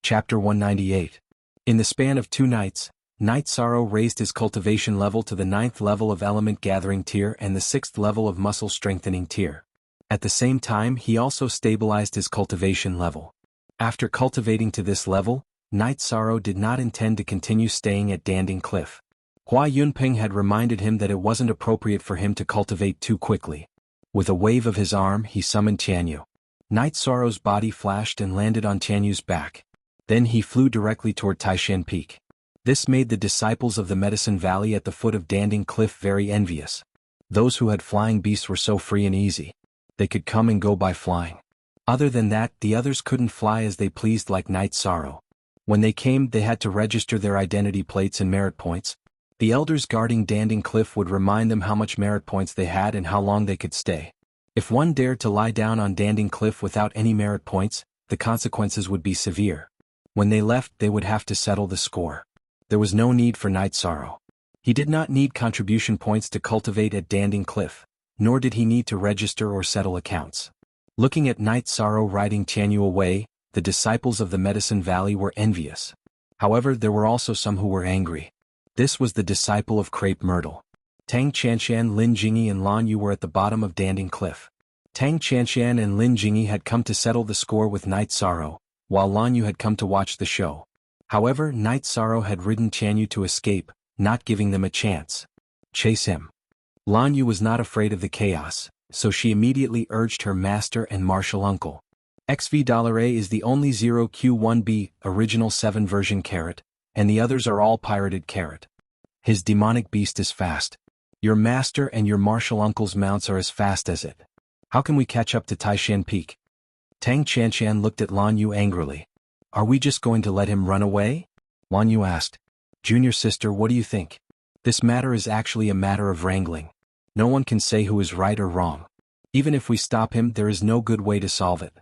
Chapter 198. In the span of 2 nights, Night Sorrow raised his cultivation level to the 9th level of element gathering tier and the 6th level of muscle strengthening tier. At the same time, he also stabilized his cultivation level. After cultivating to this level, Night Sorrow did not intend to continue staying at Danding Cliff. Hua Yunping had reminded him that it wasn't appropriate for him to cultivate too quickly. With a wave of his arm, he summoned Tianyu. Night Sorrow's body flashed and landed on Tianyu's back. Then he flew directly toward Taishan Peak. This made the disciples of the Medicine Valley at the foot of Danding Cliff very envious. Those who had flying beasts were so free and easy. They could come and go by flying. Other than that, the others couldn't fly as they pleased like Night Sorrow. When they came, they had to register their identity plates and merit points. The elders guarding Danding Cliff would remind them how much merit points they had and how long they could stay. If one dared to lie down on Danding Cliff without any merit points, the consequences would be severe. When they left, they would have to settle the score. There was no need for Night Sorrow. He did not need contribution points to cultivate at Danding Cliff, nor did he need to register or settle accounts. Looking at Night Sorrow riding Tianyu away, the disciples of the Medicine Valley were envious. However, there were also some who were angry. This was the disciple of Crepe Myrtle. Tang Chanshan, Lin Jingyi and Lan Yu were at the bottom of Danding Cliff. Tang Chanshan and Lin Jingyi had come to settle the score with Night Sorrow, while Lan Yu had come to watch the show. However, Night Sorrow had ridden Tianyu to escape, not giving them a chance. Chase him. Lan Yu was not afraid of the chaos, so she immediately urged her master and martial uncle. XV$A is the only 0Q1B original 7 version carrot, and the others are all pirated carrot. His demonic beast is fast. Your master and your martial uncle's mounts are as fast as it. How can we catch up to Taishan Peak? Tang Chanshan looked at Lan Yu angrily. Are we just going to let him run away? Lan Yu asked. Junior sister, what do you think? This matter is actually a matter of wrangling. No one can say who is right or wrong. Even if we stop him, there is no good way to solve it.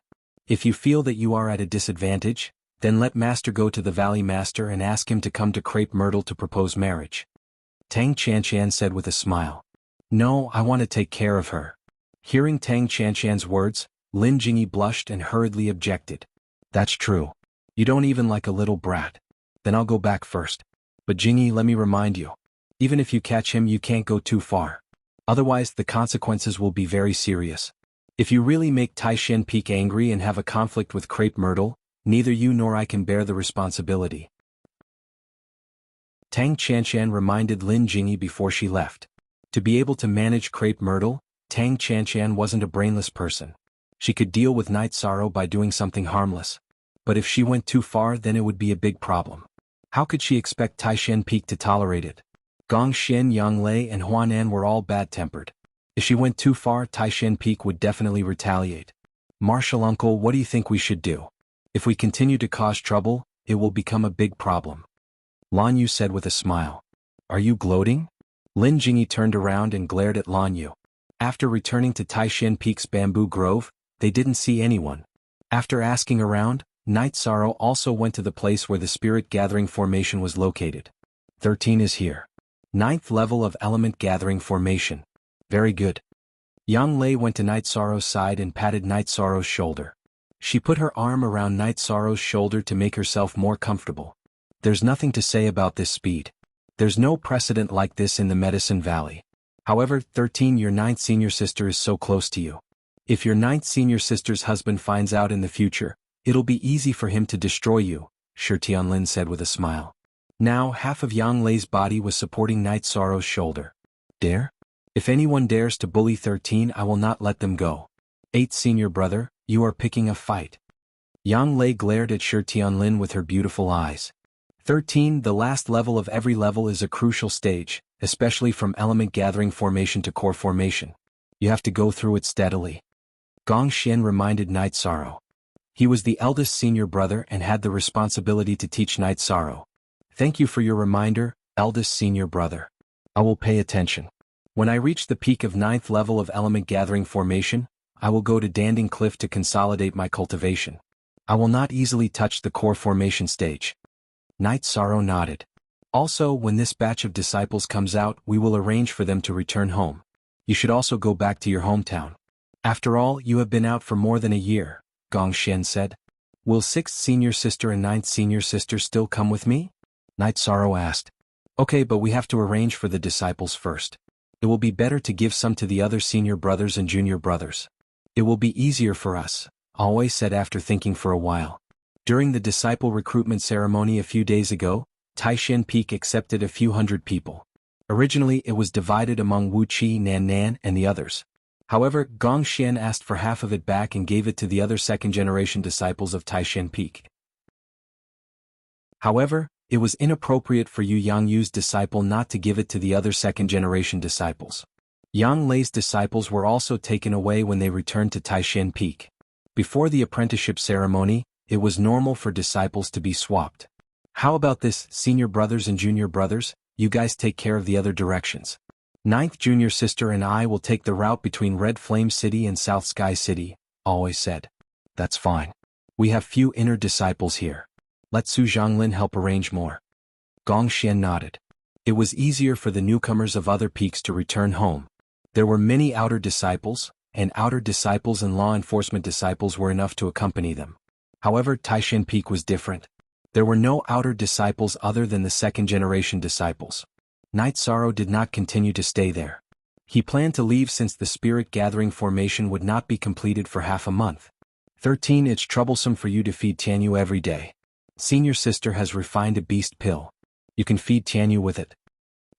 If you feel that you are at a disadvantage, then let Master go to the Valley Master and ask him to come to Crepe Myrtle to propose marriage. Tang Chanshan said with a smile. No, I want to take care of her. Hearing Tang Chanshan's words, Lin Jingyi blushed and hurriedly objected. That's true. You don't even like a little brat. Then I'll go back first. But Jingyi, let me remind you. Even if you catch him, you can't go too far. Otherwise, the consequences will be very serious. If you really make Taishan Peak angry and have a conflict with Crepe Myrtle, neither you nor I can bear the responsibility. Tang Chanshan reminded Lin Jingyi before she left. To be able to manage Crepe Myrtle, Tang Chanshan wasn't a brainless person. She could deal with Night Sorrow by doing something harmless. But if she went too far, then it would be a big problem. How could she expect Taishan Peak to tolerate it? Gong Xian, Yang Lei and Huanan were all bad-tempered. If she went too far, Taishan Peak would definitely retaliate. Martial uncle, what do you think we should do? If we continue to cause trouble, it will become a big problem. Lan Yu said with a smile. Are you gloating? Lin Jingyi turned around and glared at Lan Yu. After returning to Taishan Peak's bamboo grove, they didn't see anyone. After asking around, Night Sorrow also went to the place where the spirit gathering formation was located. 13 is here. 9th level of element gathering formation. Very good. Yang Lei went to Night Sorrow's side and patted Night Sorrow's shoulder. She put her arm around Night Sorrow's shoulder to make herself more comfortable. There's nothing to say about this speed. There's no precedent like this in the Medicine Valley. However, 13, your 9th senior sister is so close to you. If your 9th senior sister's husband finds out in the future, it'll be easy for him to destroy you, Shi Tianlin said with a smile. Now, half of Yang Lei's body was supporting Night Sorrow's shoulder. Dare? If anyone dares to bully 13, I will not let them go. 8th senior brother, you are picking a fight. Yang Lei glared at Shi Tianlin with her beautiful eyes. 13, the last level of every level is a crucial stage, especially from element gathering formation to core formation. You have to go through it steadily. Gong Xian reminded Night Sorrow. He was the eldest senior brother and had the responsibility to teach Night Sorrow. Thank you for your reminder, eldest senior brother. I will pay attention. When I reach the peak of 9th level of element gathering formation, I will go to Danding Cliff to consolidate my cultivation. I will not easily touch the core formation stage. Night Sorrow nodded. Also, when this batch of disciples comes out, we will arrange for them to return home. You should also go back to your hometown. After all, you have been out for more than a year, Gong Xian said. Will 6th senior sister and 9th senior sister still come with me? Night Sorrow asked. Okay, but we have to arrange for the disciples first. It will be better to give some to the other senior brothers and junior brothers. It will be easier for us, Always said after thinking for a while. During the disciple recruitment ceremony a few days ago, Taishan Peak accepted a few hundred people. Originally it was divided among Wu Qi, Nan Nan, and the others. However, Gong Xian asked for half of it back and gave it to the other second-generation disciples of Taishan Peak. However, it was inappropriate for Yu Yangyu's disciple not to give it to the other second-generation disciples. Yang Lei's disciples were also taken away when they returned to Taishan Peak. Before the apprenticeship ceremony, it was normal for disciples to be swapped. How about this, senior brothers and junior brothers, you guys take care of the other directions. 9th junior sister and I will take the route between Red Flame City and South Sky City, Always said. That's fine. We have few inner disciples here. Let Su Zhonglin help arrange more. Gong Xian nodded. It was easier for the newcomers of other peaks to return home. There were many outer disciples, and outer disciples and law enforcement disciples were enough to accompany them. However, Taishan Peak was different. There were no outer disciples other than the second-generation disciples. Night Sorrow did not continue to stay there. He planned to leave since the spirit gathering formation would not be completed for half a month. 13. It's troublesome for you to feed Tianyu every day. Senior sister has refined a beast pill. You can feed Tianyu with it.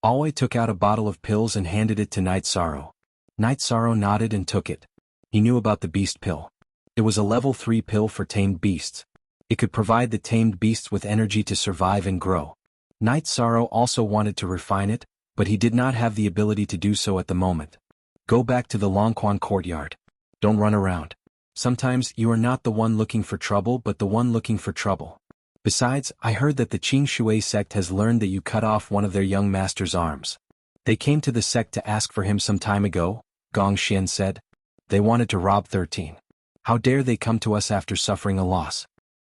Alway took out a bottle of pills and handed it to Night Sorrow. Night Sorrow nodded and took it. He knew about the beast pill. It was a level 3 pill for tamed beasts. It could provide the tamed beasts with energy to survive and grow. Night Sorrow also wanted to refine it, but he did not have the ability to do so at the moment. Go back to the Longquan courtyard. Don't run around. Sometimes you are not the one looking for trouble but the one looking for trouble. Besides, I heard that the Qing Shui sect has learned that you cut off one of their young master's arms. They came to the sect to ask for him some time ago, Gong Xian said. They wanted to rob 13. How dare they come to us after suffering a loss?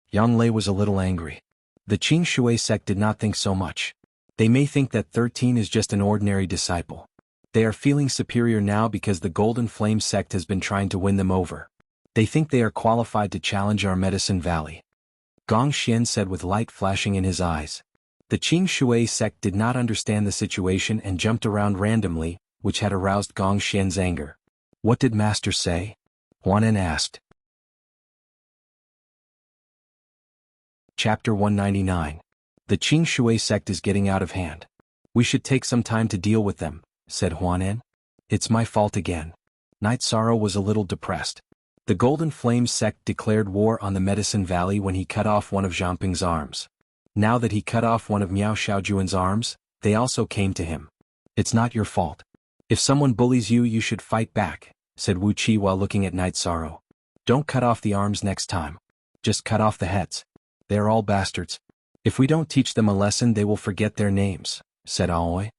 Yang Lei was a little angry. The Qing Shui sect did not think so much. They may think that 13 is just an ordinary disciple. They are feeling superior now because the Golden Flame sect has been trying to win them over. They think they are qualified to challenge our Medicine Valley. Gong Xian said with light flashing in his eyes. The Qing Shui sect did not understand the situation and jumped around randomly, which had aroused Gong Xian's anger. What did Master say? Huanen asked. Chapter 199. The Qing Shui sect is getting out of hand. We should take some time to deal with them, said Huanen. It's my fault again. Night Sorrow was a little depressed. The Golden Flame sect declared war on the Medicine Valley when he cut off one of Zhangping's arms. Now that he cut off one of Miao Xiaojuan's arms, they also came to him. It's not your fault. If someone bullies you, you should fight back, said Wu Qi while looking at Night Sorrow. Don't cut off the arms next time. Just cut off the heads. They are all bastards. If we don't teach them a lesson they will forget their names, said Aoi.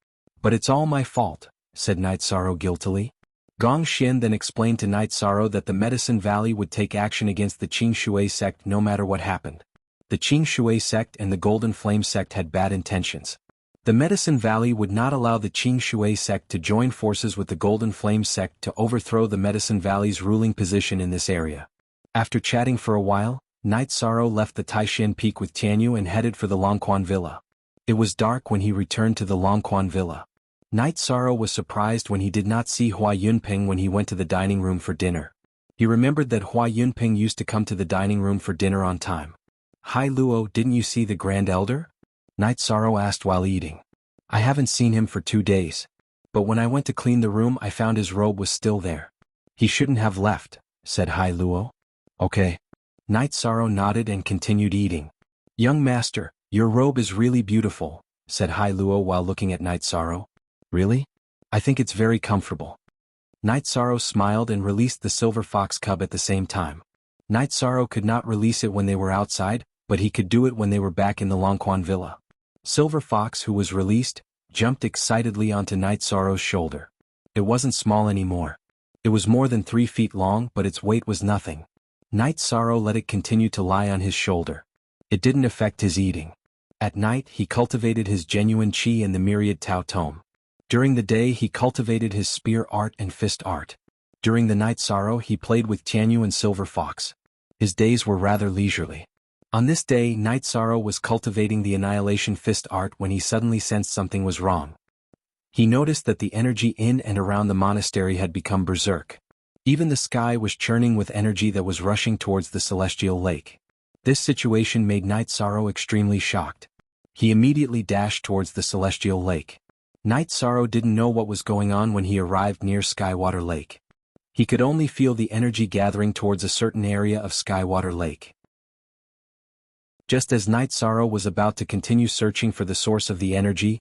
But it's all my fault, said Night Sorrow guiltily. Gong Xian then explained to Night Sorrow that the Medicine Valley would take action against the Qing Shui sect no matter what happened. The Qing Shui sect and the Golden Flame sect had bad intentions. The Medicine Valley would not allow the Qing Shui sect to join forces with the Golden Flame sect to overthrow the Medicine Valley's ruling position in this area. After chatting for a while, Night Sorrow left the Taishan Peak with Tianyu and headed for the Longquan Villa. It was dark when he returned to the Longquan Villa. Night Sorrow was surprised when he did not see Hua Yunping when he went to the dining room for dinner. He remembered that Hua Yunping used to come to the dining room for dinner on time. Hai Luo, didn't you see the Grand Elder? Night Sorrow asked while eating. I haven't seen him for 2 days. But when I went to clean the room I found his robe was still there. He shouldn't have left, said Hai Luo. Okay. Night Sorrow nodded and continued eating. Young master, your robe is really beautiful, said Hai Luo while looking at Night Sorrow. Really? I think it's very comfortable. Night Sorrow smiled and released the silver fox cub at the same time. Night Sorrow could not release it when they were outside, but he could do it when they were back in the Longquan Villa. Silver Fox, who was released, jumped excitedly onto Night Sorrow's shoulder. It wasn't small anymore. It was more than 3 feet long, but its weight was nothing. Night Sorrow let it continue to lie on his shoulder. It didn't affect his eating. At night he cultivated his genuine qi and the myriad Tao Tome. During the day he cultivated his spear art and fist art. During the Night Sorrow he played with Tianyu and Silver Fox. His days were rather leisurely. On this day, Knight Sorrow was cultivating the Annihilation Fist art when he suddenly sensed something was wrong. He noticed that the energy in and around the monastery had become berserk. Even the sky was churning with energy that was rushing towards the celestial lake. This situation made Knight Sorrow extremely shocked. He immediately dashed towards the celestial lake. Knight Sorrow didn't know what was going on when he arrived near Skywater Lake. He could only feel the energy gathering towards a certain area of Skywater Lake. Just as Knight Sorrow was about to continue searching for the source of the energy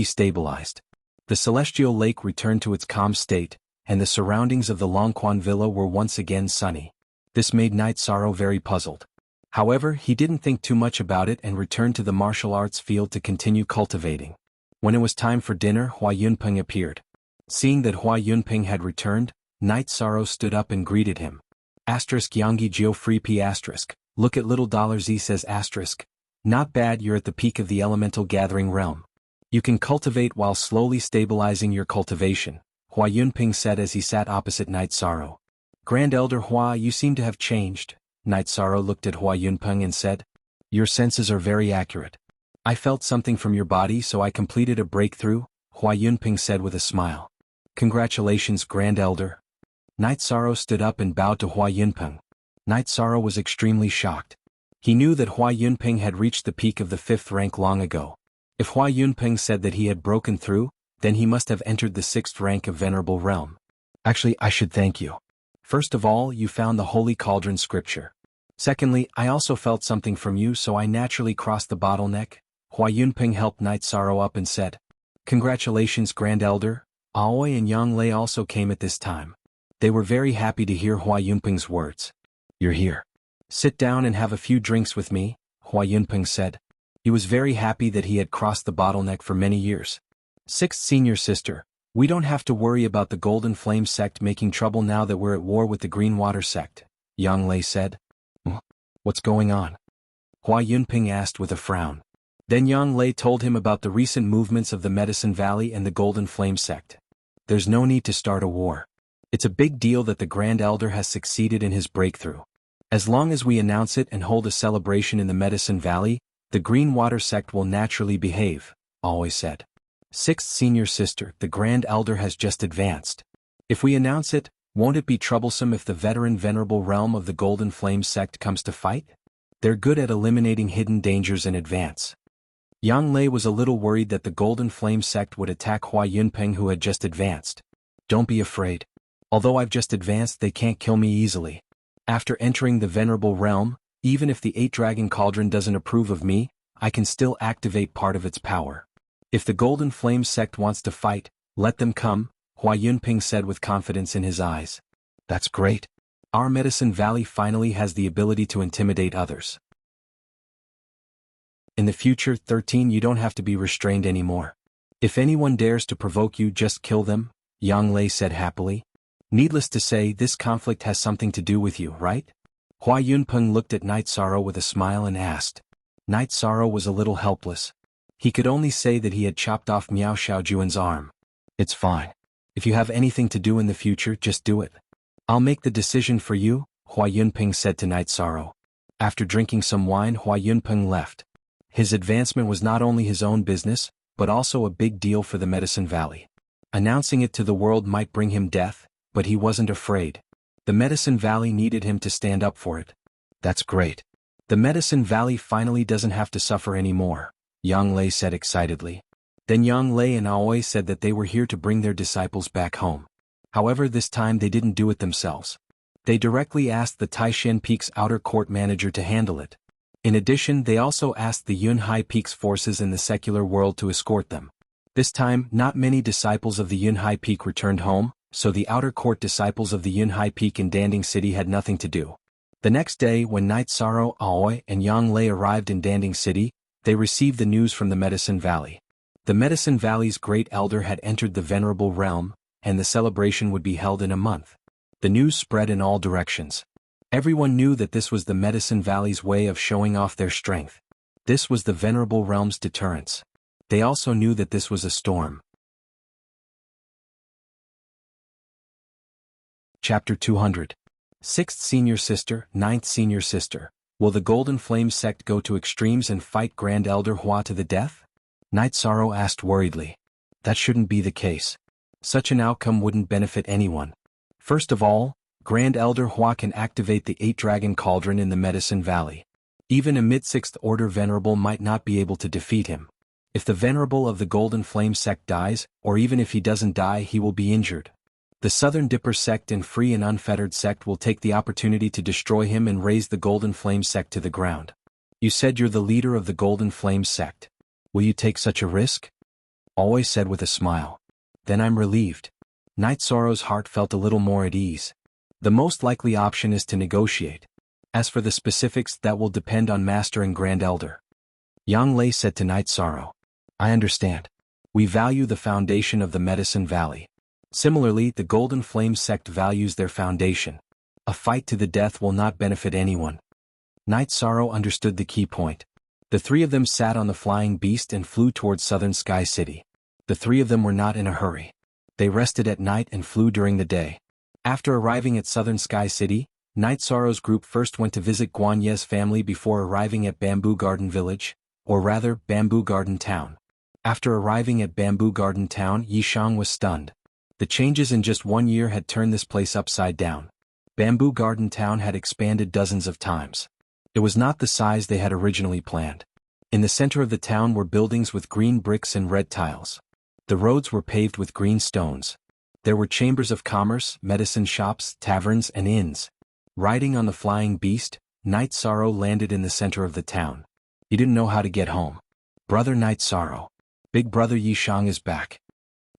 stabilized. The celestial lake returned to its calm state, and the surroundings of the Longquan Villa were once again sunny. This made Knight Sorrow very puzzled. However, he didn't think too much about it and returned to the martial arts field to continue cultivating. When it was time for dinner, Hua Yunpeng appeared. Seeing that Hua Yunpeng had returned, Knight Sorrow stood up and greeted him. Yanggi Geo Free P***. Look at little dollar Z says asterisk. Not bad, you're at the peak of the elemental gathering realm. You can cultivate while slowly stabilizing your cultivation, Hua Yunpeng said as he sat opposite Knight Sorrow. Grand Elder Hua, you seem to have changed. Knight Sorrow looked at Hua Yunpeng and said, your senses are very accurate. I felt something from your body, so I completed a breakthrough, Hua Yunpeng said with a smile. Congratulations, Grand Elder. Knight Sorrow stood up and bowed to Hua Yunpeng. Knight Sorrow was extremely shocked. He knew that Hua Yunpeng had reached the peak of the 5th rank long ago. If Hua Yunpeng said that he had broken through, then he must have entered the 6th rank of Venerable Realm. Actually, I should thank you. First of all, you found the Holy Cauldron scripture. Secondly, I also felt something from you, so I naturally crossed the bottleneck. Hua Yunpeng helped Knight Sorrow up and said, Congratulations, Grand Elder. Aoi and Yang Lei also came at this time. They were very happy to hear Hua Yunpeng's words. You're here. Sit down and have a few drinks with me, Hua Yunpeng said. He was very happy that he had crossed the bottleneck for many years. 6th Senior Sister, we don't have to worry about the Golden Flame sect making trouble now that we're at war with the Green Water sect, Yang Lei said. What's going on? Hua Yunpeng asked with a frown. Then Yang Lei told him about the recent movements of the Medicine Valley and the Golden Flame sect. There's no need to start a war. It's a big deal that the Grand Elder has succeeded in his breakthrough. As long as we announce it and hold a celebration in the Medicine Valley, the Green Water sect will naturally behave, always said. 6th Senior Sister, the Grand Elder has just advanced. If we announce it, won't it be troublesome if the veteran Venerable Realm of the Golden Flame sect comes to fight? They're good at eliminating hidden dangers in advance. Yang Lei was a little worried that the Golden Flame sect would attack Hua Yunpeng, who had just advanced. Don't be afraid. Although I've just advanced, they can't kill me easily. After entering the Venerable Realm, even if the 8-Dragon Cauldron doesn't approve of me, I can still activate part of its power. If the Golden Flame sect wants to fight, let them come, Hua Yunpeng said with confidence in his eyes. That's great. Our Medicine Valley finally has the ability to intimidate others. In the future, 13, you don't have to be restrained anymore. If anyone dares to provoke you, just kill them, Yang Lei said happily. Needless to say, this conflict has something to do with you, right? Hua Yunpeng looked at Knight Sorrow with a smile and asked. Knight Sorrow was a little helpless. He could only say that he had chopped off Miao Shaojuan's arm. It's fine. If you have anything to do in the future, just do it. I'll make the decision for you, Hua Yunpeng said to Knight Sorrow. After drinking some wine, Hua Yunpeng left. His advancement was not only his own business, but also a big deal for the Medicine Valley. Announcing it to the world might bring him death, but he wasn't afraid. The Medicine Valley needed him to stand up for it. That's great. The Medicine Valley finally doesn't have to suffer anymore, Yang Lei said excitedly. Then Yang Lei and Aoi said that they were here to bring their disciples back home. However, this time they didn't do it themselves. They directly asked the Taishan Peak's outer court manager to handle it. In addition, they also asked the Yunhai Peak's forces in the secular world to escort them. This time, not many disciples of the Yunhai Peak returned home, so the outer court disciples of the Yunhai Peak in Danding City had nothing to do. The next day, when Knight Sorrow, Aoi, and Yang Lei arrived in Danding City, they received the news from the Medicine Valley. The Medicine Valley's great elder had entered the Venerable Realm, and the celebration would be held in a month. The news spread in all directions. Everyone knew that this was the Medicine Valley's way of showing off their strength. This was the Venerable Realm's deterrence. They also knew that this was a storm. Chapter 200. Sixth senior sister, ninth senior sister. Will the Golden Flame sect go to extremes and fight Grand Elder Hua to the death? Night Sorrow asked worriedly. That shouldn't be the case. Such an outcome wouldn't benefit anyone. First of all, Grand Elder Hua can activate the 8-Dragon Cauldron in the Medicine Valley. Even a mid-6th Order Venerable might not be able to defeat him. If the Venerable of the Golden Flame sect dies, or even if he doesn't die, he will be injured. The Southern Dipper sect and Free and Unfettered sect will take the opportunity to destroy him and raze the Golden Flame sect to the ground. You said you're the leader of the Golden Flame sect. Will you take such a risk? Always said with a smile. Then I'm relieved. Night Sorrow's heart felt a little more at ease. The most likely option is to negotiate. As for the specifics, that will depend on Master and Grand Elder. Yang Lei said to Night Sorrow. I understand. We value the foundation of the Medicine Valley. Similarly, the Golden Flame sect values their foundation. A fight to the death will not benefit anyone. Night Sorrow understood the key point. The three of them sat on the flying beast and flew towards Southern Sky City. The three of them were not in a hurry. They rested at night and flew during the day. After arriving at Southern Sky City, Night Sorrow's group first went to visit Guan Ye's family before arriving at Bamboo Garden Village, or rather, Bamboo Garden Town. After arriving at Bamboo Garden Town, Yishang was stunned. The changes in just 1 year had turned this place upside down. Bamboo Garden Town had expanded dozens of times. It was not the size they had originally planned. In the center of the town were buildings with green bricks and red tiles. The roads were paved with green stones. There were chambers of commerce, medicine shops, taverns, and inns. Riding on the flying beast, Night Sorrow landed in the center of the town. He didn't know how to get home. Brother Night Sorrow. Big brother Yishang is back.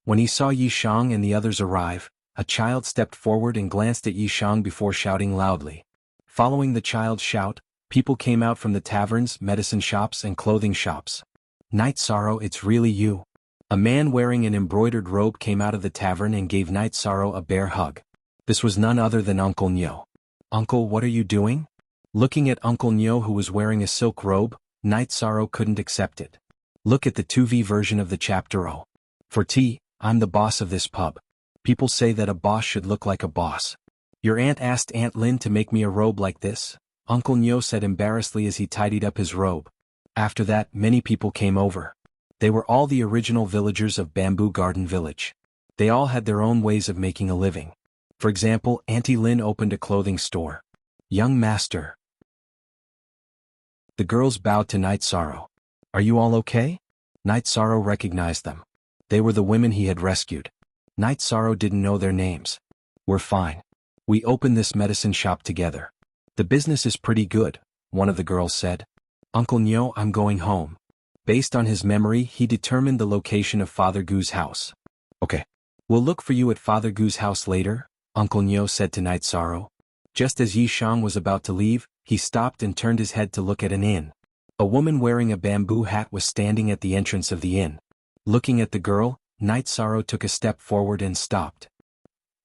When he saw Yishang and the others arrive, a child stepped forward and glanced at Yishang before shouting loudly. Following the child's shout, people came out from the taverns, medicine shops, and clothing shops. Night Sorrow, it's really you. A man wearing an embroidered robe came out of the tavern and gave Night Sorrow a bear hug. This was none other than Uncle Nyo. Uncle, what are you doing? Looking at Uncle Nyo, who was wearing a silk robe, Night Sorrow couldn't accept it. Look at the 2V version of the chapter O. For T, I'm the boss of this pub. People say that a boss should look like a boss. Your aunt asked Aunt Lin to make me a robe like this, Uncle Nyo said embarrassedly as he tidied up his robe. After that, many people came over. They were all the original villagers of Bamboo Garden Village. They all had their own ways of making a living. For example, Auntie Lin opened a clothing store. Young master. The girls bowed to Night Sorrow. Are you all okay? Night Sorrow recognized them. They were the women he had rescued. Night Sorrow didn't know their names. We're fine. We opened this medicine shop together. The business is pretty good, one of the girls said. Uncle Nyo, I'm going home. Based on his memory, he determined the location of Father Gu's house. Okay. We'll look for you at Father Gu's house later, Uncle Nyo said to Night Sorrow. Just as Yishang was about to leave, he stopped and turned his head to look at an inn. A woman wearing a bamboo hat was standing at the entrance of the inn. Looking at the girl, Night Sorrow took a step forward and stopped.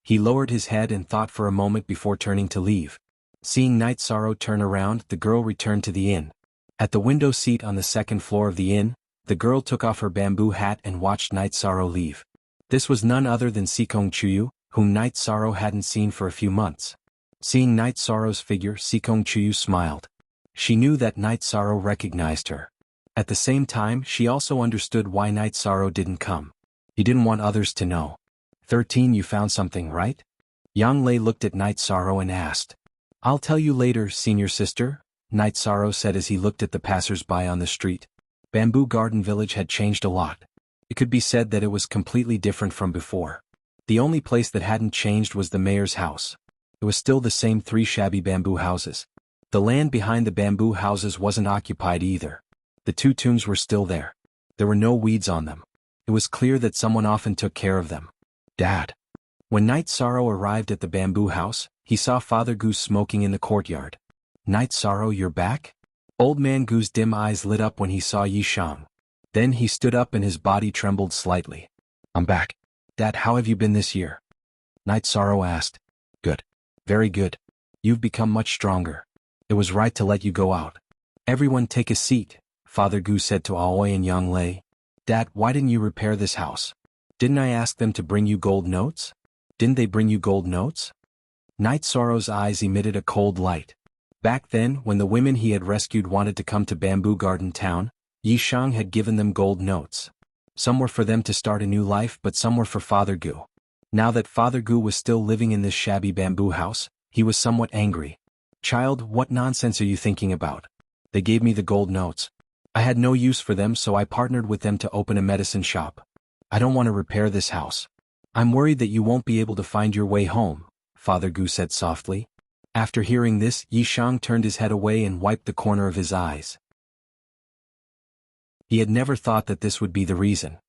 He lowered his head and thought for a moment before turning to leave. Seeing Night Sorrow turn around, the girl returned to the inn. At the window seat on the second floor of the inn, the girl took off her bamboo hat and watched Night Sorrow leave. This was none other than Sikong Chuyu, whom Night Sorrow hadn't seen for a few months. Seeing Night Sorrow's figure, Sikong Chuyu smiled. She knew that Night Sorrow recognized her. At the same time, she also understood why Night Sorrow didn't come. He didn't want others to know. 13, you found something, right? Yang Lei looked at Night Sorrow and asked. I'll tell you later, senior sister, Night Sorrow said as he looked at the passers-by on the street. Bamboo Garden Village had changed a lot. It could be said that it was completely different from before. The only place that hadn't changed was the mayor's house. It was still the same 3 shabby bamboo houses. The land behind the bamboo houses wasn't occupied either. The 2 tombs were still there. There were no weeds on them. It was clear that someone often took care of them. Dad. When Night Sorrow arrived at the bamboo house, he saw Father Gu smoking in the courtyard. Night Sorrow, you're back? Old Man Gu's dim eyes lit up when he saw Yishang. Then he stood up and his body trembled slightly. I'm back. Dad, how have you been this year? Night Sorrow asked. Good. Very good. You've become much stronger. It was right to let you go out. Everyone take a seat, Father Gu said to Aoi and Yang Lei. Dad, why didn't you repair this house? Didn't I ask them to bring you gold notes? Didn't they bring you gold notes? Night Sorrow's eyes emitted a cold light. Back then, when the women he had rescued wanted to come to Bamboo Garden Town, Yi Shang had given them gold notes. Some were for them to start a new life, but some were for Father Gu. Now that Father Gu was still living in this shabby bamboo house, he was somewhat angry. "Child, what nonsense are you thinking about? They gave me the gold notes. I had no use for them, so I partnered with them to open a medicine shop. I don't want to repair this house. I'm worried that you won't be able to find your way home," Father Gu said softly. After hearing this, Yi Shang turned his head away and wiped the corner of his eyes. He had never thought that this would be the reason.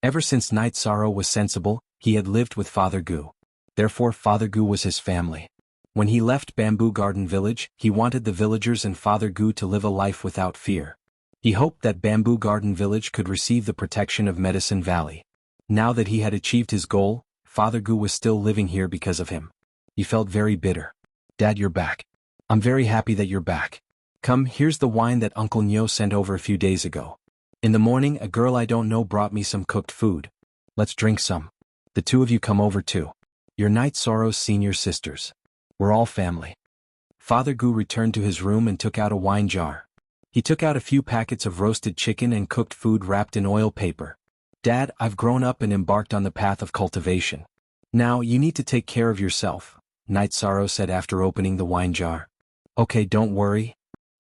Ever since Night Sorrow was sensible, he had lived with Father Gu. Therefore Father Gu was his family. When he left Bamboo Garden Village, he wanted the villagers and Father Gu to live a life without fear. He hoped that Bamboo Garden Village could receive the protection of Medicine Valley. Now that he had achieved his goal, Father Gu was still living here because of him. He felt very bitter. "Dad, you're back. I'm very happy that you're back. Come, here's the wine that Uncle Nyo sent over a few days ago. In the morning, a girl I don't know brought me some cooked food. Let's drink some. The two of you come over too. You're Night Sorrow's senior sisters. We're all family." Father Gu returned to his room and took out a wine jar. He took out a few packets of roasted chicken and cooked food wrapped in oil paper. "Dad, I've grown up and embarked on the path of cultivation. Now, you need to take care of yourself," Night Sorrow said after opening the wine jar. "Okay, don't worry,"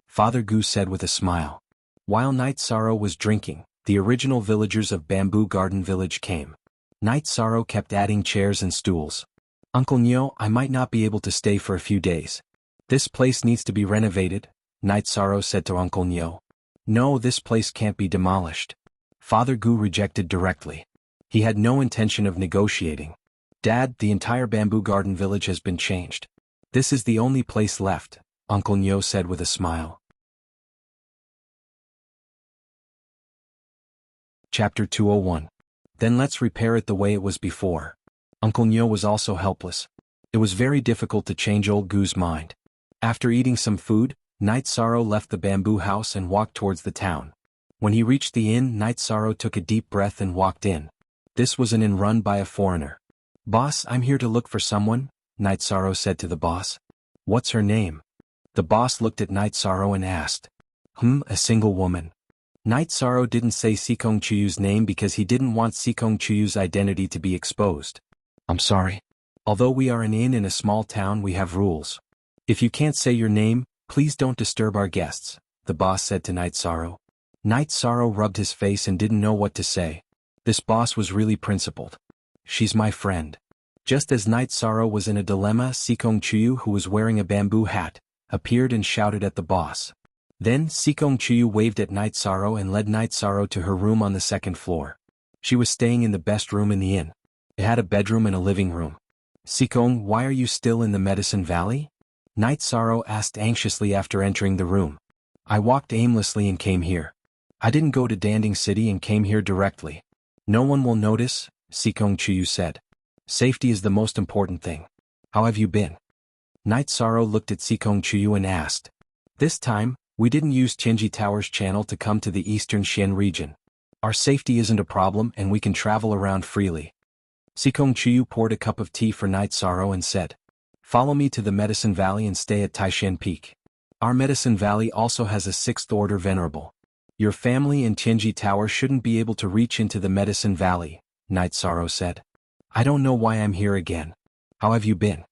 Father Gu said with a smile. While Night Sorrow was drinking, the original villagers of Bamboo Garden Village came. Night Sorrow kept adding chairs and stools. "Uncle Nyo, I might not be able to stay for a few days. This place needs to be renovated," Night Sorrow said to Uncle Nyo. "No, this place can't be demolished." Father Gu rejected directly. He had no intention of negotiating. "Dad, the entire Bamboo Garden Village has been changed. This is the only place left," Uncle Nyo said with a smile. Chapter 201. Then let's repair it the way it was before. Uncle Nyo was also helpless. It was very difficult to change old Gu's mind. After eating some food, Night Sorrow left the bamboo house and walked towards the town. When he reached the inn, Night Sorrow took a deep breath and walked in. This was an inn run by a foreigner. "Boss, I'm here to look for someone," Night Sorrow said to the boss. "What's her name?" The boss looked at Night Sorrow and asked. A single woman." Night Sorrow didn't say Sikong Chuyu's name because he didn't want Sikong Chuyu's identity to be exposed. "I'm sorry. Although we are an inn in a small town, we have rules. If you can't say your name, please don't disturb our guests," the boss said to Night Sorrow. Night Sorrow rubbed his face and didn't know what to say. This boss was really principled. "She's my friend." Just as Night Sorrow was in a dilemma, Sikong Chuyu, who was wearing a bamboo hat, appeared and shouted at the boss. Then Sikong Chuyu waved at Night Sorrow and led Night Sorrow to her room on the second floor. She was staying in the best room in the inn. It had a bedroom and a living room. "Sikong, why are you still in the Medicine Valley?" Night Sorrow asked anxiously after entering the room. "I walked aimlessly and came here. I didn't go to Danding City and came here directly." "No one will notice," Sikong Chuyu said. "Safety is the most important thing. How have you been?" Night Sorrow looked at Sikong Chuyu and asked. "This time, we didn't use Tianji Tower's channel to come to the eastern Xian region. Our safety isn't a problem and we can travel around freely." Sikong Chuyu poured a cup of tea for Night Sorrow and said, "Follow me to the Medicine Valley and stay at Taishan Peak. Our Medicine Valley also has a 6th Order Venerable. Your family and Tianji Tower shouldn't be able to reach into the Medicine Valley," Night Sorrow said. "I don't know why I'm here again. How have you been?"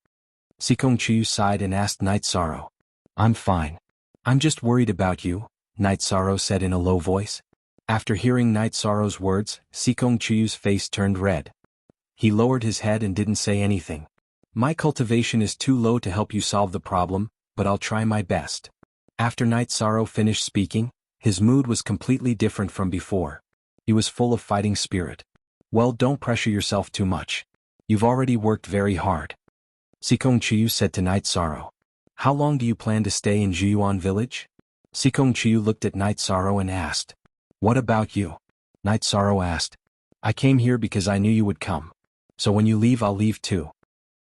Sikong Chuyu sighed and asked Night Sorrow. "I'm fine. I'm just worried about you," Night Sorrow said in a low voice. After hearing Night Sorrow's words, Sikong Chuyu's face turned red. He lowered his head and didn't say anything. "My cultivation is too low to help you solve the problem, but I'll try my best." After Night Sorrow finished speaking, his mood was completely different from before. He was full of fighting spirit. "Well, don't pressure yourself too much. You've already worked very hard," Sikong Chuyu said to Night Sorrow. "How long do you plan to stay in Juyuan village?" Sikong Chuyu looked at Night Sorrow and asked. "What about you?" Night Sorrow asked. "I came here because I knew you would come. So when you leave, I'll leave too,"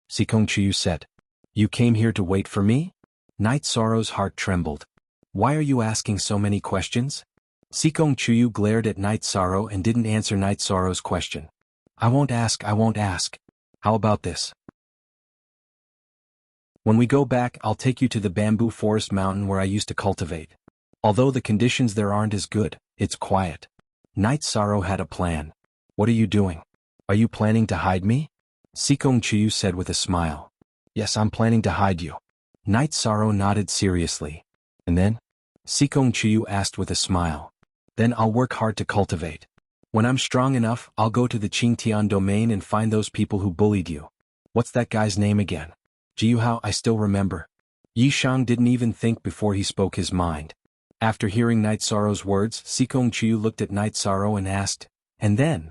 Sikong Chuyu said. "You came here to wait for me?" Night Sorrow's heart trembled. "Why are you asking so many questions?" Sikong Chuyu glared at Night Sorrow and didn't answer Night Sorrow's question. I won't ask. How about this? When we go back, I'll take you to the bamboo forest mountain where I used to cultivate. Although the conditions there aren't as good, it's quiet. Night Sorrow had a plan. What are you doing? Are you planning to hide me? Sikong Chiyu said with a smile. Yes, I'm planning to hide you. Night Sorrow nodded seriously. And then? Sikong Chiyu asked with a smile. Then I'll work hard to cultivate. When I'm strong enough, I'll go to the Qingtian domain and find those people who bullied you. What's that guy's name again? Jiuhao, I still remember. Yi Shang didn't even think before he spoke his mind. After hearing Night Sorrow's words, Sikong Chiyu looked at Night Sorrow and asked, And then?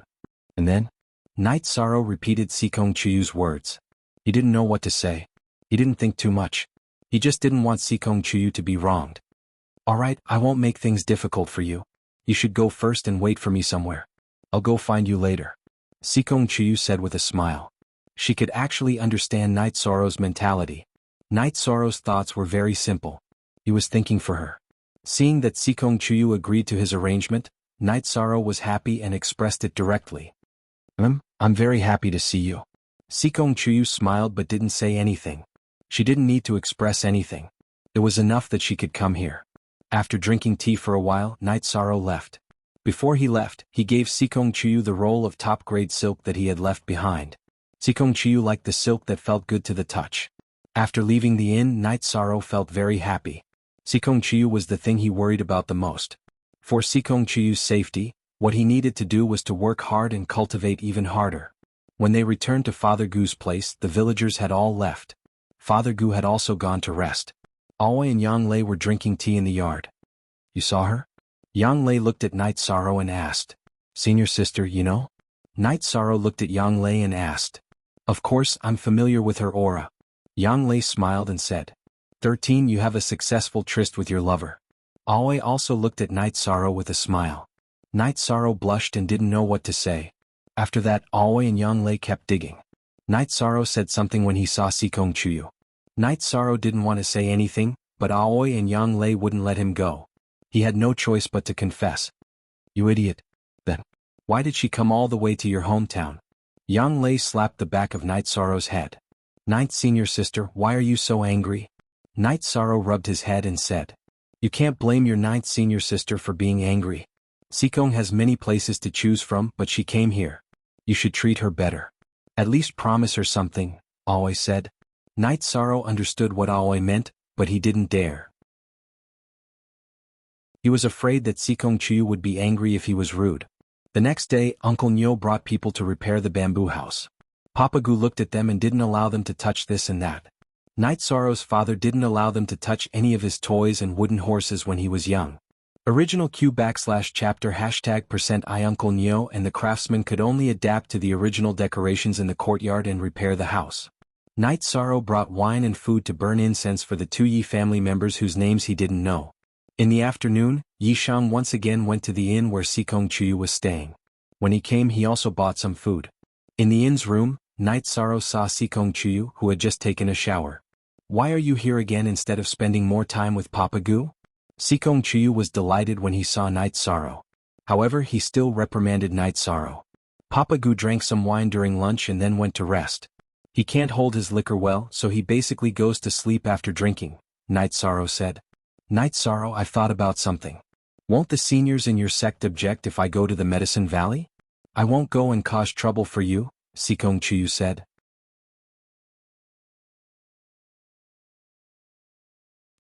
And then? Night Sorrow repeated Sikong Chiyu's words. He didn't know what to say. He didn't think too much. He just didn't want Sikong Chiyu to be wronged. Alright, I won't make things difficult for you. You should go first and wait for me somewhere. I'll go find you later. Sikong Chiyu said with a smile. She could actually understand Night Sorrow's mentality. Night Sorrow's thoughts were very simple. He was thinking for her. Seeing that Sikong Chiyu agreed to his arrangement, Night Sorrow was happy and expressed it directly. I'm very happy to see you. Sikong Chiyu smiled but didn't say anything. She didn't need to express anything. It was enough that she could come here. After drinking tea for a while, Night Sorrow left. Before he left, he gave Sikong Chiyu the roll of top-grade silk that he had left behind. Sikong Chiyu liked the silk that felt good to the touch. After leaving the inn, Night Sorrow felt very happy. Sikong Chiyu was the thing he worried about the most. For Sikong Chiyu's safety, what he needed to do was to work hard and cultivate even harder. When they returned to Father Gu's place, the villagers had all left. Father Gu had also gone to rest. Aoi and Yang Lei were drinking tea in the yard. You saw her? Yang Lei looked at Night Sorrow and asked. Senior sister, you know? Night Sorrow looked at Yang Lei and asked. Of course, I'm familiar with her aura. Yang Lei smiled and said. 13. You have a successful tryst with your lover. Aoi also looked at Night Sorrow with a smile. Night Sorrow blushed and didn't know what to say. After that, Aoi and Yang Lei kept digging. Night Sorrow said something when he saw Sikong Chiyu. Night Sorrow didn't want to say anything, but Aoi and Yang Lei wouldn't let him go. He had no choice but to confess. You idiot. Then, why did she come all the way to your hometown? Yang Lei slapped the back of Night Sorrow's head. Ninth senior sister, why are you so angry? Night Sorrow rubbed his head and said. You can't blame your ninth senior sister for being angry. Sikong has many places to choose from, but she came here. You should treat her better. At least promise her something, Aoi said. Night Sorrow understood what Aoi meant, but he didn't dare. He was afraid that Sikong Chiyu would be angry if he was rude. The next day, Uncle Nyo brought people to repair the bamboo house. Papa Gu looked at them and didn't allow them to touch this and that. Night Sorrow's father didn't allow them to touch any of his toys and wooden horses when he was young. Original Q/chapter #I Uncle Nyo and the craftsman could only adapt to the original decorations in the courtyard and repair the house. Night Sorrow brought wine and food to burn incense for the two Yi family members whose names he didn't know. In the afternoon, Yi Shang once again went to the inn where Sikong Chiyu was staying. When he came, he also bought some food. In the inn's room, Night Sorrow saw Sikong Chiyu, who had just taken a shower. Why are you here again instead of spending more time with Papa Gu? Sikong Chiyu was delighted when he saw Night Sorrow. However, he still reprimanded Night Sorrow. Papa Gu drank some wine during lunch and then went to rest. He can't hold his liquor well, so he basically goes to sleep after drinking, Night Sorrow said. Night Sorrow, I've thought about something. Won't the seniors in your sect object if I go to the Medicine Valley? I won't go and cause trouble for you, Sikong Chiyu said.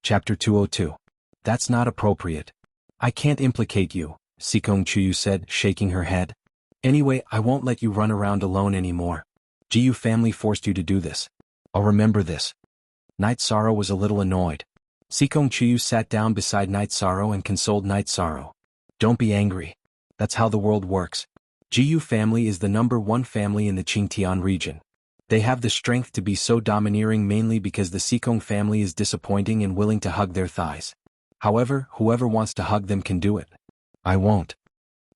Chapter 202. That's not appropriate. I can't implicate you, Sikong Chiyu said, shaking her head. Anyway, I won't let you run around alone anymore. Jiyu family forced you to do this. I'll remember this. Night Sorrow was a little annoyed. Sikong Chiyu sat down beside Night Sorrow and consoled Night Sorrow. Don't be angry. That's how the world works. Jiyu family is the #1 family in the Qingtian region. They have the strength to be so domineering mainly because the Sikong family is disappointing and willing to hug their thighs. However, whoever wants to hug them can do it. I won't.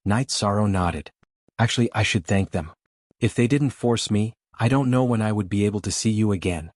Night Sorrow nodded. Actually, I should thank them. If they didn't force me, I don't know when I would be able to see you again.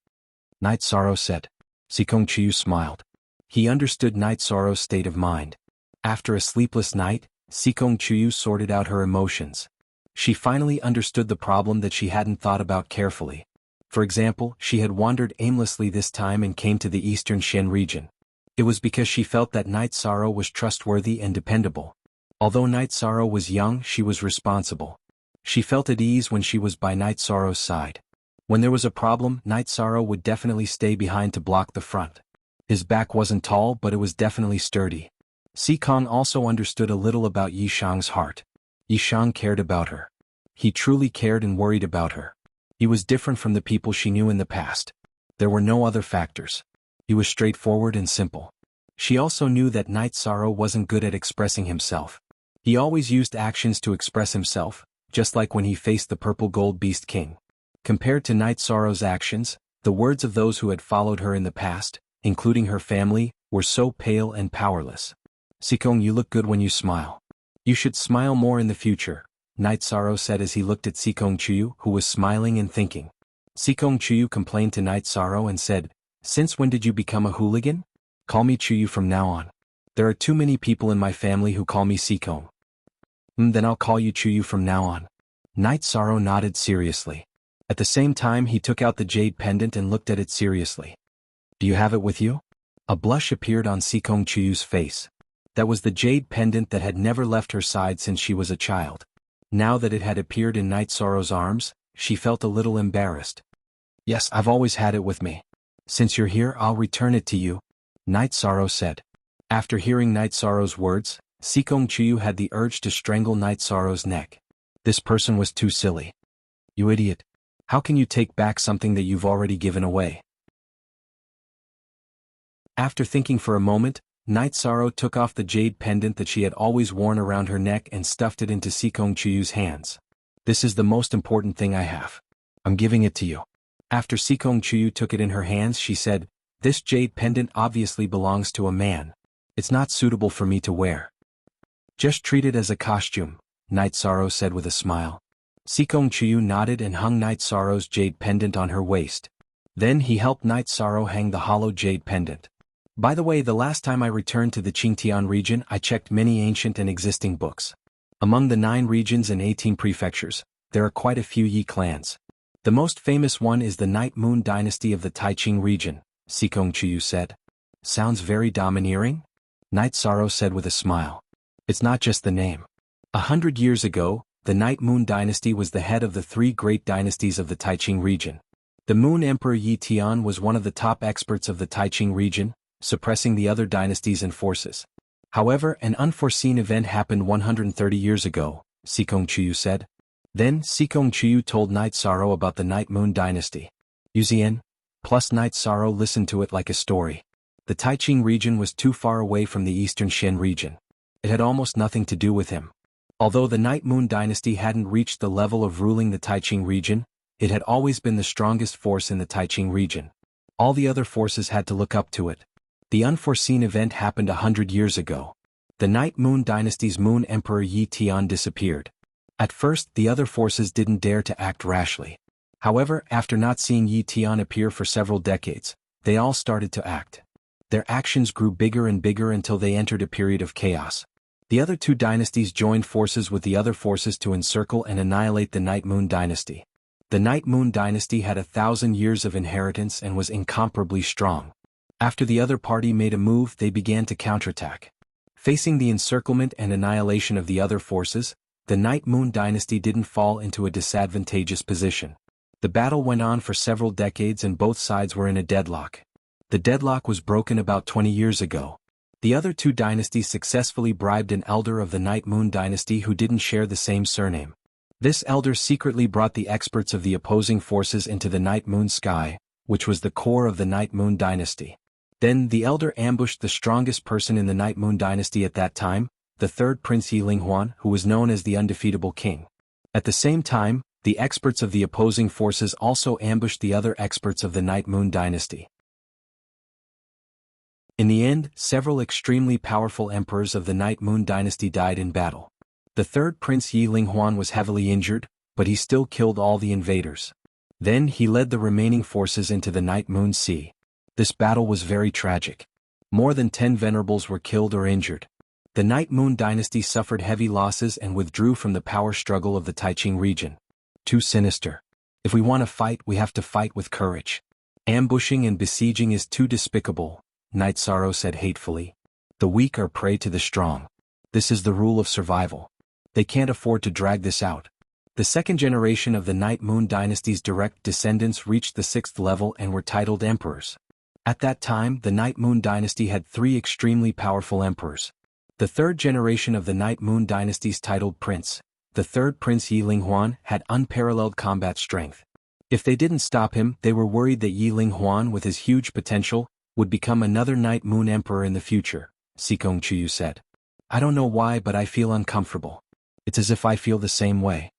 Night Sorrow said. Sikong Chiyu smiled. He understood Night Sorrow's state of mind. After a sleepless night, Sikong Chiyu sorted out her emotions. She finally understood the problem that she hadn't thought about carefully. For example, she had wandered aimlessly this time and came to the eastern Shen region. It was because she felt that Night Sorrow was trustworthy and dependable. Although Night Sorrow was young, she was responsible. She felt at ease when she was by Night Sorrow's side. When there was a problem, Night Sorrow would definitely stay behind to block the front. His back wasn't tall, but it was definitely sturdy. Xikong also understood a little about Yishang's heart. Yishang cared about her. He truly cared and worried about her. He was different from the people she knew in the past. There were no other factors. He was straightforward and simple. She also knew that Night Sorrow wasn't good at expressing himself. He always used actions to express himself, just like when he faced the Purple Gold Beast King. Compared to Night Sorrow's actions, the words of those who had followed her in the past, including her family, were so pale and powerless. Xikong, you look good when you smile. You should smile more in the future, Night Sorrow said as he looked at Xikong Chuyu, who was smiling and thinking. Xikong Chuyu complained to Night Sorrow and said, "Since when did you become a hooligan? Call me Chuyu from now on. There are too many people in my family who call me Xikong." Then I'll call you Chuyu from now on." Night Sorrow nodded seriously. At the same time he took out the jade pendant and looked at it seriously. "Do you have it with you?" A blush appeared on Xikong Chuyu's face. That was the jade pendant that had never left her side since she was a child. Now that it had appeared in Night Sorrow's arms, she felt a little embarrassed. "Yes, I've always had it with me. Since you're here, I'll return it to you," Night Sorrow said. After hearing Night Sorrow's words, Xikong Chuyu had the urge to strangle Night Sorrow's neck. This person was too silly. "You idiot. How can you take back something that you've already given away?" After thinking for a moment, Night Sorrow took off the jade pendant that she had always worn around her neck and stuffed it into Xikong Chuyu's hands. "This is the most important thing I have. I'm giving it to you." After Xikong Chuyu took it in her hands, she said, "This jade pendant obviously belongs to a man. It's not suitable for me to wear. Just treat it as a costume," Night Sorrow said with a smile. Xikong Chuyu nodded and hung Night Sorrow's jade pendant on her waist. Then he helped Night Sorrow hang the hollow jade pendant. By the way, the last time I returned to the Qingtian region, I checked many ancient and existing books. Among the 9 regions and 18 prefectures, there are quite a few Yi clans. The most famous one is the Night Moon dynasty of the Taiqing region, Xikong Chuyu said. "Sounds very domineering?" Night Sorrow said with a smile. "It's not just the name. 100 years ago, the Night Moon dynasty was the head of the 3 great dynasties of the Taiqing region. The Moon Emperor Yi Tian was one of the top experts of the Taiqing region, suppressing the other dynasties and forces. However, an unforeseen event happened 130 years ago, Xikong Chuyu said. Then Xikong Chuyu told Night Sorrow about the Night Moon dynasty. Yuzian, plus Night Sorrow listened to it like a story. The Taiqing region was too far away from the eastern Shen region. It had almost nothing to do with him. Although the Night Moon dynasty hadn't reached the level of ruling the Taiqing region, it had always been the strongest force in the Taiqing region. All the other forces had to look up to it. The unforeseen event happened 100 years ago. The Night Moon dynasty's Moon Emperor Yi Tian disappeared. At first, the other forces didn't dare to act rashly. However, after not seeing Yi Tian appear for several decades, they all started to act. Their actions grew bigger and bigger until they entered a period of chaos. The other 2 dynasties joined forces with the other forces to encircle and annihilate the Night Moon dynasty. The Night Moon dynasty had 1,000 years of inheritance and was incomparably strong. After the other party made a move, they began to counterattack. Facing the encirclement and annihilation of the other forces, the Night Moon dynasty didn't fall into a disadvantageous position. The battle went on for several decades and both sides were in a deadlock. The deadlock was broken about 20 years ago. The other 2 dynasties successfully bribed an elder of the Night Moon dynasty who didn't share the same surname. This elder secretly brought the experts of the opposing forces into the Night Moon sky, which was the core of the Night Moon dynasty. Then the elder ambushed the strongest person in the Night Moon dynasty at that time, the 3rd Prince Yi Linghuan, who was known as the undefeatable king. At the same time, the experts of the opposing forces also ambushed the other experts of the Night Moon dynasty. In the end, several extremely powerful emperors of the Night Moon dynasty died in battle. The 3rd Prince Yi Linghuan was heavily injured, but he still killed all the invaders. Then he led the remaining forces into the Night Moon Sea. This battle was very tragic. More than 10 venerables were killed or injured. The Night Moon dynasty suffered heavy losses and withdrew from the power struggle of the Taiqing region. Too sinister. If we want to fight, we have to fight with courage. Ambushing and besieging is too despicable, Night Sorrow said hatefully. The weak are prey to the strong. This is the rule of survival. They can't afford to drag this out. The second generation of the Night Moon dynasty's direct descendants reached the 6th level and were titled emperors. At that time, the Night Moon dynasty had 3 extremely powerful emperors. The third generation of the Night Moon dynasty's titled prince, the third prince Yi Linghuan, had unparalleled combat strength. If they didn't stop him, they were worried that Yi Linghuan, with his huge potential, would become another Night Moon emperor in the future, Sikong Chuyu said. I don't know why, but I feel uncomfortable. It's as if I feel the same way.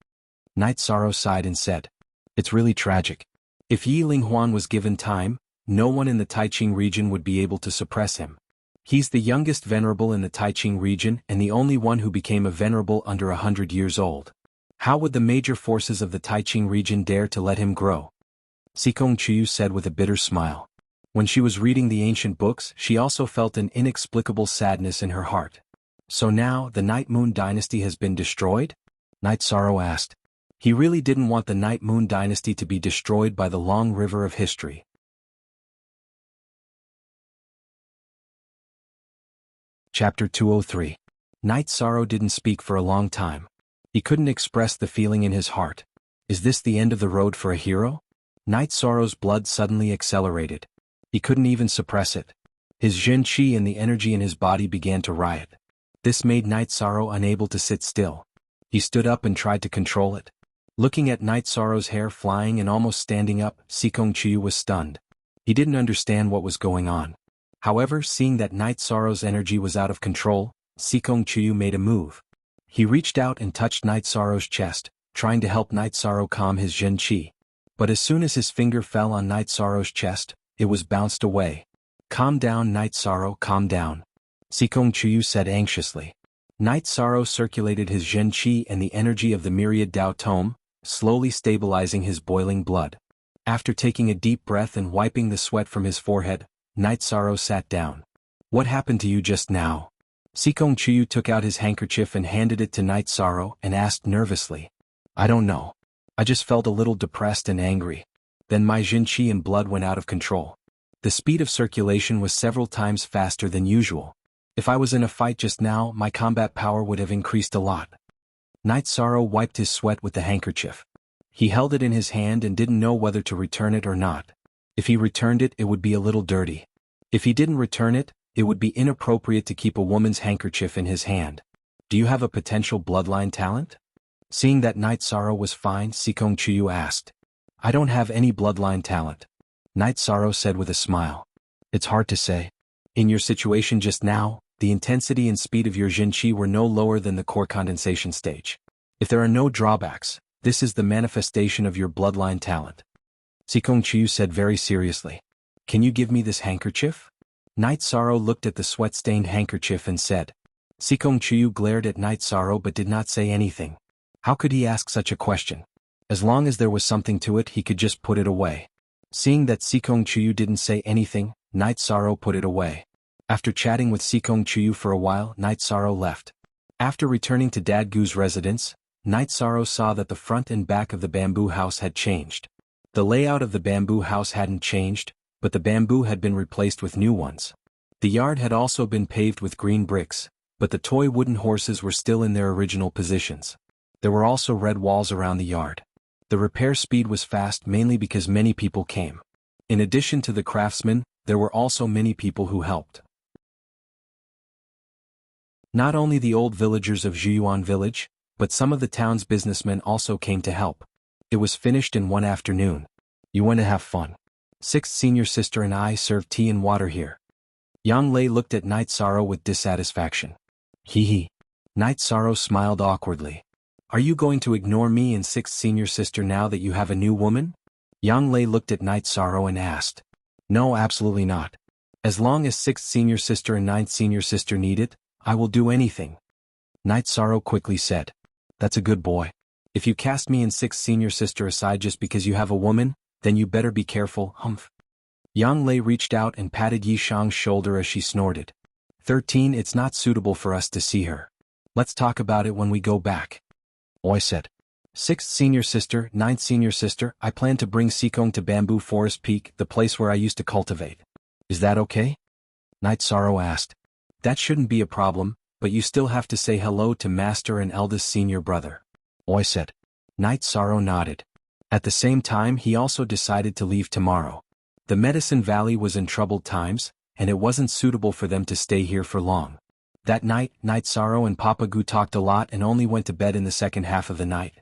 Night Sorrow sighed and said, it's really tragic. If Yi Linghuan was given time, no one in the Taiqing region would be able to suppress him. He's the youngest venerable in the Taiqing region and the only one who became a venerable under 100 years old. How would the major forces of the Taiqing region dare to let him grow? Sikong Chuyu said with a bitter smile. When she was reading the ancient books, she also felt an inexplicable sadness in her heart. So now, the Night Moon dynasty has been destroyed? Night Sorrow asked. He really didn't want the Night Moon dynasty to be destroyed by the long river of history. Chapter 203. Night Sorrow didn't speak for a long time. He couldn't express the feeling in his heart. Is this the end of the road for a hero? Night Sorrow's blood suddenly accelerated. He couldn't even suppress it. His Jin Qi and the energy in his body began to riot. This made Night Sorrow unable to sit still. He stood up and tried to control it. Looking at Night Sorrow's hair flying and almost standing up, Sikong Chuyu was stunned. He didn't understand what was going on. However, seeing that Night Sorrow's energy was out of control, Sikong Chuyu made a move. He reached out and touched Night Sorrow's chest, trying to help Night Sorrow calm his Jin Qi. But as soon as his finger fell on Night Sorrow's chest, it was bounced away. Calm down, Night Sorrow, calm down, Sikong Chuyu said anxiously. Night Sorrow circulated his Jin Qi and the energy of the myriad Dao Tome, slowly stabilizing his boiling blood. After taking a deep breath and wiping the sweat from his forehead, Night Sorrow sat down. What happened to you just now? Sikong Chuyu took out his handkerchief and handed it to Night Sorrow and asked nervously. I don't know. I just felt a little depressed and angry. Then my Jin Qi and blood went out of control. The speed of circulation was several times faster than usual. If I was in a fight just now, my combat power would have increased a lot. Night Sorrow wiped his sweat with the handkerchief. He held it in his hand and didn't know whether to return it or not. If he returned it, it would be a little dirty. If he didn't return it, it would be inappropriate to keep a woman's handkerchief in his hand. Do you have a potential bloodline talent? Seeing that Night Sorrow was fine, Sikong Chuyu asked. I don't have any bloodline talent, Night Sorrow said with a smile. It's hard to say. In your situation just now, the intensity and speed of your Jin Qi were no lower than the core condensation stage. If there are no drawbacks, this is the manifestation of your bloodline talent. Sikong Chuyu said very seriously. Can you give me this handkerchief? Night Sorrow looked at the sweat-stained handkerchief and said. Sikong Chuyu glared at Night Sorrow but did not say anything. How could he ask such a question? As long as there was something to it, he could just put it away. Seeing that Sikong Chuyu didn't say anything, Night Sorrow put it away. After chatting with Sikong Chuyu for a while, Night Sorrow left. After returning to Dadgu's residence, Night Sorrow saw that the front and back of the bamboo house had changed. The layout of the bamboo house hadn't changed, but the bamboo had been replaced with new ones. The yard had also been paved with green bricks, but the toy wooden horses were still in their original positions. There were also red walls around the yard. The repair speed was fast mainly because many people came. In addition to the craftsmen, there were also many people who helped. Not only the old villagers of Zhuyuan village, but some of the town's businessmen also came to help. It was finished in one afternoon. You want to have fun. Sixth senior sister and I served tea and water here. Yang Lei looked at Night Sorrow with dissatisfaction. Hee hee. Night Sorrow smiled awkwardly. Are you going to ignore me and sixth senior sister now that you have a new woman? Yang Lei looked at Night Sorrow and asked. No, absolutely not. As long as sixth senior sister and ninth senior sister need it, I will do anything. Night Sorrow quickly said. That's a good boy. If you cast me and sixth senior sister aside just because you have a woman, then you better be careful, humph. Yang Lei reached out and patted Yi Shang's shoulder as she snorted. 13. It's not suitable for us to see her. Let's talk about it when we go back. Oi said. 6th senior sister, 9th senior sister, I plan to bring Sikong to Bamboo Forest Peak, the place where I used to cultivate. Is that okay? Night Sorrow asked. That shouldn't be a problem, but you still have to say hello to Master and eldest senior brother. Oi said. Night Sorrow nodded. At the same time he also decided to leave tomorrow. The Medicine Valley was in troubled times, and it wasn't suitable for them to stay here for long. That night, Night Sorrow and Papa Goo talked a lot and only went to bed in the second half of the night.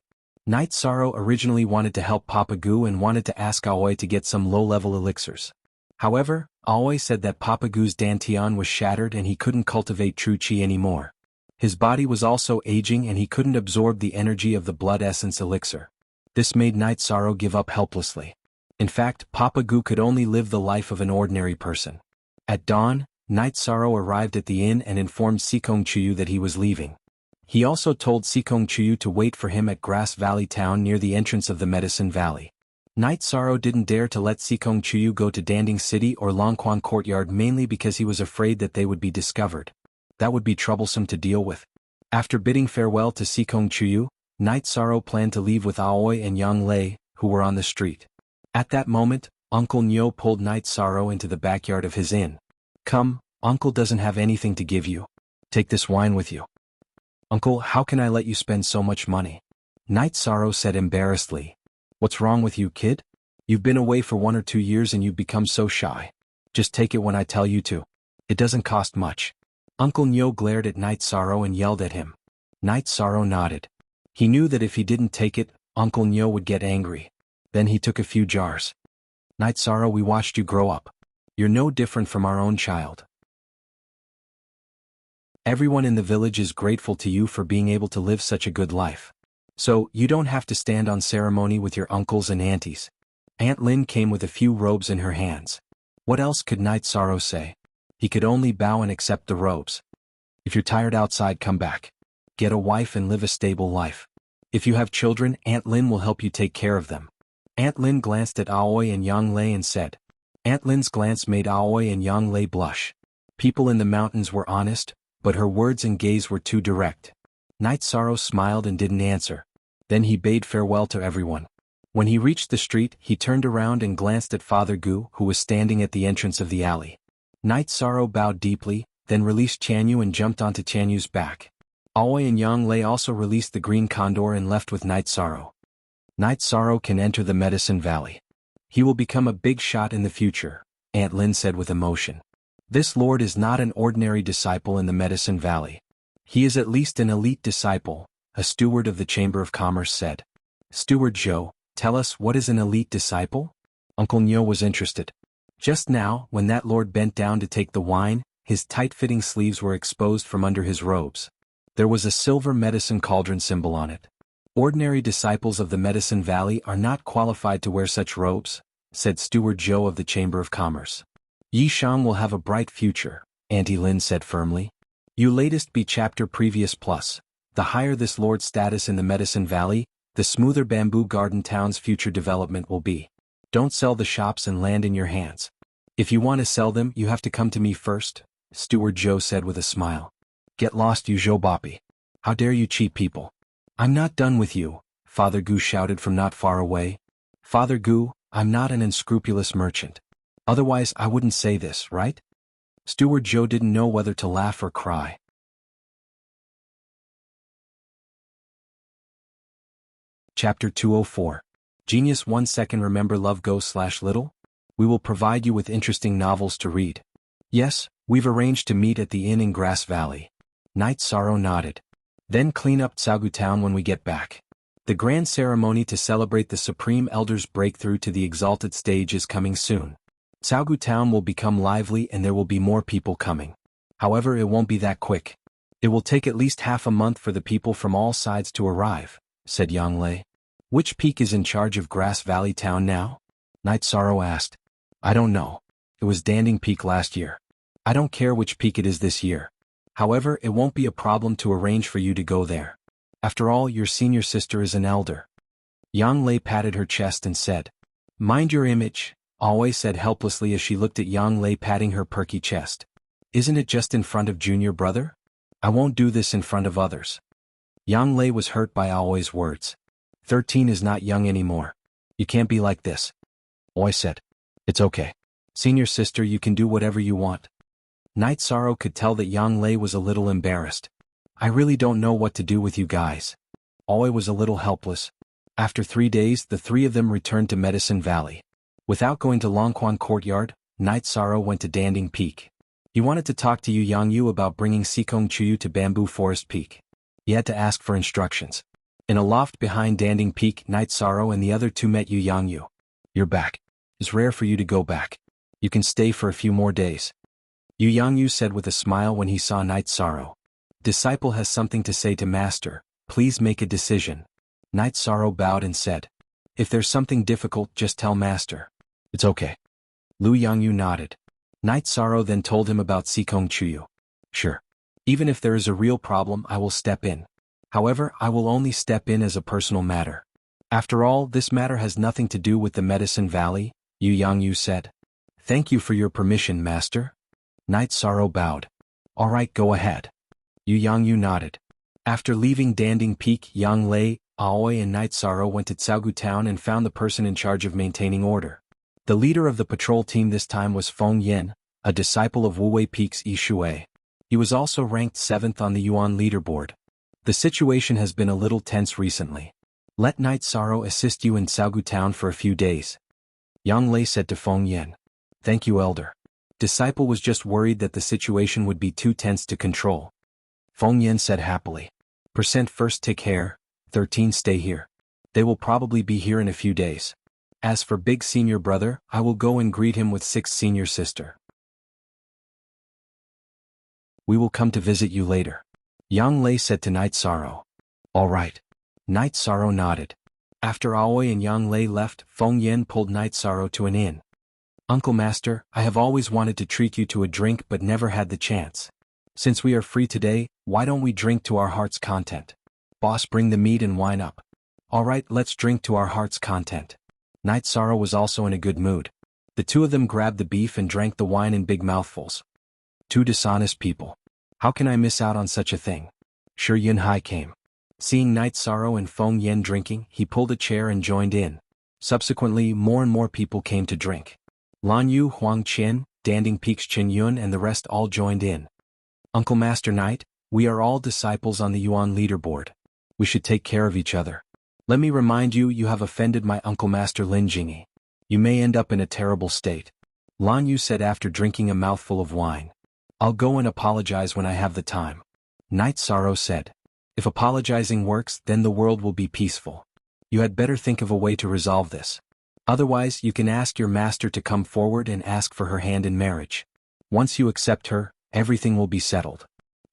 Night Sorrow originally wanted to help Papa Goo and wanted to ask Aoi to get some low-level elixirs. However, Aoi said that Papa Goo's Dantian was shattered and he couldn't cultivate true Qi anymore. His body was also aging and he couldn't absorb the energy of the blood essence elixir. This made Night Sorrow give up helplessly. In fact, Papa Goo could only live the life of an ordinary person. At dawn, Night Sorrow arrived at the inn and informed Sikong Chuyu that he was leaving. He also told Sikong Chuyu to wait for him at Grass Valley Town near the entrance of the Medicine Valley. Night Sorrow didn't dare to let Sikong Chuyu go to Danding City or Longquan Courtyard mainly because he was afraid that they would be discovered. That would be troublesome to deal with. After bidding farewell to Sikong Chuyu, Night Sorrow planned to leave with Aoi and Yang Lei, who were on the street. At that moment, Uncle Nyo pulled Night Sorrow into the backyard of his inn. Come, Uncle doesn't have anything to give you. Take this wine with you. Uncle, how can I let you spend so much money? Night Sorrow said embarrassedly. What's wrong with you, kid? You've been away for 1 or 2 years and you've become so shy. Just take it when I tell you to. It doesn't cost much. Uncle Nyo glared at Night Sorrow and yelled at him. Night Sorrow nodded. He knew that if he didn't take it, Uncle Nyo would get angry. Then he took a few jars. Night Sorrow, we watched you grow up. You're no different from our own child. Everyone in the village is grateful to you for being able to live such a good life. So, you don't have to stand on ceremony with your uncles and aunties. Aunt Lin came with a few robes in her hands. What else could Night Sorrow say? He could only bow and accept the robes. If you're tired outside, come back. Get a wife and live a stable life. If you have children, Aunt Lin will help you take care of them. Aunt Lin glanced at Aoi and Yang Lei and said. Aunt Lin's glance made Aoi and Yang Lei blush. People in the mountains were honest, but her words and gaze were too direct. Night Sorrow smiled and didn't answer. Then he bade farewell to everyone. When he reached the street, he turned around and glanced at Father Gu, who was standing at the entrance of the alley. Night Sorrow bowed deeply, then released Chanyu and jumped onto Chanyu's back. Aoi and Yang Lei also released the green condor and left with Night Sorrow. Night Sorrow can enter the Medicine Valley. He will become a big shot in the future, Aunt Lin said with emotion. This lord is not an ordinary disciple in the Medicine Valley. He is at least an elite disciple, a steward of the Chamber of Commerce said. Steward Zhou, tell us what is an elite disciple? Uncle Nyo was interested. Just now, when that lord bent down to take the wine, his tight-fitting sleeves were exposed from under his robes. There was a silver medicine cauldron symbol on it. Ordinary disciples of the Medicine Valley are not qualified to wear such robes, said Steward Zhou of the Chamber of Commerce. Yi Shang will have a bright future, Auntie Lin said firmly. You latest be chapter previous plus. The higher this lord's status in the Medicine Valley, the smoother Bamboo Garden Town's future development will be. Don't sell the shops and land in your hands. If you want to sell them, you have to come to me first, Steward Zhou said with a smile. Get lost, you Zhou Boppy. How dare you cheat people? I'm not done with you, Father Gu shouted from not far away. Father Gu, I'm not an unscrupulous merchant. Otherwise I wouldn't say this, right? Steward Zhou didn't know whether to laugh or cry. Chapter 204. Genius 1 second. Remember Love Go/Little? We will provide you with interesting novels to read. Yes, we've arranged to meet at the inn in Grass Valley. Night Sorrow nodded. Then clean up Tsaogu Town when we get back. The grand ceremony to celebrate the Supreme Elder's breakthrough to the exalted stage is coming soon. Tsaogu Town will become lively and there will be more people coming. However, it won't be that quick. It will take at least half a month for the people from all sides to arrive, said Yang Lei. Which peak is in charge of Grass Valley Town now? Night Sorrow asked. I don't know. It was Danding Peak last year. I don't care which peak it is this year. However, it won't be a problem to arrange for you to go there. After all, your senior sister is an elder. Yang Lei patted her chest and said. Mind your image, Aoi said helplessly as she looked at Yang Lei patting her perky chest. Isn't it just in front of junior brother? I won't do this in front of others. Yang Lei was hurt by Aoi's words. 13 is not young anymore. You can't be like this. Aoi said. It's okay. Senior sister, you can do whatever you want. Night Sorrow could tell that Yang Lei was a little embarrassed. I really don't know what to do with you guys. Aoi was a little helpless. After 3 days, the three of them returned to Medicine Valley. Without going to Longquan Courtyard, Night Sorrow went to Danding Peak. He wanted to talk to Yu Yangyu about bringing Sikong Chuyu to Bamboo Forest Peak. He had to ask for instructions. In a loft behind Danding Peak, Night Sorrow and the other two met Yu Yangyu. You're back. It's rare for you to go back. You can stay for a few more days. Yu Yangyu said with a smile when he saw Night Sorrow. Disciple has something to say to Master. Please make a decision. Night Sorrow bowed and said. If there's something difficult, just tell Master. It's okay. Lu Yangyu nodded. Night Sorrow then told him about Sikong Chuyu. Sure. Even if there is a real problem, I will step in. However, I will only step in as a personal matter. After all, this matter has nothing to do with the Medicine Valley, Yu Yangyu said. Thank you for your permission, Master. Night Sorrow bowed. All right, go ahead. Yu Yangyu nodded. After leaving Danding Peak, Yang Lei, Aoi and Night Sorrow went to Tsaogu Town and found the person in charge of maintaining order. The leader of the patrol team this time was Feng Yen, a disciple of Wuwei Peak's Yi Shui. He was also ranked 7th on the Yuan leaderboard. The situation has been a little tense recently. Let Night Sorrow assist you in Tsaogu Town for a few days. Yang Lei said to Feng Yen. Thank you, Elder. Disciple was just worried that the situation would be too tense to control. Feng Yen said happily. Percent first take care, 13 stay here. They will probably be here in a few days. As for big senior brother, I will go and greet him with 6th senior sister. We will come to visit you later. Yang Lei said to Night Sorrow. All right. Night Sorrow nodded. After Aoi and Yang Lei left, Feng Yen pulled Night Sorrow to an inn. Uncle Master, I have always wanted to treat you to a drink but never had the chance. Since we are free today, why don't we drink to our heart's content? Boss, bring the meat and wine up. All right, let's drink to our heart's content. Night Sorrow was also in a good mood. The two of them grabbed the beef and drank the wine in big mouthfuls. Two dishonest people. How can I miss out on such a thing? Sure, Yunhai came. Seeing Night Sorrow and Feng Yen drinking, he pulled a chair and joined in. Subsequently, more and more people came to drink. Lan Yu, Huang Qian, Danding Peak's Chen Yun and the rest all joined in. Uncle Master Knight, we are all disciples on the Yuan leaderboard. We should take care of each other. Let me remind you, you have offended my Uncle Master Lin Jingyi. You may end up in a terrible state. Lan Yu said after drinking a mouthful of wine. I'll go and apologize when I have the time. Night Sorrow said. If apologizing works, then the world will be peaceful. You had better think of a way to resolve this. Otherwise, you can ask your master to come forward and ask for her hand in marriage. Once you accept her, everything will be settled.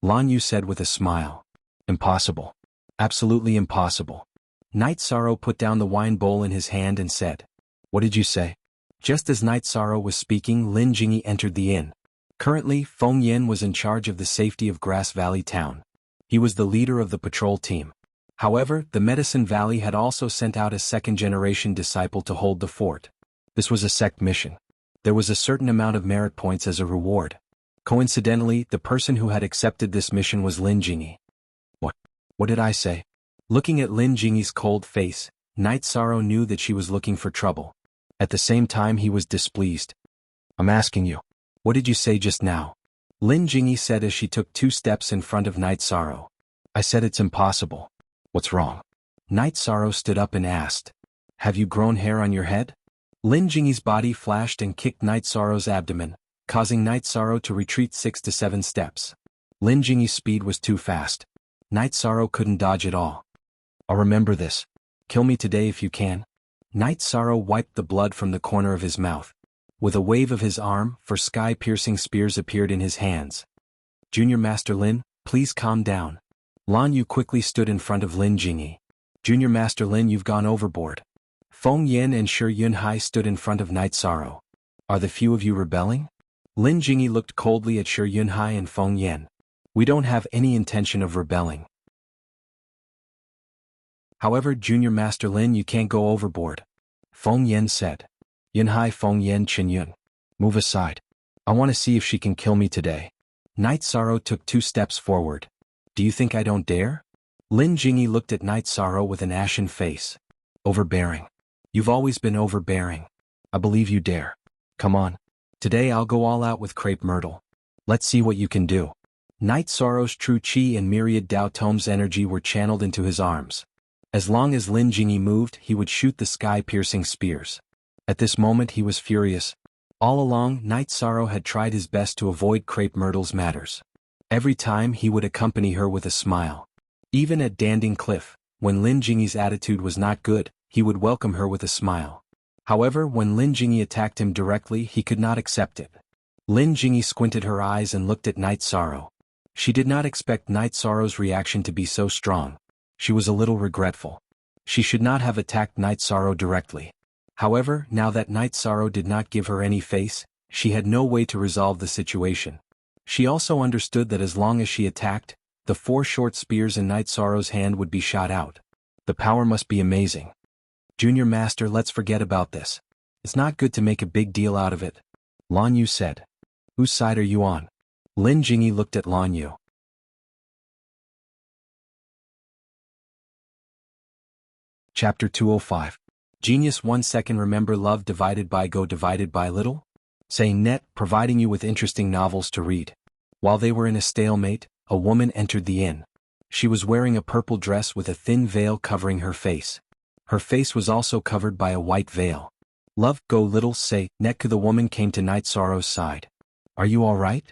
Lan Yu said with a smile. Impossible. Absolutely impossible. Night Sorrow put down the wine bowl in his hand and said. What did you say? Just as Night Sorrow was speaking, Lin Jingyi entered the inn. Currently, Feng Yen was in charge of the safety of Grass Valley Town. He was the leader of the patrol team. However, the Medicine Valley had also sent out a second-generation disciple to hold the fort. This was a sect mission. There was a certain amount of merit points as a reward. Coincidentally, the person who had accepted this mission was Lin Jingyi. What did I say? Looking at Lin Jingyi's cold face, Night Sorrow knew that she was looking for trouble. At the same time, he was displeased. I'm asking you. What did you say just now? Lin Jingyi said as she took 2 steps in front of Night Sorrow. I said it's impossible. What's wrong? Night Sorrow stood up and asked. Have you grown hair on your head? Lin Jingyi's body flashed and kicked Night Sorrow's abdomen, causing Night Sorrow to retreat 6 to 7 steps. Lin Jingyi's speed was too fast. Night Sorrow couldn't dodge at all. I'll remember this. Kill me today if you can. Night Sorrow wiped the blood from the corner of his mouth. With a wave of his arm, 4 sky-piercing spears appeared in his hands. Junior Master Lin, please calm down. Lan Yu quickly stood in front of Lin Jingyi. Junior Master Lin, you've gone overboard. Feng Yen and Shi Yunhai stood in front of Night Sorrow. Are the few of you rebelling? Lin Jingyi looked coldly at Shi Yunhai and Feng Yen. We don't have any intention of rebelling. However, Junior Master Lin, you can't go overboard. Feng Yen said. Yunhai, Feng Yen, Chen Yun. Move aside. I want to see if she can kill me today. Night Sorrow took 2 steps forward. Do you think I don't dare? Lin Jingyi looked at Night Sorrow with an ashen face. Overbearing. You've always been overbearing. I believe you dare. Come on. Today I'll go all out with Crepe Myrtle. Let's see what you can do. Night Sorrow's true chi and myriad Dao Tome's energy were channeled into his arms. As long as Lin Jingyi moved, he would shoot the sky-piercing spears. At this moment he was furious. All along, Night Sorrow had tried his best to avoid Crepe Myrtle's matters. Every time he would accompany her with a smile. Even at Danding Cliff, when Lin Jingyi's attitude was not good, he would welcome her with a smile. However, when Lin Jingyi attacked him directly, he could not accept it. Lin Jingyi squinted her eyes and looked at Night Sorrow. She did not expect Night Sorrow's reaction to be so strong. She was a little regretful. She should not have attacked Night Sorrow directly. However, now that Night Sorrow did not give her any face, she had no way to resolve the situation. She also understood that as long as she attacked, the 4 short spears in Night Sorrow's hand would be shot out. The power must be amazing. Junior Master, let's forget about this. It's not good to make a big deal out of it. Lan Yu said. Whose side are you on? Lin Jingyi looked at Lan Yu. Chapter 205. Genius 1 second. Remember love divided by go divided by little? Saying net, providing you with interesting novels to read. While they were in a stalemate, a woman entered the inn. She was wearing a purple dress with a thin veil covering her face. Her face was also covered by a white veil. Love, go little, say, Netku. The woman came to Night Sorrow's side. Are you all right?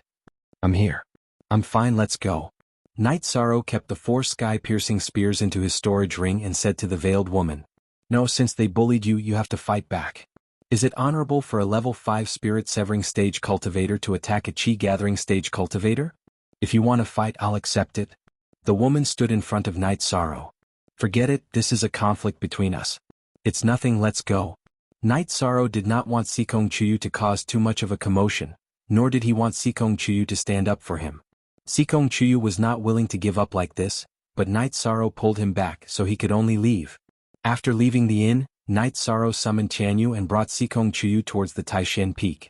I'm here. I'm fine, let's go. Night Sorrow kept the 4 sky-piercing spears into his storage ring and said to the veiled woman. No, since they bullied you, you have to fight back. Is it honorable for a level 5 spirit-severing stage cultivator to attack a chi-gathering stage cultivator? If you want to fight, I'll accept it. The woman stood in front of Night Sorrow. Forget it, this is a conflict between us. It's nothing, let's go. Night Sorrow did not want Sikong Chuyu to cause too much of a commotion, nor did he want Sikong Chuyu to stand up for him. Sikong Chuyu was not willing to give up like this, but Night Sorrow pulled him back so he could only leave. After leaving the inn, Night Sorrow summoned Tianyu and brought Sikong Chuyu towards the Taishan Peak.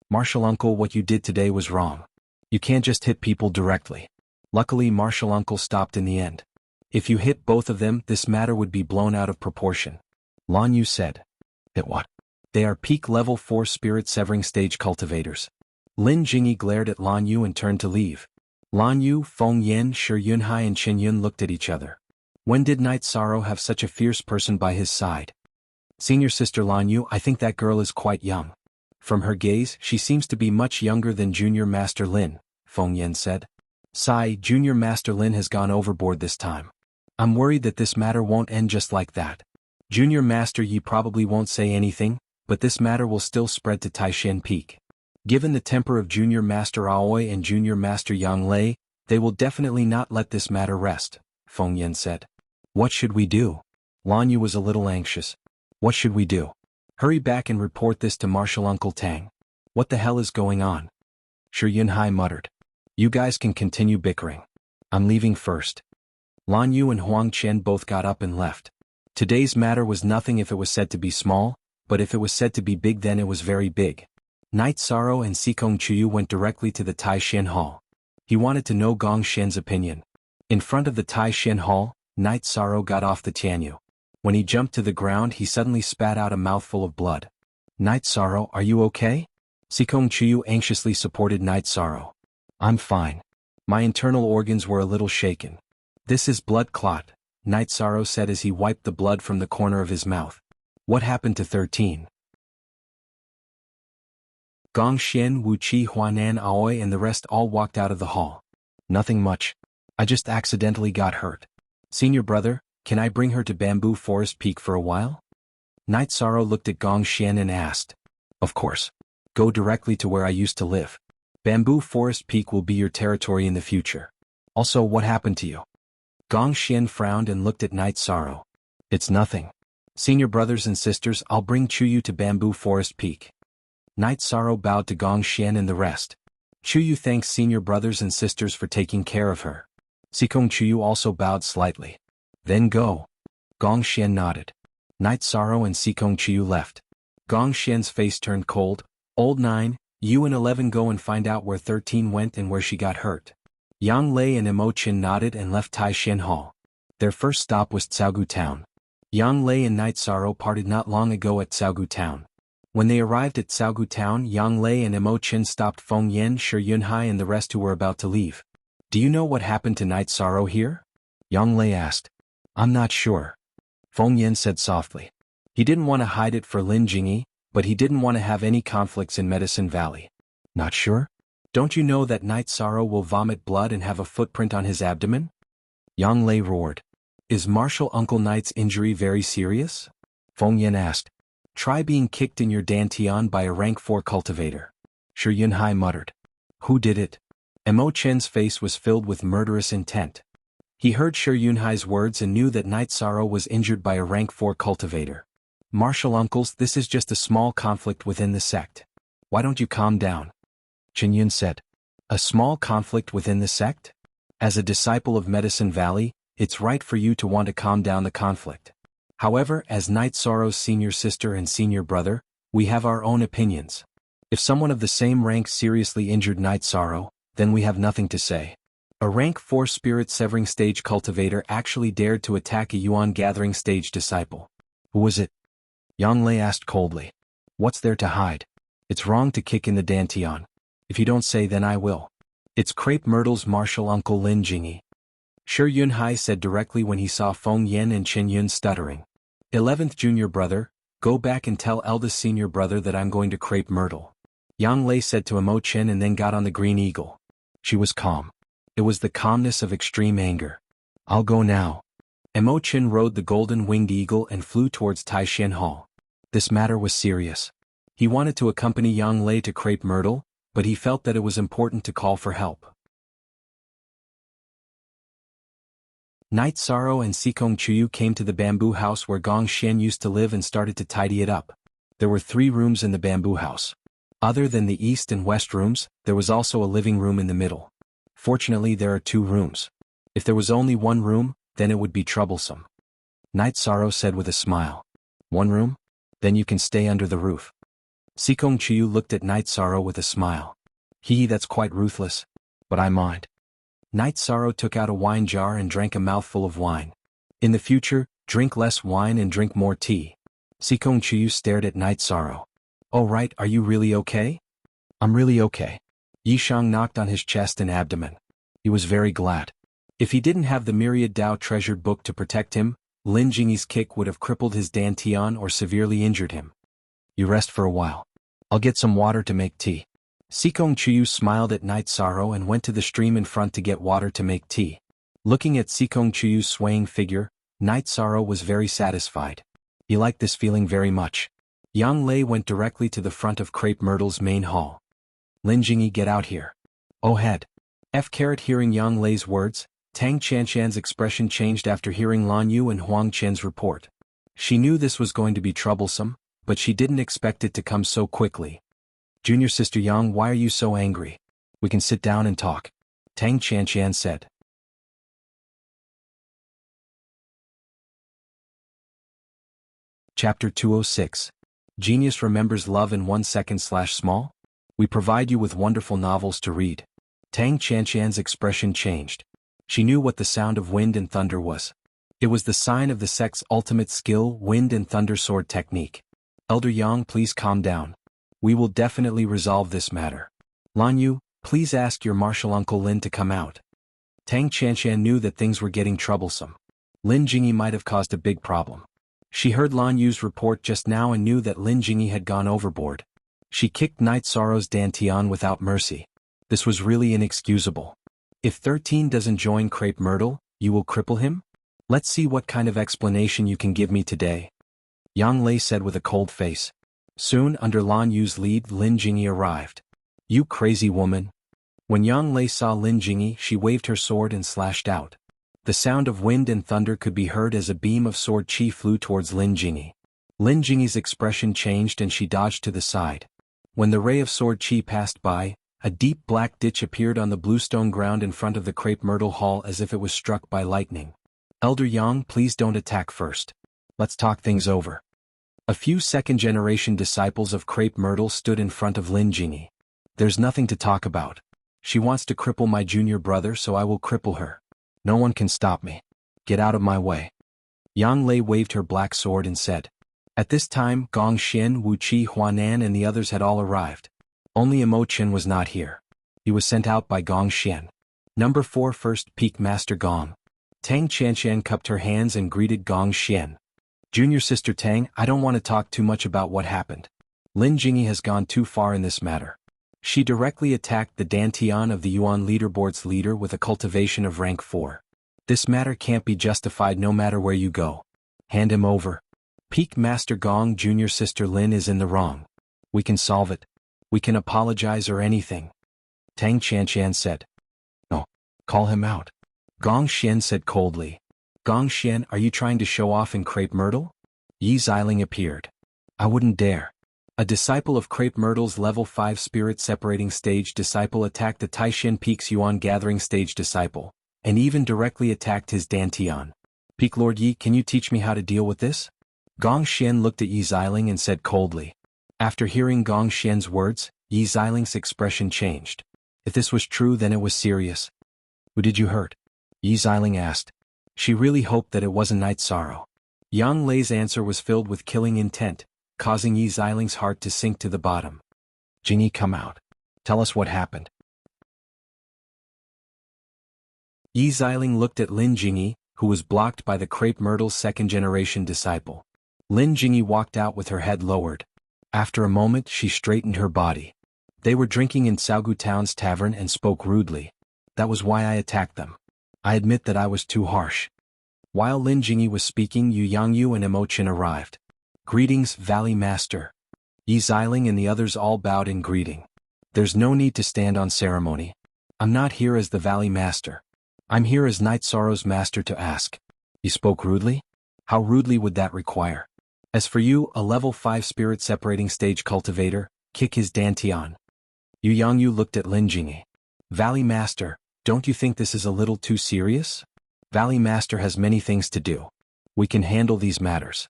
Martial Uncle, what you did today was wrong. You can't just hit people directly. Luckily, Martial Uncle stopped in the end. If you hit both of them, this matter would be blown out of proportion. Lan Yu said. Hit what? They are peak level 4 spirit-severing stage cultivators. Lin Jingyi glared at Lan Yu and turned to leave. Lan Yu, Feng Yan, Shi Yunhai and Qin Yun looked at each other. When did Night Sorrow have such a fierce person by his side? Senior sister Lan Yu, I think that girl is quite young. From her gaze, she seems to be much younger than Junior Master Lin, Feng Yan said. Sigh, Junior Master Lin has gone overboard this time. I'm worried that this matter won't end just like that. Junior Master Yi probably won't say anything, but this matter will still spread to Taishan Peak. Given the temper of Junior Master Aoi and Junior Master Yang Lei, they will definitely not let this matter rest, Feng Yan said. What should we do? Lan Yu was a little anxious. What should we do? Hurry back and report this to Martial Uncle Tang. What the hell is going on? Shi Yunhai muttered. You guys can continue bickering. I'm leaving first. Lan Yu and Huang Qian both got up and left. Today's matter was nothing if it was said to be small, but if it was said to be big then it was very big. Night Sorrow and Sikong Chuyu went directly to the Taishan Hall. He wanted to know Gong Xian's opinion. In front of the Taishan Hall, Night Sorrow got off the Tianyu. When he jumped to the ground he suddenly spat out a mouthful of blood. Night Sorrow, are you okay? Sikong Chuyu anxiously supported Night Sorrow. I'm fine. My internal organs were a little shaken. This is blood clot, Night Sorrow said as he wiped the blood from the corner of his mouth. What happened to 13? Gong Xian, Wu Qi, Huanan, Aoi and the rest all walked out of the hall. Nothing much. I just accidentally got hurt. Senior brother, can I bring her to Bamboo Forest Peak for a while? Night Sorrow looked at Gong Xian and asked. Of course. Go directly to where I used to live. Bamboo Forest Peak will be your territory in the future. Also, what happened to you? Gong Xian frowned and looked at Night Sorrow. It's nothing. Senior brothers and sisters, I'll bring Chuyu to Bamboo Forest Peak. Night Sorrow bowed to Gong Xian and the rest. Chuyu thanks senior brothers and sisters for taking care of her. Sikong Chuyu also bowed slightly. Then go. Gong Xian nodded. Night Sorrow and Sikong Chuyu left. Gong Xian's face turned cold. Old 9, You and 11 go and find out where 13 went and where she got hurt. Yang Lei and Emo Qin nodded and left Taishan Hall. Their first stop was Tsaogu Town. Yang Lei and Night Sorrow parted not long ago at Tsaogu Town. When they arrived at Tsaogu Town, Yang Lei and Emo Qin stopped Feng Yen, Shi Yunhai and the rest who were about to leave. Do you know what happened to Night Sorrow here? Yang Lei asked. I'm not sure. Feng Yen said softly. He didn't want to hide it for Lin Jingyi, but he didn't want to have any conflicts in Medicine Valley. Not sure? Don't you know that Night Sorrow will vomit blood and have a footprint on his abdomen? Yang Lei roared. Is Martial Uncle Night's injury very serious? Feng Yen asked. Try being kicked in your dantian by a rank 4 cultivator. Shi Yunhai muttered. Who did it? Emo Chen's face was filled with murderous intent. He heard Shi Yunhai's words and knew that Night Sorrow was injured by a rank 4 cultivator. Martial uncles, this is just a small conflict within the sect. Why don't you calm down? Chen Yun said. A small conflict within the sect? As a disciple of Medicine Valley, it's right for you to want to calm down the conflict. However, as Night Sorrow's senior sister and senior brother, we have our own opinions. If someone of the same rank seriously injured Night Sorrow, then we have nothing to say. A rank 4 spirit severing stage cultivator actually dared to attack a Yuan gathering stage disciple. Who was it? Yang Lei asked coldly. What's there to hide? It's wrong to kick in the dantian. If you don't say, then I will. It's Crepe Myrtle's martial uncle Lin Jingyi. Shi Yunhai said directly when he saw Feng Yen and Chen Yun stuttering. 11th junior brother, go back and tell eldest senior brother that I'm going to Crepe Myrtle. Yang Lei said to Emo Chen and then got on the Green Eagle. She was calm. It was the calmness of extreme anger. I'll go now. Emo Chen rode the golden winged eagle and flew towards Taishan Hall. This matter was serious. He wanted to accompany Yang Lei to Crepe Myrtle, but he felt that it was important to call for help. Night Sorrow and Sikong Chuyu came to the bamboo house where Gong Xian used to live and started to tidy it up. There were 3 rooms in the bamboo house. Other than the east and west rooms, there was also a living room in the middle. Fortunately, there are 2 rooms. If there was only 1 room, then it would be troublesome. Night Sorrow said with a smile. 1 room? Then you can stay under the roof. Sikong Chuyu looked at Night Sorrow with a smile. That's quite ruthless. But I mind. Night Sorrow took out a wine jar and drank a mouthful of wine. In the future, drink less wine and drink more tea. Sikong Chuyu stared at Night Sorrow. Oh right, are you really okay? I'm really okay. Yishang knocked on his chest and abdomen. He was very glad. If he didn't have the Myriad Dao treasured book to protect him, Lin Jingyi's kick would have crippled his dantian or severely injured him. You rest for a while. I'll get some water to make tea. Sikong Chuyu smiled at Night Sorrow and went to the stream in front to get water to make tea. Looking at Sikong Chuyu's swaying figure, Night Sorrow was very satisfied. He liked this feeling very much. Yang Lei went directly to the front of Crepe Myrtle's main hall. Lin Jingyi, get out here. Oh head. Hearing Yang Lei's words, Tang Chanshan's expression changed after hearing Lan Yu and Huang Chen's report. She knew this was going to be troublesome, but she didn't expect it to come so quickly. Junior Sister Yang, why are you so angry? We can sit down and talk. Tang Chanshan said. Chapter 206. Genius remembers love in 1 second/small? We provide you with wonderful novels to read. Tang Chanshan's expression changed. She knew what the sound of wind and thunder was. It was the sign of the sect's ultimate skill, wind and thunder sword technique. Elder Yang, please calm down. We will definitely resolve this matter. Lan Yu, please ask your martial uncle Lin to come out. Tang Chanshan knew that things were getting troublesome. Lin Jingyi might have caused a big problem. She heard Lan Yu's report just now and knew that Lin Jingyi had gone overboard. She kicked Night Sorrow's dantian without mercy. This was really inexcusable. If 13 doesn't join Crepe Myrtle, you will cripple him? Let's see what kind of explanation you can give me today. Yang Lei said with a cold face. Soon, under Lan Yu's lead, Lin Jingyi arrived. You crazy woman. When Yang Lei saw Lin Jingyi, she waved her sword and slashed out. The sound of wind and thunder could be heard as a beam of sword chi flew towards Lin Jingyi. Lin Jingyi's expression changed and she dodged to the side. When the ray of sword chi passed by, a deep black ditch appeared on the bluestone ground in front of the Crepe Myrtle Hall as if it was struck by lightning. Elder Yang, please don't attack first. Let's talk things over. A few second-generation disciples of Crepe Myrtle stood in front of Lin Jingyi. There's nothing to talk about. She wants to cripple my junior brother, so I will cripple her. No one can stop me. Get out of my way. Yang Lei waved her black sword and said. At this time, Gong Xian, Wu Qi, Huanan and the others had all arrived. Only Emo Chen was not here. He was sent out by Gong Xian. Number 4 First Peak Master Gong. Tang Qianshan cupped her hands and greeted Gong Xian. Junior sister Tang, I don't want to talk too much about what happened. Lin Jingyi has gone too far in this matter. She directly attacked the Dantian of the Yuan leaderboard's leader with a cultivation of rank 4. This matter can't be justified no matter where you go. Hand him over. Peak Master Gong junior sister Lin is in the wrong. We can solve it. We can apologize or anything. Tang Qianshan said. No. Call him out. Gong Xian said coldly. Gong Xian, are you trying to show off in Crepe Myrtle? Yi Xiling appeared. I wouldn't dare. A disciple of Crepe Myrtle's level 5 spirit separating stage disciple attacked the Taishan Peak's Yuan gathering stage disciple, and even directly attacked his Dantian. Peak Lord Yi, can you teach me how to deal with this? Gong Xian looked at Yi Xiling and said coldly. After hearing Gong Xian's words, Yi Xiling's expression changed. If this was true, then it was serious. Who did you hurt? Yi Xiling asked. She really hoped that it wasn't Night Sorrow. Yang Lei's answer was filled with killing intent, causing Yi Xiling's heart to sink to the bottom. Jingyi, come out. Tell us what happened. Yi Xiling looked at Lin Jingyi, who was blocked by the Crepe Myrtle's second-generation disciple. Lin Jingyi walked out with her head lowered. After a moment, she straightened her body. They were drinking in Xiaogu Town's tavern and spoke rudely. That was why I attacked them. I admit that I was too harsh. While Lin Jingyi was speaking, Yu Yangyu and Emo Chen arrived. Greetings, Valley Master. Yi Xiling and the others all bowed in greeting. There's no need to stand on ceremony. I'm not here as the Valley Master. I'm here as Night Sorrow's master to ask. You spoke rudely? How rudely would that require? As for you, a level 5 spirit separating stage cultivator, kick his Dantian. Yu Yangyu looked at Lin Jingyi. Valley Master, don't you think this is a little too serious? Valley Master has many things to do. We can handle these matters.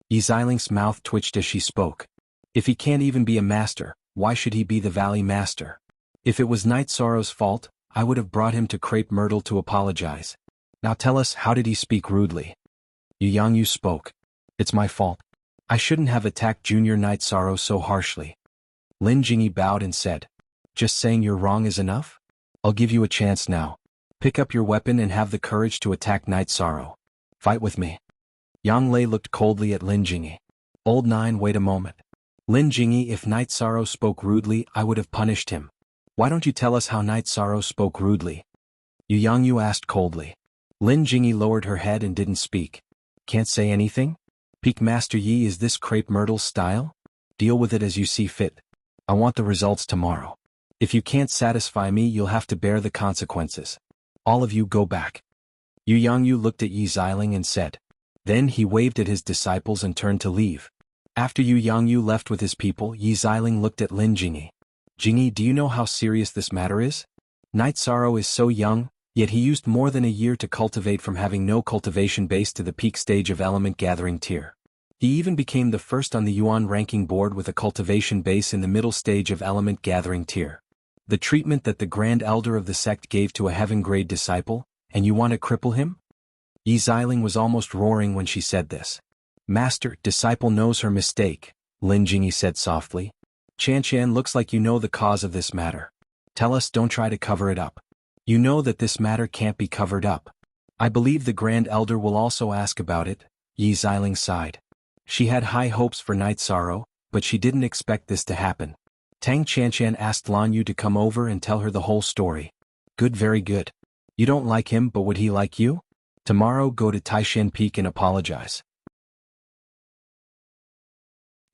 Yi Xiling's mouth twitched as she spoke. If he can't even be a master, why should he be the Valley Master? If it was Night Sorrow's fault, I would have brought him to Crepe Myrtle to apologize. Now tell us, how did he speak rudely? Yu Yangyu spoke. It's my fault. I shouldn't have attacked Junior Night Sorrow so harshly. Lin Jingyi bowed and said. Just saying you're wrong is enough? I'll give you a chance now. Pick up your weapon and have the courage to attack Night Sorrow. Fight with me. Yang Lei looked coldly at Lin Jingyi. Old Nine, wait a moment. Lin Jingyi, if Night Sorrow spoke rudely, I would have punished him. Why don't you tell us how Night Sorrow spoke rudely? Yu Yangyu asked coldly. Lin Jingyi lowered her head and didn't speak. Can't say anything? Peak Master Yi, is this Crepe Myrtle's style? Deal with it as you see fit. I want the results tomorrow. If you can't satisfy me, you'll have to bear the consequences. All of you go back. Yu Yangyu looked at Yi Xiling and said. Then he waved at his disciples and turned to leave. After Yu Yangyu left with his people, Yi Xiling looked at Lin Jingyi. Jingyi, do you know how serious this matter is? Night Sorrow is so young, yet he used more than a year to cultivate from having no cultivation base to the peak stage of element gathering tier. He even became the first on the Yuan ranking board with a cultivation base in the middle stage of element gathering tier. The treatment that the Grand Elder of the sect gave to a heaven-grade disciple, and you want to cripple him? Yi Xiling was almost roaring when she said this. Master, disciple knows her mistake, Lin Jingyi said softly. Qianshan, looks like you know the cause of this matter. Tell us, don't try to cover it up. You know that this matter can't be covered up. I believe the Grand Elder will also ask about it, Yi Xiling sighed. She had high hopes for Night Sorrow, but she didn't expect this to happen. Tang Qianshan asked Lan Yu to come over and tell her the whole story. Good, very good. You don't like him, but would he like you? Tomorrow go to Taishan Peak and apologize.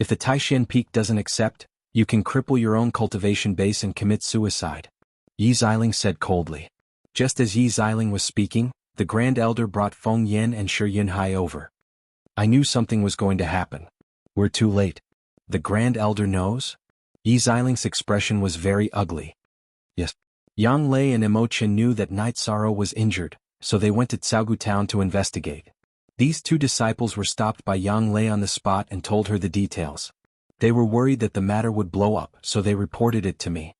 If the Taishan Peak doesn't accept, you can cripple your own cultivation base and commit suicide. Yi Xiling said coldly. Just as Yi Xiling was speaking, the Grand Elder brought Feng Yan and Shi Yunhai over. I knew something was going to happen. We're too late. The Grand Elder knows? Yi Xiling's expression was very ugly. Yes. Yang Lei and Emo Chen knew that Night Sorrow was injured, so they went to Xiaogu Town to investigate. These two disciples were stopped by Yang Lei on the spot and told her the details. They were worried that the matter would blow up, so they reported it to me.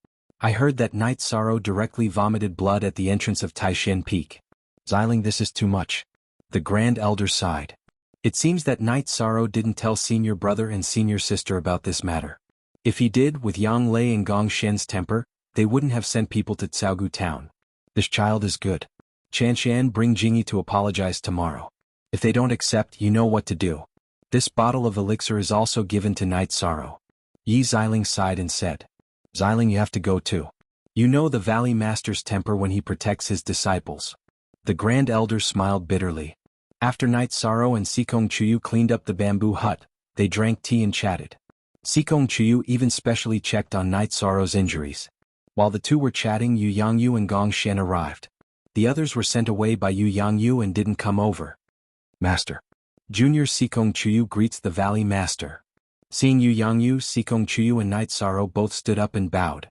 I heard that Night Sorrow directly vomited blood at the entrance of Taishan Peak. Xiling, this is too much. The Grand Elder sighed. It seems that Night Sorrow didn't tell senior brother and senior sister about this matter. If he did, with Yang Lei and Gong Shen's temper, they wouldn't have sent people to Xiaogu town. This child is good. Chanshan, bring Jingyi to apologize tomorrow. If they don't accept, you know what to do. This bottle of elixir is also given to Night Sorrow. Yi Xiling sighed and said. Xiling, you have to go too. You know the Valley Master's temper when he protects his disciples. The Grand Elder smiled bitterly. After Night Sorrow and Sikong Chuyu cleaned up the bamboo hut, they drank tea and chatted. Sikong Chuyu even specially checked on Night Sorrow's injuries. While the two were chatting, Yu Yangyu and Gong Shen arrived. The others were sent away by Yu Yangyu and didn't come over. Master. Junior Sikong Chuyu greets the Valley Master. Seeing Yu Yangyu, Sikong Chuyu and Night Sorrow both stood up and bowed.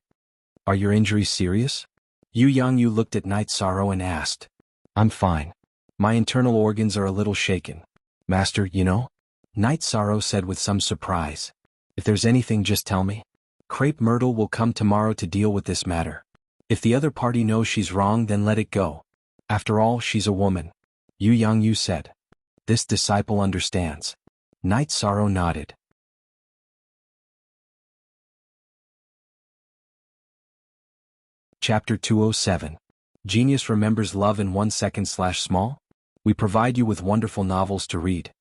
Are your injuries serious? Yu Yangyu looked at Night Sorrow and asked. I'm fine. My internal organs are a little shaken. Master, you know? Night Sorrow said with some surprise. If there's anything, just tell me. Crepe Myrtle will come tomorrow to deal with this matter. If the other party knows she's wrong, then let it go. After all, she's a woman. Yu Yangyu said. This disciple understands. Night Sorrow nodded. Chapter 207. Genius remembers love in 1 second/small? We provide you with wonderful novels to read.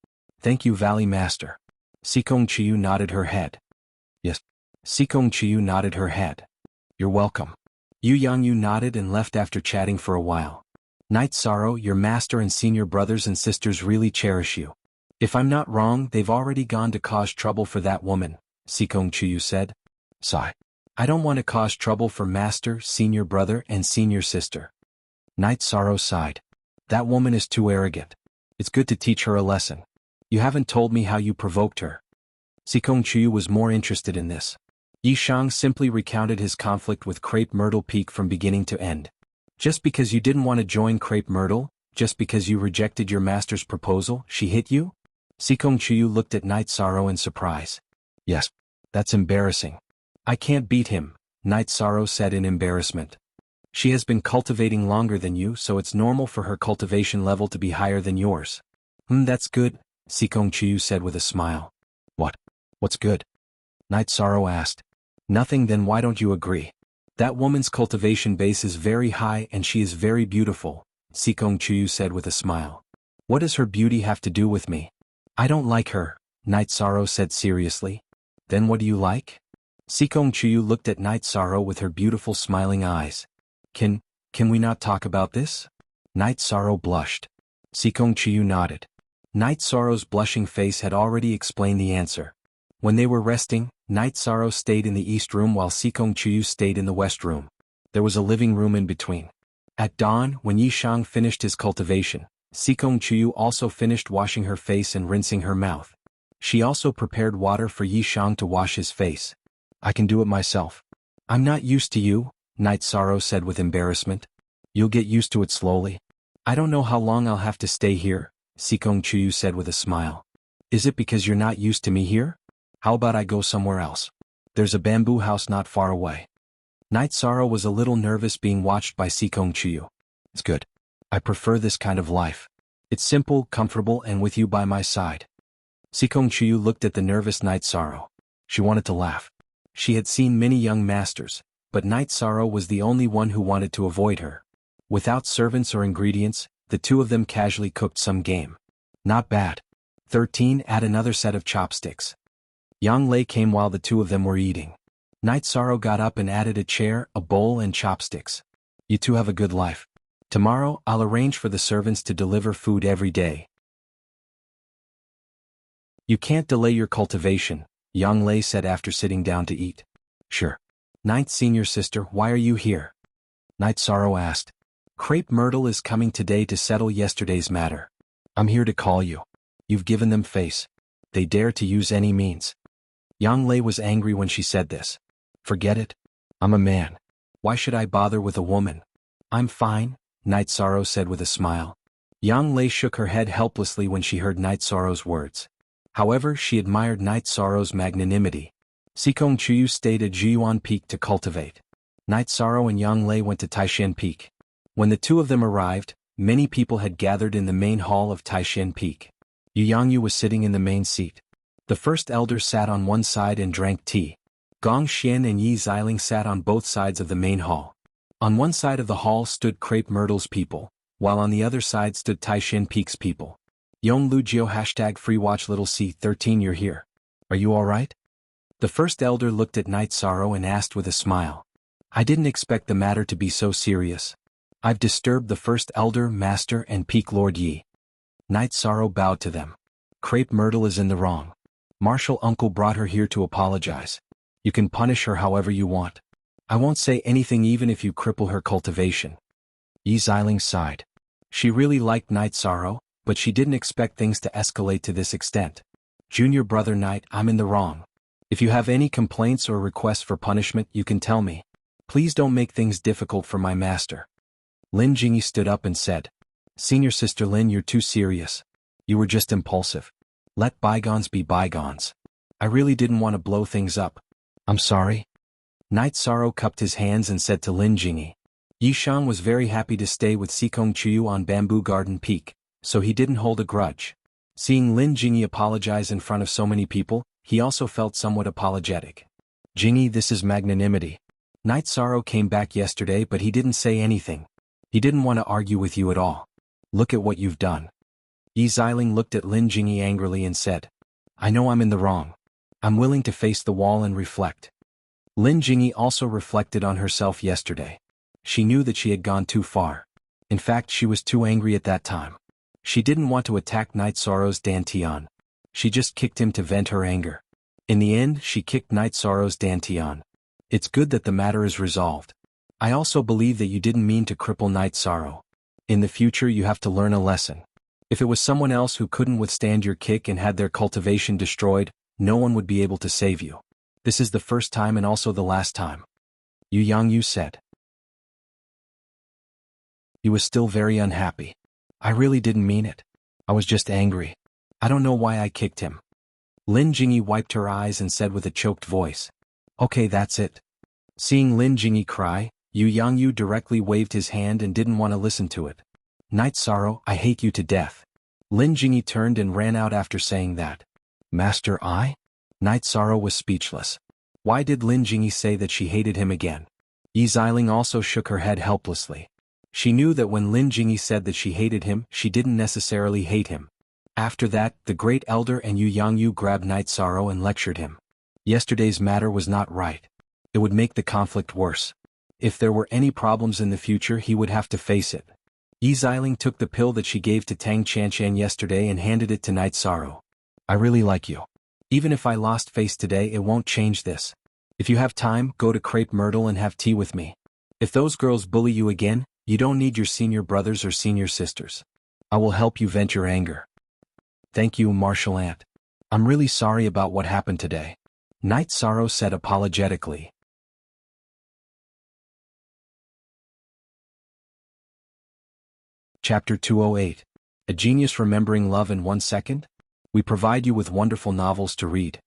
Thank you, Valley Master. Sikong Chuyu nodded her head. Yes. Sikong Chuyu nodded her head. You're welcome. Yu Yangyu nodded and left after chatting for a while. Night Sorrow, your master and senior brothers and sisters really cherish you. If I'm not wrong, they've already gone to cause trouble for that woman, Sikong Chuyu said. Sigh. I don't want to cause trouble for master, senior brother and senior sister. Night Sorrow sighed. That woman is too arrogant. It's good to teach her a lesson. You haven't told me how you provoked her. Sikong Chuyu was more interested in this. Yi Shang simply recounted his conflict with Crepe Myrtle Peak from beginning to end. Just because you didn't want to join Crepe Myrtle, just because you rejected your master's proposal, she hit you? Sikong Chuyu looked at Night Sorrow in surprise. Yes. That's embarrassing. I can't beat him, Night Sorrow said in embarrassment. She has been cultivating longer than you, so it's normal for her cultivation level to be higher than yours. That's good, Sikong Chuyu said with a smile. What? What's good? Night Sorrow asked. Nothing. Then why don't you agree? That woman's cultivation base is very high and she is very beautiful, Sikong Chuyu said with a smile. What does her beauty have to do with me? I don't like her, Night Sorrow said seriously. Then what do you like? Sikong Chuyu looked at Night Sorrow with her beautiful smiling eyes. Can we not talk about this? Night Sorrow blushed. Sikong Chuyu nodded. Night Sorrow's blushing face had already explained the answer. When they were resting, Night Sorrow stayed in the east room while Sikong Chuyu stayed in the west room. There was a living room in between. At dawn, when Yi Shang finished his cultivation, Sikong Chuyu also finished washing her face and rinsing her mouth. She also prepared water for Yi Shang to wash his face. I can do it myself. I'm not used to you, Night Sorrow said with embarrassment. You'll get used to it slowly. I don't know how long I'll have to stay here, Sikong Chuyu said with a smile. Is it because you're not used to me here? How about I go somewhere else? There's a bamboo house not far away. Night Sorrow was a little nervous being watched by Sikong Chuyu. It's good. I prefer this kind of life. It's simple, comfortable and with you by my side. Sikong Chuyu looked at the nervous Night Sorrow. She wanted to laugh. She had seen many young masters, but Night Sorrow was the only one who wanted to avoid her. Without servants or ingredients, the two of them casually cooked some game. Not bad. 13. Add another set of chopsticks. Yang Lei came while the two of them were eating. Night Sorrow got up and added a chair, a bowl and chopsticks. You two have a good life. Tomorrow, I'll arrange for the servants to deliver food every day. You can't delay your cultivation, Yang Lei said after sitting down to eat. Sure. Ninth senior sister, why are you here? Night Sorrow asked. Crepe Myrtle is coming today to settle yesterday's matter. I'm here to call you. You've given them face. They dare to use any means. Yang Lei was angry when she said this. Forget it. I'm a man. Why should I bother with a woman? I'm fine, Night Sorrow said with a smile. Yang Lei shook her head helplessly when she heard Night Sorrow's words. However, she admired Night Sorrow's magnanimity. Sikong Chuyu stayed at Jiyuan Peak to cultivate. Night Sorrow and Yang Lei went to Taishan Peak. When the two of them arrived, many people had gathered in the main hall of Taishan Peak. Yu Yangyu was sitting in the main seat. The first elder sat on one side and drank tea. Gong Xian and Yi Xiling sat on both sides of the main hall. On one side of the hall stood Crepe Myrtle's people, while on the other side stood Taishan Peak's people. Yong Lu Jiu #FreeWatch Little C13 You're here. Are you alright? The first elder looked at Night Sorrow and asked with a smile. I didn't expect the matter to be so serious. I've disturbed the first elder, master and Peak Lord Yi. Night Sorrow bowed to them. Crepe Myrtle is in the wrong. Martial Uncle brought her here to apologize. You can punish her however you want. I won't say anything even if you cripple her cultivation. Yi Xiling sighed. She really liked Night Sorrow, but she didn't expect things to escalate to this extent. Junior brother Night, I'm in the wrong. If you have any complaints or requests for punishment, you can tell me. Please don't make things difficult for my master. Lin Jingyi stood up and said, Senior Sister Lin, you're too serious. You were just impulsive. Let bygones be bygones. I really didn't want to blow things up. I'm sorry. Night Sorrow cupped his hands and said to Lin Jingyi. Yishan was very happy to stay with Sikong Chuyu on Bamboo Garden Peak, so he didn't hold a grudge. Seeing Lin Jingyi apologize in front of so many people, he also felt somewhat apologetic. Jingyi, this is magnanimity. Night Sorrow came back yesterday but he didn't say anything. He didn't want to argue with you at all. Look at what you've done. Yi Xiling looked at Lin Jingyi angrily and said, I know I'm in the wrong. I'm willing to face the wall and reflect. Lin Jingyi also reflected on herself yesterday. She knew that she had gone too far. In fact, she was too angry at that time. She didn't want to attack Night Sorrow's Dantian. She just kicked him to vent her anger. In the end, she kicked Night Sorrow's Dantian. It's good that the matter is resolved. I also believe that you didn't mean to cripple Night Sorrow. In the future you have to learn a lesson. If it was someone else who couldn't withstand your kick and had their cultivation destroyed, no one would be able to save you. This is the first time and also the last time. Yu Yangyu said. He was still very unhappy. I really didn't mean it. I was just angry. I don't know why I kicked him. Lin Jingyi wiped her eyes and said with a choked voice. Okay, that's it. Seeing Lin Jingyi cry, Yu Yangyu directly waved his hand and didn't want to listen to it. Night Sorrow, I hate you to death. Lin Jingyi turned and ran out after saying that. Master, I? Night Sorrow was speechless. Why did Lin Jingyi say that she hated him again? Yi Xiling also shook her head helplessly. She knew that when Lin Jingyi said that she hated him, she didn't necessarily hate him. After that, the Great Elder and Yu Yangyu grabbed Night Sorrow and lectured him. Yesterday's matter was not right. It would make the conflict worse. If there were any problems in the future, he would have to face it. Yi Xiling took the pill that she gave to Tang Chanshan yesterday and handed it to Night Sorrow. I really like you. Even if I lost face today, it won't change this. If you have time, go to Crepe Myrtle and have tea with me. If those girls bully you again, you don't need your senior brothers or senior sisters. I will help you vent your anger. Thank you, Martial Aunt. I'm really sorry about what happened today. Night Sorrow said apologetically. Chapter 208. A Genius Remembering Love in 1 Second? We provide you with wonderful novels to read.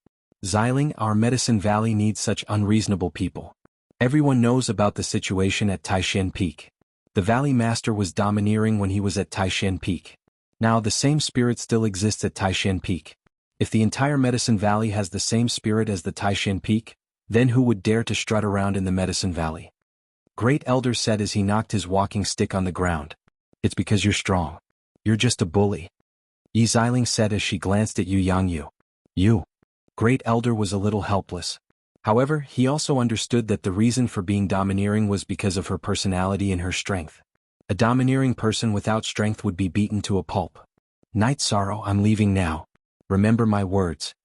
Xiling, our Medicine Valley needs such unreasonable people. Everyone knows about the situation at Taishan Peak. The Valley Master was domineering when he was at Taishan Peak. Now the same spirit still exists at Taishan Peak. If the entire Medicine Valley has the same spirit as the Taishan Peak, then who would dare to strut around in the Medicine Valley? Great Elder said as he knocked his walking stick on the ground. It's because you're strong. You're just a bully. Yi Xiling said as she glanced at Yu Yangyu. You. Great Elder was a little helpless. However, he also understood that the reason for being domineering was because of her personality and her strength. A domineering person without strength would be beaten to a pulp. Night Sorrow, I'm leaving now. Remember my words.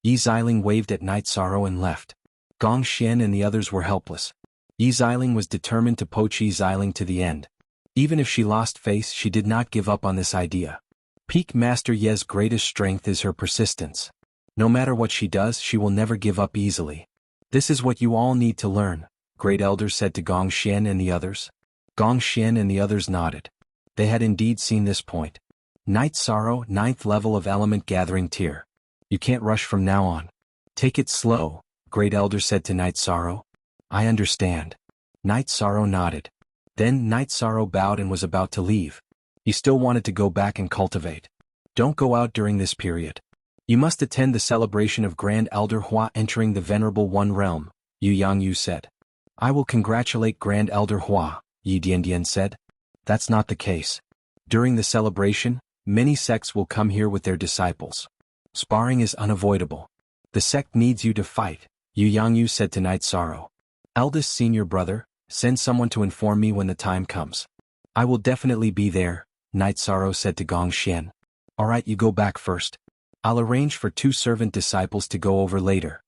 Yi Xiling waved at Night Sorrow and left. Gong Xian and the others were helpless. Yi Xiling was determined to poach Yi Xiling to the end. Even if she lost face, she did not give up on this idea. Peak Master Ye's greatest strength is her persistence. No matter what she does, she will never give up easily. This is what you all need to learn, Great Elder said to Gong Xian and the others. Gong Xian and the others nodded. They had indeed seen this point. Night Sorrow, 9th level of Element Gathering Tier. You can't rush from now on. Take it slow, Great Elder said to Night Sorrow. I understand. Night Sorrow nodded. Then Night Sorrow bowed and was about to leave. He still wanted to go back and cultivate. Don't go out during this period. You must attend the celebration of Grand Elder Hua entering the Venerable One Realm, Yu Yangyu said. I will congratulate Grand Elder Hua, Yi Diandian said. That's not the case. During the celebration, many sects will come here with their disciples. Sparring is unavoidable. The sect needs you to fight, Yu Yangyu said to Night Sorrow. Eldest senior brother, send someone to inform me when the time comes. I will definitely be there, Night Sorrow said to Gong Xian. Alright, you go back first. I'll arrange for 2 servant disciples to go over later.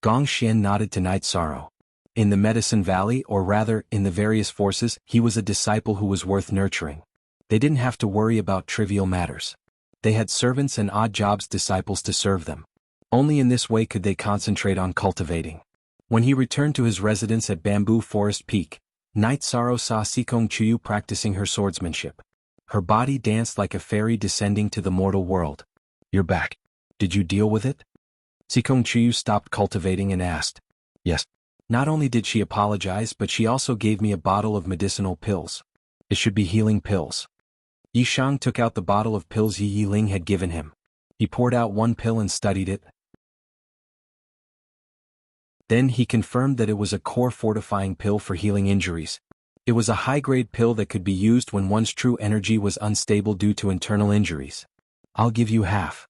Gong Xian nodded to Night Sorrow. In the Medicine Valley, or rather, in the various forces, he was a disciple who was worth nurturing. They didn't have to worry about trivial matters. They had servants and odd jobs disciples to serve them. Only in this way could they concentrate on cultivating. When he returned to his residence at Bamboo Forest Peak, Night Sorrow saw Sikong Chuyu practicing her swordsmanship. Her body danced like a fairy descending to the mortal world. You're back. Did you deal with it? Sikong Chuyu stopped cultivating and asked. Yes. Not only did she apologize, but she also gave me a bottle of medicinal pills. It should be healing pills. Yi Shang took out the bottle of pills Yi Yiling had given him. He poured out one pill and studied it. Then he confirmed that it was a core fortifying pill for healing injuries. It was a high-grade pill that could be used when one's true energy was unstable due to internal injuries. I'll give you half.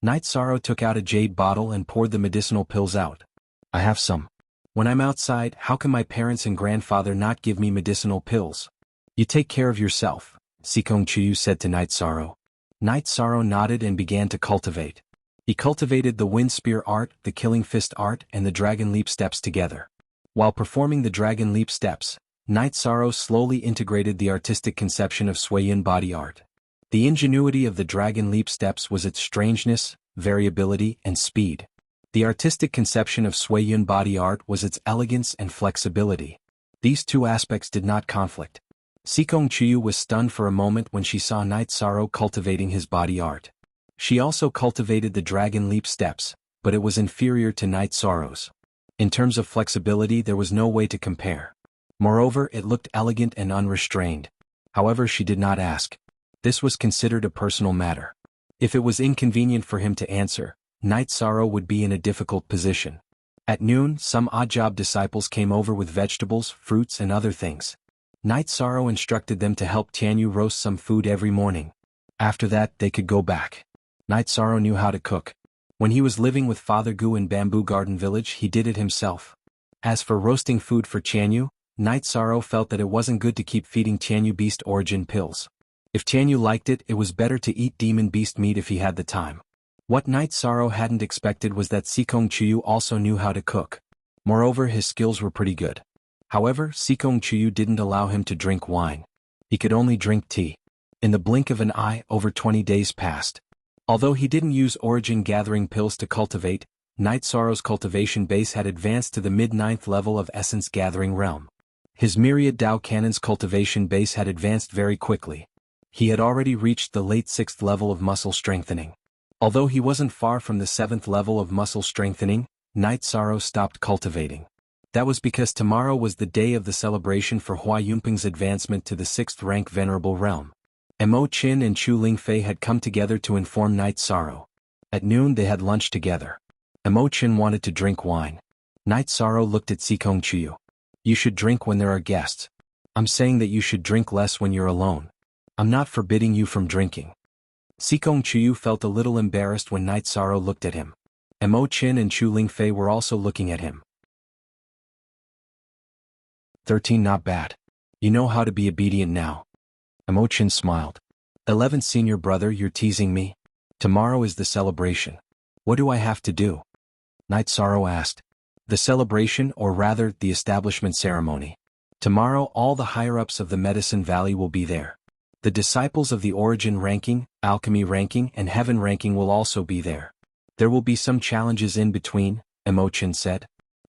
Night Sorrow took out a jade bottle and poured the medicinal pills out. I have some. When I'm outside, how can my parents and grandfather not give me medicinal pills? You take care of yourself, Sikong Chuyu said to Night Sorrow. Night Sorrow nodded and began to cultivate. He cultivated the Wind Spear art, the Killing Fist art, and the Dragon Leap steps together. While performing the Dragon Leap steps, Night Sorrow slowly integrated the artistic conception of Suiyun body art. The ingenuity of the Dragon Leap steps was its strangeness, variability, and speed. The artistic conception of Suiyun body art was its elegance and flexibility. These 2 aspects did not conflict. Sikong Chuyu was stunned for a moment when she saw Night Sorrow cultivating his body art. She also cultivated the Dragon Leap steps, but it was inferior to Night Sorrow's. In terms of flexibility, there was no way to compare. Moreover, it looked elegant and unrestrained. However, she did not ask. This was considered a personal matter. If it was inconvenient for him to answer, Night Sorrow would be in a difficult position. At noon, some odd-job disciples came over with vegetables, fruits, and other things. Night Sorrow instructed them to help Tianyu roast some food every morning. After that, they could go back. Night Sorrow knew how to cook. When he was living with Father Gu in Bamboo Garden Village, he did it himself. As for roasting food for Tianyu, Night Sorrow felt that it wasn't good to keep feeding Tianyu beast origin pills. If Tianyu liked it, it was better to eat demon beast meat if he had the time. What Night Sorrow hadn't expected was that Sikong Chuyu also knew how to cook. Moreover, his skills were pretty good. However, Sikong Chuyu didn't allow him to drink wine. He could only drink tea. In the blink of an eye, over 20 days passed. Although he didn't use origin gathering pills to cultivate, Night Sorrow's cultivation base had advanced to the mid-9th level of essence gathering realm. His myriad Dao Cannon's cultivation base had advanced very quickly. He had already reached the late 6th level of muscle strengthening. Although he wasn't far from the 7th level of muscle strengthening, Night Sorrow stopped cultivating. That was because tomorrow was the day of the celebration for Hua Yunping's advancement to the 6th rank Venerable Realm. Mo Qin and Chu Lingfei had come together to inform Night Sorrow. At noon they had lunch together. Mo Qin wanted to drink wine. Night Sorrow looked at Sikong Chuyu. You should drink when there are guests. I'm saying that you should drink less when you're alone. I'm not forbidding you from drinking. Sikong Chuyu felt a little embarrassed when Night Sorrow looked at him. Mo Qin and Chu Lingfei were also looking at him. 13 Not bad. You know how to be obedient now. Mo Qin smiled. 11th senior brother, you're teasing me? Tomorrow is the celebration. What do I have to do? Night Sorrow asked. The celebration, or rather, the establishment ceremony. Tomorrow all the higher-ups of the Medicine Valley will be there. The disciples of the Origin ranking, Alchemy ranking, and Heaven ranking will also be there. There will be some challenges in between, Mo Qin said.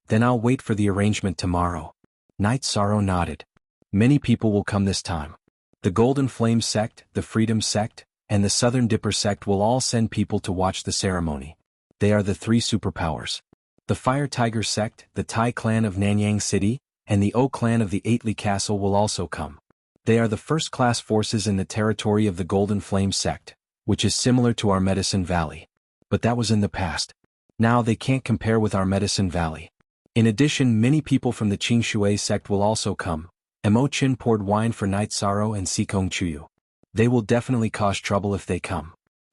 Then I'll wait for the arrangement tomorrow. Night Sorrow nodded. Many people will come this time. The Golden Flame sect, the Freedom sect, and the Southern Dipper sect will all send people to watch the ceremony. They are the 3 superpowers. The Fire Tiger sect, the Tai clan of Nanyang City, and the O clan of the Eightley Castle will also come. They are the first-class forces in the territory of the Golden Flame sect, which is similar to our Medicine Valley. But that was in the past. Now they can't compare with our Medicine Valley. In addition, many people from the Qing Shui sect will also come. Mo Qin poured wine for Night Sorrow and Sikong Chuyu. They will definitely cause trouble if they come.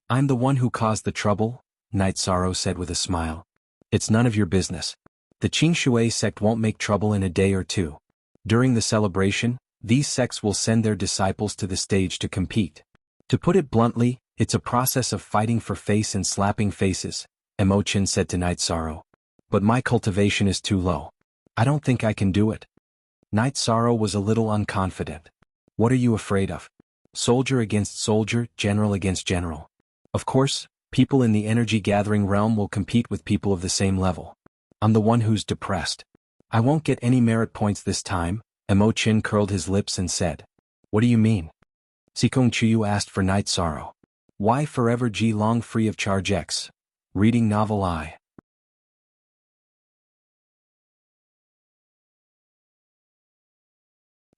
I'm the one who caused the trouble, Night Sorrow said with a smile. It's none of your business. The Qing Shui sect won't make trouble in a day or two. During the celebration, these sects will send their disciples to the stage to compete. To put it bluntly, it's a process of fighting for face and slapping faces, Mo Qin said to Night Sorrow. But my cultivation is too low. I don't think I can do it. Night Sorrow was a little unconfident. What are you afraid of? Soldier against soldier, general against general. Of course, people in the energy-gathering realm will compete with people of the same level. I'm the one who's depressed. I won't get any merit points this time, Mo Qin curled his lips and said. What do you mean? Sikong Chuyu asked for Night Sorrow. Why forever G long free of charge X? Reading novel I.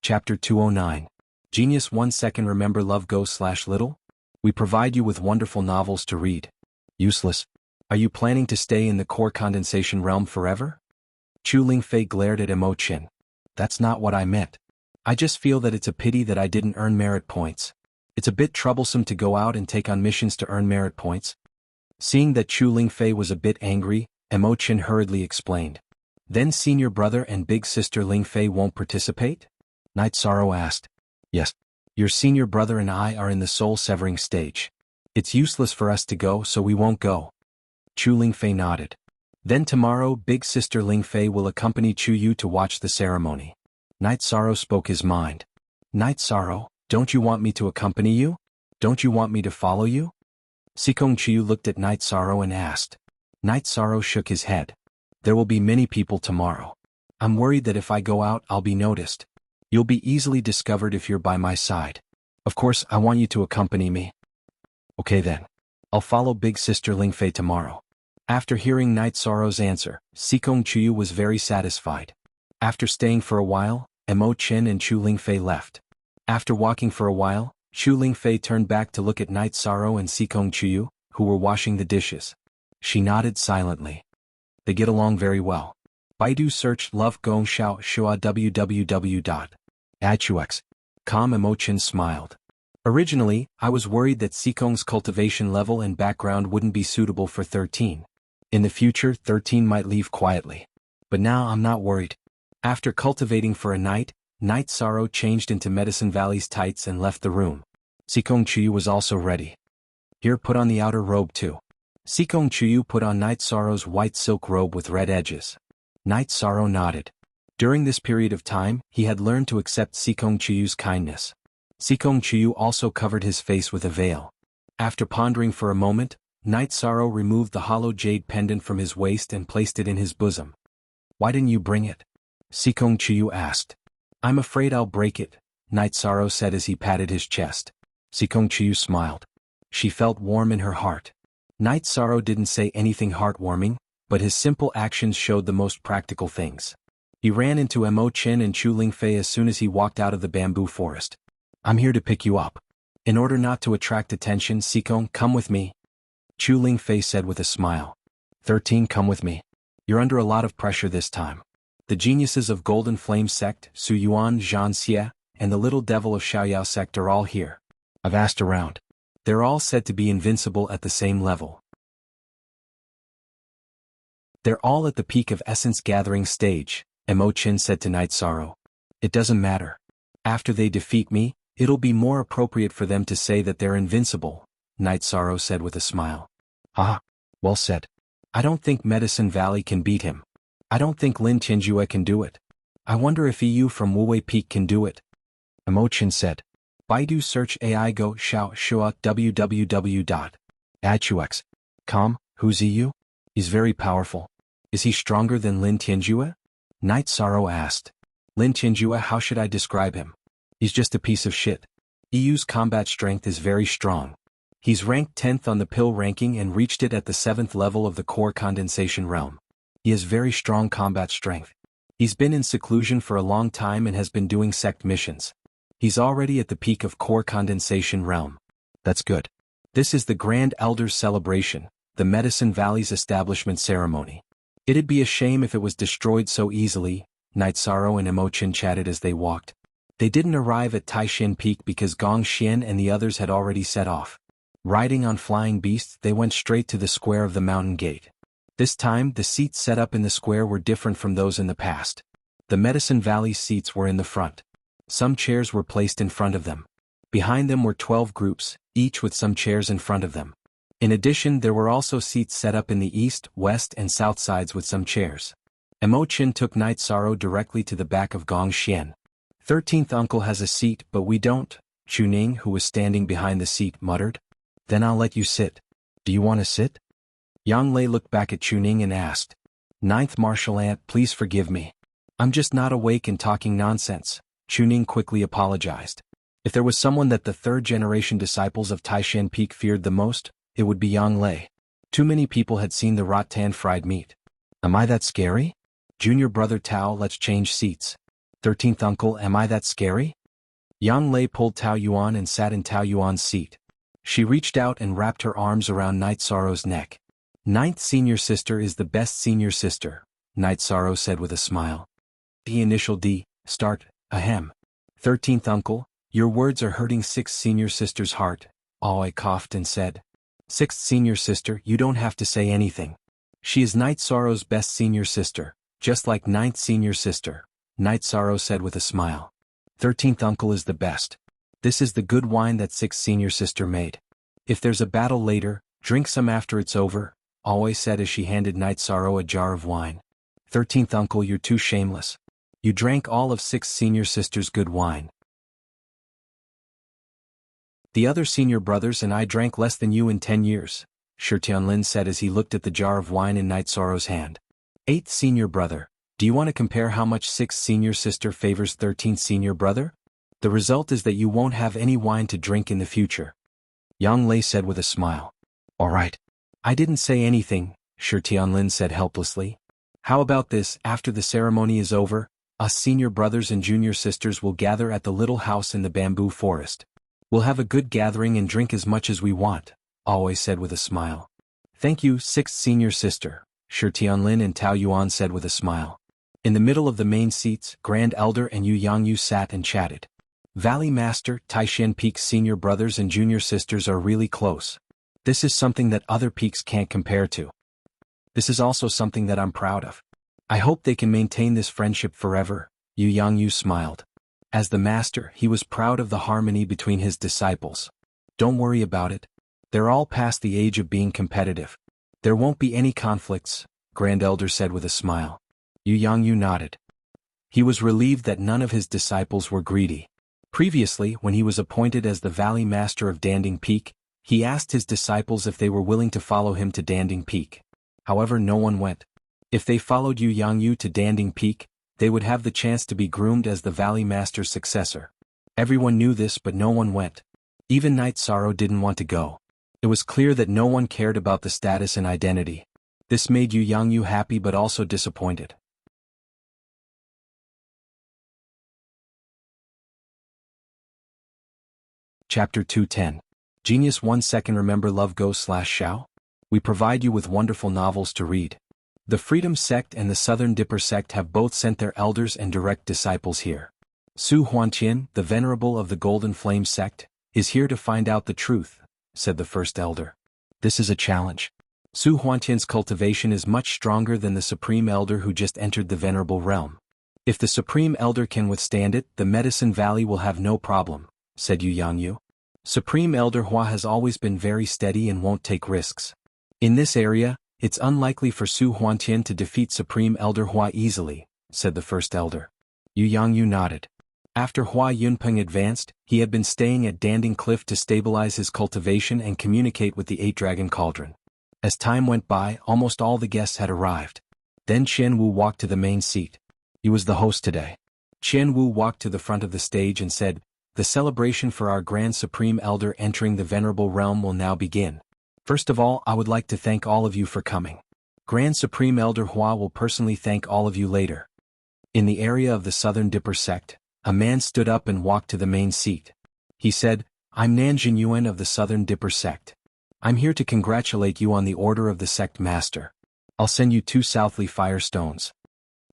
Chapter 209. Genius 1 second. Remember Love Go / Little? We provide you with wonderful novels to read. Useless. Are you planning to stay in the core condensation realm forever? Chu Lingfei glared at Mo Qin. That's not what I meant. I just feel that it's a pity that I didn't earn merit points. It's a bit troublesome to go out and take on missions to earn merit points. Seeing that Chu Lingfei was a bit angry, Mo Qin hurriedly explained. Then senior brother and big sister Lingfei won't participate? Night Sorrow asked. Yes. Your senior brother and I are in the soul-severing stage. It's useless for us to go, so we won't go. Chu Lingfei nodded. Then tomorrow big sister Lingfei will accompany Chu Yu to watch the ceremony. Night Sorrow spoke his mind. Night Sorrow, don't you want me to accompany you? Don't you want me to follow you? Sikong Chu looked at Night Sorrow and asked. Night Sorrow shook his head. There will be many people tomorrow. I'm worried that if I go out I'll be noticed. You'll be easily discovered if you're by my side. Of course, I want you to accompany me. Okay then. I'll follow big sister Lingfei tomorrow. After hearing Night Sorrow's answer, Sikong Chuyu was very satisfied. After staying for a while, Mo Qin and Chu Lingfei left. After walking for a while, Chu Lingfei turned back to look at Night Sorrow and Sikong Chuyu, who were washing the dishes. She nodded silently. They get along very well. Baidu search Love Gong Xiao Shua www.achux.com. Mo Qin smiled. Originally, I was worried that Sikong's cultivation level and background wouldn't be suitable for 13. In the future, 13 might leave quietly. But now I'm not worried. After cultivating for a night, Night Sorrow changed into Medicine Valley's tights and left the room. Sikong Chuyu was also ready. Here, put on the outer robe too. Sikong Chuyu put on Night Sorrow's white silk robe with red edges. Night Sorrow nodded. During this period of time, he had learned to accept Sikong Chuyu's kindness. Sikong Chuyu also covered his face with a veil. After pondering for a moment, Night Sorrow removed the hollow jade pendant from his waist and placed it in his bosom. Why didn't you bring it? Sikong Chuyu asked. I'm afraid I'll break it, Night Sorrow said as he patted his chest. Sikong Chuyu smiled. She felt warm in her heart. Night Sorrow didn't say anything heartwarming, but his simple actions showed the most practical things. He ran into Mo Qin and Chu Lingfei as soon as he walked out of the bamboo forest. I'm here to pick you up. In order not to attract attention, Sikong, come with me. Chu Lingfei said with a smile. 13, come with me. You're under a lot of pressure this time. The geniuses of Golden Flame sect, Su Yuan, Zhan Xie, and the little devil of Xiaoyao sect are all here. I've asked around. They're all said to be invincible at the same level. They're all at the peak of essence gathering stage, Mo Qin said to Night Sorrow. It doesn't matter. After they defeat me, it'll be more appropriate for them to say that they're invincible, Night Sorrow said with a smile. Ah, well said. I don't think Medicine Valley can beat him. I don't think Lin Tianjue can do it. I wonder if EU from Wuwei Peak can do it. Mo Qin said. Baidu search AI Go Xiao Shua www.achux.com. Who's EU? He's very powerful. Is he stronger than Lin Tianjue? Night Sorrow asked. Lin Tianjue, how should I describe him? He's just a piece of shit. EU's combat strength is very strong. He's ranked 10th on the pill ranking and reached it at the 7th level of the core condensation realm. He has very strong combat strength. He's been in seclusion for a long time and has been doing sect missions. He's already at the peak of core condensation realm. That's good. This is the Grand Elder's celebration, the Medicine Valley's establishment ceremony. It'd be a shame if it was destroyed so easily, Night Sorrow and Emochin chatted as they walked. They didn't arrive at Taishan Peak because Gong Xian and the others had already set off. Riding on flying beasts, they went straight to the square of the mountain gate. This time, the seats set up in the square were different from those in the past. The Medicine Valley seats were in the front. Some chairs were placed in front of them. Behind them were 12 groups, each with some chairs in front of them. In addition, there were also seats set up in the east, west and south sides with some chairs. Emochin took Night Sorrow directly to the back of Gong Xian. 13th uncle has a seat, but we don't, Chuning, who was standing behind the seat, muttered. Then I'll let you sit. Do you want to sit? Yang Lei looked back at Chuning and asked. 9th Martial Aunt, please forgive me. I'm just not awake and talking nonsense, Chuning quickly apologized. If there was someone that the third-generation disciples of Taishan Peak feared the most, it would be Yang Lei. Too many people had seen the rattan fried meat. Am I that scary? Junior brother Tao, let's change seats. 13th uncle, am I that scary? Yang Lei pulled Tao Yuan and sat in Tao Yuan's seat. She reached out and wrapped her arms around Night Sorrow's neck. 9th senior sister is the best senior sister, Night Sorrow said with a smile. The initial D, start, ahem. 13th uncle, your words are hurting 6th senior sister's heart, I coughed and said. 6th senior sister, you don't have to say anything. She is Night Sorrow's best senior sister, just like 9th senior sister, Night Sorrow said with a smile. 13th uncle is the best. This is the good wine that 6th senior sister made. If there's a battle later, drink some after it's over, always said as she handed Night Sorrow a jar of wine. 13th uncle, you're too shameless. You drank all of 6th senior sister's good wine. The other senior brothers and I drank less than you in 10 years, Shi Tianlin said as he looked at the jar of wine in Night Sorrow's hand. 8th senior brother, do you want to compare how much 6th senior sister favors 13th senior brother? The result is that you won't have any wine to drink in the future. Yang Lei said with a smile. All right. I didn't say anything, Shi Tianlin said helplessly. How about this, after the ceremony is over, us senior brothers and junior sisters will gather at the little house in the bamboo forest. We'll have a good gathering and drink as much as we want, always said with a smile. Thank you, 6th senior sister, Shi Tianlin and Tao Yuan said with a smile. In the middle of the main seats, Grand Elder and Yu Yangyu sat and chatted. Valley Master, Taishan Peak's senior brothers and junior sisters are really close. This is something that other peaks can't compare to. This is also something that I'm proud of. I hope they can maintain this friendship forever, Yu Yangyu smiled. As the master, he was proud of the harmony between his disciples. Don't worry about it. They're all past the age of being competitive. There won't be any conflicts, Grand Elder said with a smile. Yu Yangyu nodded. He was relieved that none of his disciples were greedy. Previously, when he was appointed as the Valley Master of Danding Peak, he asked his disciples if they were willing to follow him to Danding Peak. However, no one went. If they followed Yu Yangyu to Danding Peak, they would have the chance to be groomed as the Valley Master's successor. Everyone knew this, but no one went. Even Night Sorrow didn't want to go. It was clear that no one cared about the status and identity. This made Yu Yangyu happy but also disappointed. Chapter 210. Genius 1 second. Remember Love Go/Shao? We provide you with wonderful novels to read. The Freedom Sect and the Southern Dipper Sect have both sent their elders and direct disciples here. Su Huanqian, the Venerable of the Golden Flame Sect, is here to find out the truth, said the first elder. This is a challenge. Su Huanqian's cultivation is much stronger than the Supreme Elder who just entered the Venerable Realm. If the Supreme Elder can withstand it, the Medicine Valley will have no problem, said Yu Yangyu. Supreme Elder Hua has always been very steady and won't take risks. In this area, it's unlikely for Su Huanqian to defeat Supreme Elder Hua easily, said the first elder. Yu Yangyu nodded. After Hua Yunpeng advanced, he had been staying at Danding Cliff to stabilize his cultivation and communicate with the Eight-Dragon Cauldron. As time went by, almost all the guests had arrived. Then Qian Wu walked to the main seat. He was the host today. Qian Wu walked to the front of the stage and said, "The celebration for our Grand Supreme Elder entering the Venerable Realm will now begin. First of all, I would like to thank all of you for coming. Grand Supreme Elder Hua will personally thank all of you later." In the area of the Southern Dipper sect, a man stood up and walked to the main seat. He said, "I'm Nan Jinyuan of the Southern Dipper sect. I'm here to congratulate you on the order of the sect master. I'll send you 2 Southly fire stones."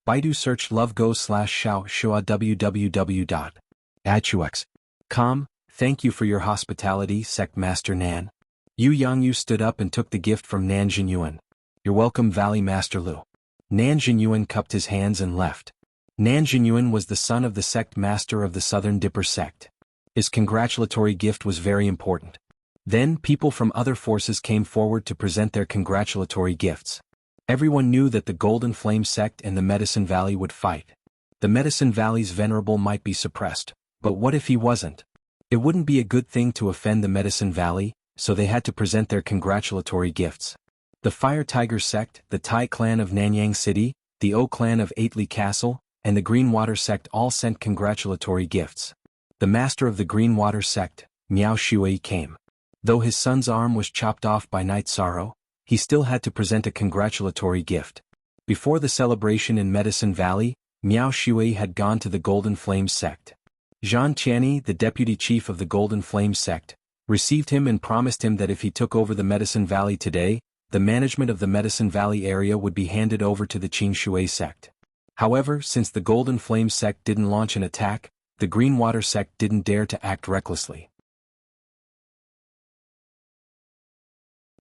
Baidu search lovego/shao shua www.atux.com. Thank you for your hospitality, sect master Nan. Yu Yangyu stood up and took the gift from Nan Jinyuan. "You're welcome, Valley Master Lu." Nan Jinyuan cupped his hands and left. Nan Jinyuan was the son of the sect master of the Southern Dipper sect. His congratulatory gift was very important. Then people from other forces came forward to present their congratulatory gifts. Everyone knew that the Golden Flame sect and the Medicine Valley would fight. The Medicine Valley's venerable might be suppressed, but what if he wasn't? It wouldn't be a good thing to offend the Medicine Valley, so they had to present their congratulatory gifts. The Fire Tiger sect, the Tai clan of Nanyang City, the O clan of Aitley Castle, and the Green Water sect all sent congratulatory gifts. The master of the Green Water sect, Miao Shui, came. Though his son's arm was chopped off by Night Sorrow, he still had to present a congratulatory gift. Before the celebration in Medicine Valley, Miao Shui had gone to the Golden Flame sect. Zhan Qianni, the deputy chief of the Golden Flame sect, received him and promised him that if he took over the Medicine Valley today, the management of the Medicine Valley area would be handed over to the Qing Shui sect. However, since the Golden Flame sect didn't launch an attack, the Green Water sect didn't dare to act recklessly.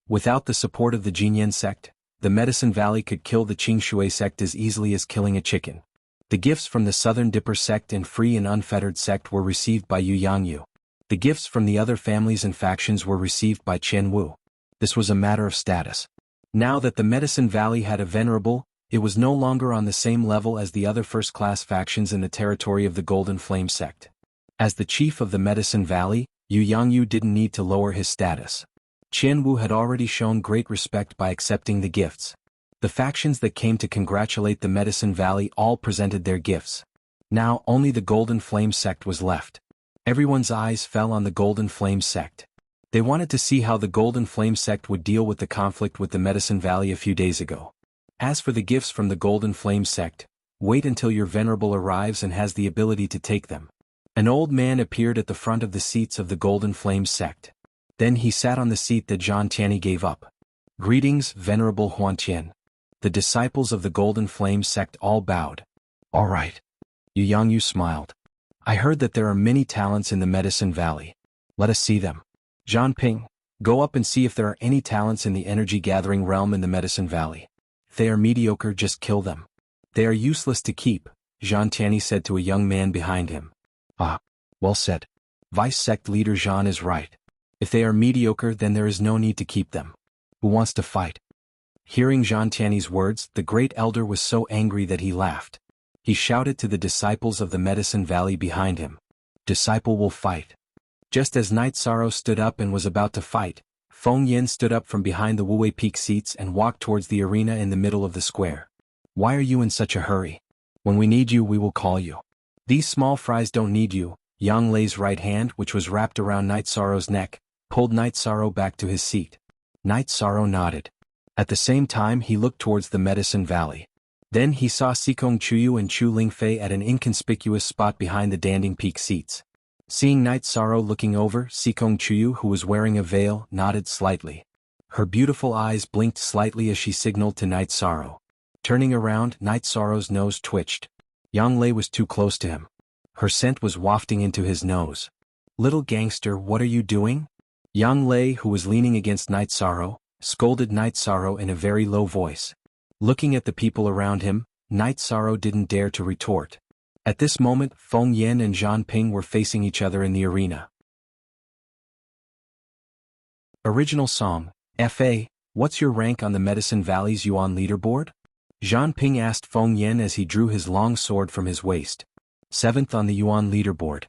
Without the support of the Jinyan sect, the Medicine Valley could kill the Qing Shui sect as easily as killing a chicken. The gifts from the Southern Dipper sect and Free and Unfettered sect were received by Yu Yangyu. The gifts from the other families and factions were received by Chen Wu. This was a matter of status. Now that the Medicine Valley had a venerable, it was no longer on the same level as the other first-class factions in the territory of the Golden Flame sect. As the chief of the Medicine Valley, Yu Yangyu didn't need to lower his status. Chen Wu had already shown great respect by accepting the gifts. The factions that came to congratulate the Medicine Valley all presented their gifts. Now only the Golden Flame sect was left. Everyone's eyes fell on the Golden Flame sect. They wanted to see how the Golden Flame sect would deal with the conflict with the Medicine Valley a few days ago. As for the gifts from the Golden Flame sect, wait until your venerable arrives and has the ability to take them. An old man appeared at the front of the seats of the Golden Flame sect. Then he sat on the seat that Zhan Qianni gave up. "Greetings, Venerable Huantian." The disciples of the Golden Flame sect all bowed. "All right." Yu Yangyu smiled. "I heard that there are many talents in the Medicine Valley. Let us see them." "Zhan Ping, go up and see if there are any talents in the energy-gathering realm in the Medicine Valley. If they are mediocre, just kill them. They are useless to keep," Zhan Qianni said to a young man behind him. "Ah, well said. Vice sect leader Zhan is right. If they are mediocre, then there is no need to keep them. Who wants to fight?" Hearing Zhan Qianni's words, the great elder was so angry that he laughed. He shouted to the disciples of the Medicine Valley behind him. "Disciple will fight." Just as Night Sorrow stood up and was about to fight, Feng Yin stood up from behind the Wuwei Peak seats and walked towards the arena in the middle of the square. "Why are you in such a hurry? When we need you, we will call you." "These small fries don't need you." Yang Lei's right hand, which was wrapped around Night Sorrow's neck, pulled Night Sorrow back to his seat. Night Sorrow nodded. At the same time he looked towards the Medicine Valley. Then he saw Xikong Chuyu and Chu Lingfei at an inconspicuous spot behind the Danding Peak seats. Seeing Night Sorrow looking over, Xikong Chuyu, who was wearing a veil, nodded slightly. Her beautiful eyes blinked slightly as she signaled to Night Sorrow. Turning around, Night Sorrow's nose twitched. Yang Lei was too close to him. Her scent was wafting into his nose. "Little gangster, what are you doing?" Yang Lei, who was leaning against Night Sorrow, scolded Night Sorrow in a very low voice. Looking at the people around him, Night Sorrow didn't dare to retort. At this moment, Feng Yin and Zhan Ping were facing each other in the arena. Original song, F.A., what's your rank on the Medicine Valley's Yuan leaderboard? Zhan Ping asked Feng Yin as he drew his long sword from his waist. 7th on the Yuan leaderboard.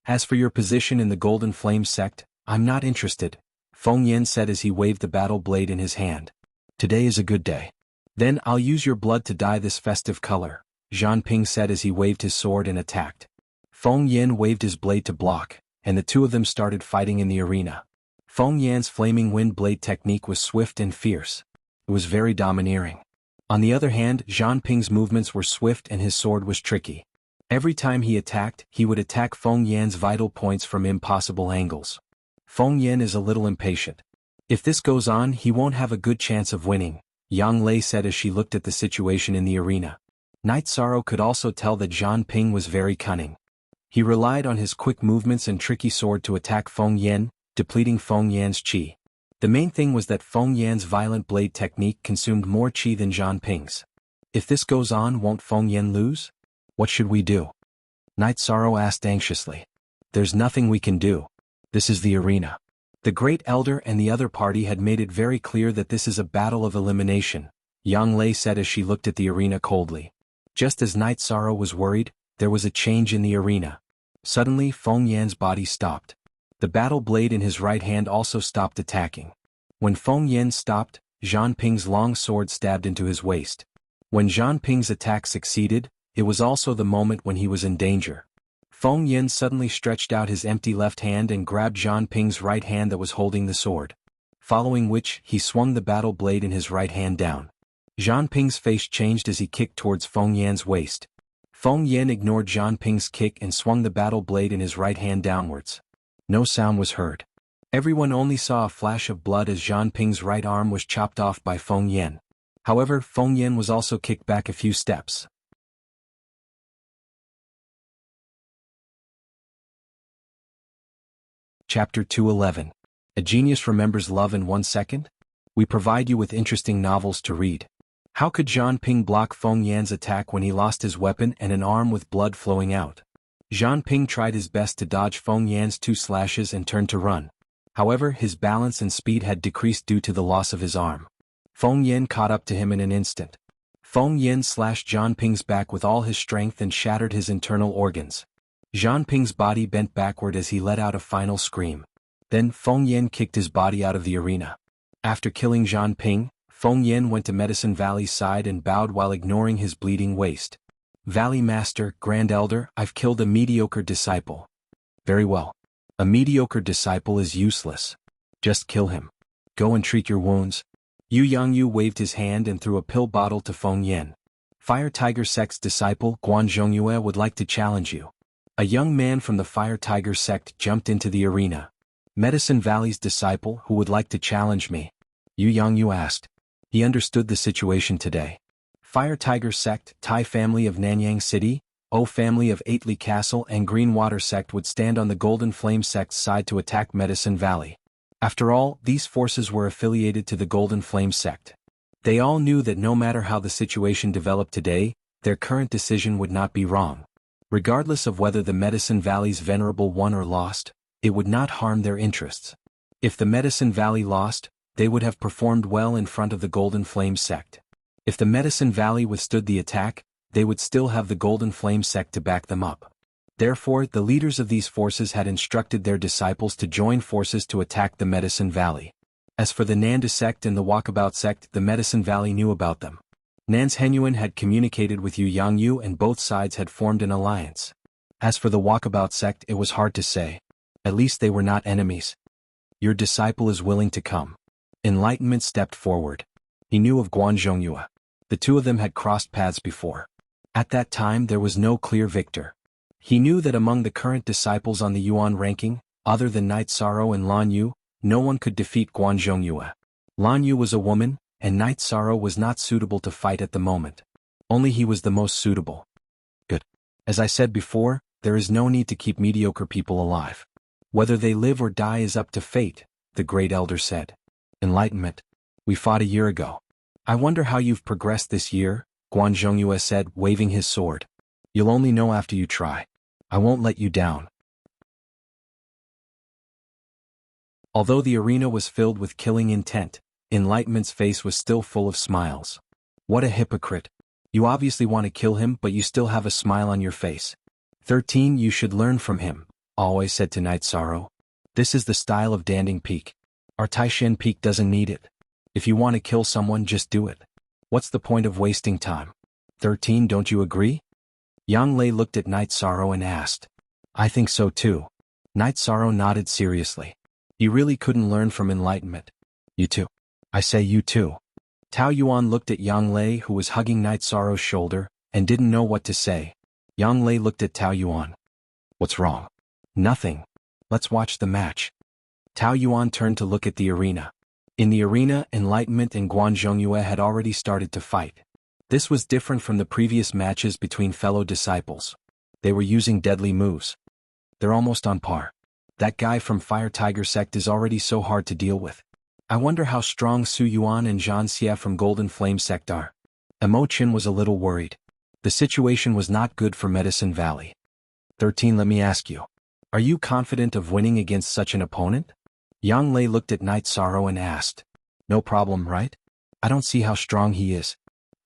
As for your position in the Golden Flame sect, I'm not interested, Feng Yin said as he waved the battle blade in his hand. Today is a good day. Then I'll use your blood to dye this festive color, Zhan Ping said as he waved his sword and attacked. Feng Yin waved his blade to block, and the two of them started fighting in the arena. Feng Yan's flaming wind blade technique was swift and fierce. It was very domineering. On the other hand, Zhang Ping's movements were swift and his sword was tricky. Every time he attacked, he would attack Feng Yan's vital points from impossible angles. Feng Yan is a little impatient. If this goes on, he won't have a good chance of winning, Yang Lei said as she looked at the situation in the arena. Night Sorrow could also tell that Zhang Ping was very cunning. He relied on his quick movements and tricky sword to attack Feng Yan, depleting Feng Yan's qi. The main thing was that Feng Yan's violent blade technique consumed more qi than Zhang Ping's. If this goes on, won't Feng Yan lose? What should we do? Night Sorrow asked anxiously. There's nothing we can do. This is the arena. The Great Elder and the other party had made it very clear that this is a battle of elimination, Yang Lei said as she looked at the arena coldly. Just as Night Sorrow was worried, there was a change in the arena. Suddenly Feng Yan's body stopped. The battle blade in his right hand also stopped attacking. When Feng Yan stopped, Zhang Ping's long sword stabbed into his waist. When Zhang Ping's attack succeeded, it was also the moment when he was in danger. Feng Yan suddenly stretched out his empty left hand and grabbed Zhang Ping's right hand that was holding the sword. Following which, he swung the battle blade in his right hand down. Zhang Ping's face changed as he kicked towards Feng Yan's waist. Feng Yan ignored Zhang Ping's kick and swung the battle blade in his right hand downwards. No sound was heard. Everyone only saw a flash of blood as Zhang Ping's right arm was chopped off by Feng Yan. However, Feng Yan was also kicked back a few steps. Chapter 211. A Genius Remembers Love in 1 Second? We provide you with interesting novels to read. How could Zhang Ping block Feng Yan's attack when he lost his weapon and an arm with blood flowing out? Zhang Ping tried his best to dodge Feng Yan's 2 slashes and turned to run. However, his balance and speed had decreased due to the loss of his arm. Feng Yan caught up to him in an instant. Feng Yan slashed Zhang Ping's back with all his strength and shattered his internal organs. Zhang Ping's body bent backward as he let out a final scream. Then Feng Yan kicked his body out of the arena. After killing Zhang Ping, Feng Yan went to Medicine Valley's side and bowed while ignoring his bleeding waist. Valley Master, Grand Elder, I've killed a mediocre disciple. Very well. A mediocre disciple is useless. Just kill him. Go and treat your wounds. Yu Yangyu waved his hand and threw a pill bottle to Feng Yan. Fire Tiger Sect's disciple, Guan Zhongyue, would like to challenge you. A young man from the Fire Tiger Sect jumped into the arena. Medicine Valley's disciple who would like to challenge me? Yu Yangyu asked. He understood the situation today. Fire Tiger Sect, Tai family of Nanyang City, O family of Eightley Castle and Green Water Sect would stand on the Golden Flame Sect's side to attack Medicine Valley. After all, these forces were affiliated to the Golden Flame Sect. They all knew that no matter how the situation developed today, their current decision would not be wrong. Regardless of whether the Medicine Valley's Venerable won or lost, it would not harm their interests. If the Medicine Valley lost, they would have performed well in front of the Golden Flame Sect. If the Medicine Valley withstood the attack, they would still have the Golden Flame Sect to back them up. Therefore, the leaders of these forces had instructed their disciples to join forces to attack the Medicine Valley. As for the Nanda Sect and the Walkabout Sect, the Medicine Valley knew about them. Nans Henyuan had communicated with Yu Yangyu and both sides had formed an alliance. As for the Walkabout Sect, it was hard to say. At least they were not enemies. Your disciple is willing to come. Enlightenment stepped forward. He knew of Guan Zhongyue. The two of them had crossed paths before. At that time there was no clear victor. He knew that among the current disciples on the Yuan ranking, other than Night Sorrow and Lan Yu, no one could defeat Guan Zhongyue. Lan Yu was a woman, and Night Sorrow was not suitable to fight at the moment. Only he was the most suitable. Good. As I said before, there is no need to keep mediocre people alive. Whether they live or die is up to fate, the Great Elder said. Enlightenment. We fought a year ago. I wonder how you've progressed this year, Guan Zhongyue said, waving his sword. You'll only know after you try. I won't let you down. Although the arena was filled with killing intent, Enlightenment's face was still full of smiles. What a hypocrite. You obviously want to kill him but you still have a smile on your face. 13 You should learn from him, always said to Night Sorrow. This is the style of Danding Peak. Our Taishan Peak doesn't need it. If you want to kill someone, just do it. What's the point of wasting time? 13 Don't you agree? Yang Lei looked at Night Sorrow and asked. I think so too. Night Sorrow nodded seriously. He really couldn't learn from Enlightenment. You too. I say you too. Tao Yuan looked at Yang Lei, who was hugging Night Sorrow's shoulder, and didn't know what to say. Yang Lei looked at Tao Yuan. What's wrong? Nothing. Let's watch the match. Tao Yuan turned to look at the arena. In the arena, Enlightenment and Guan Zhongyue had already started to fight. This was different from the previous matches between fellow disciples. They were using deadly moves. They're almost on par. That guy from Fire Tiger sect is already so hard to deal with. I wonder how strong Su Yuan and Zhan Xie from Golden Flame sect are. Emo Chin was a little worried. The situation was not good for Medicine Valley. 13. Let me ask you. Are you confident of winning against such an opponent? Yang Lei looked at Night Sorrow and asked. No problem, right? I don't see how strong he is.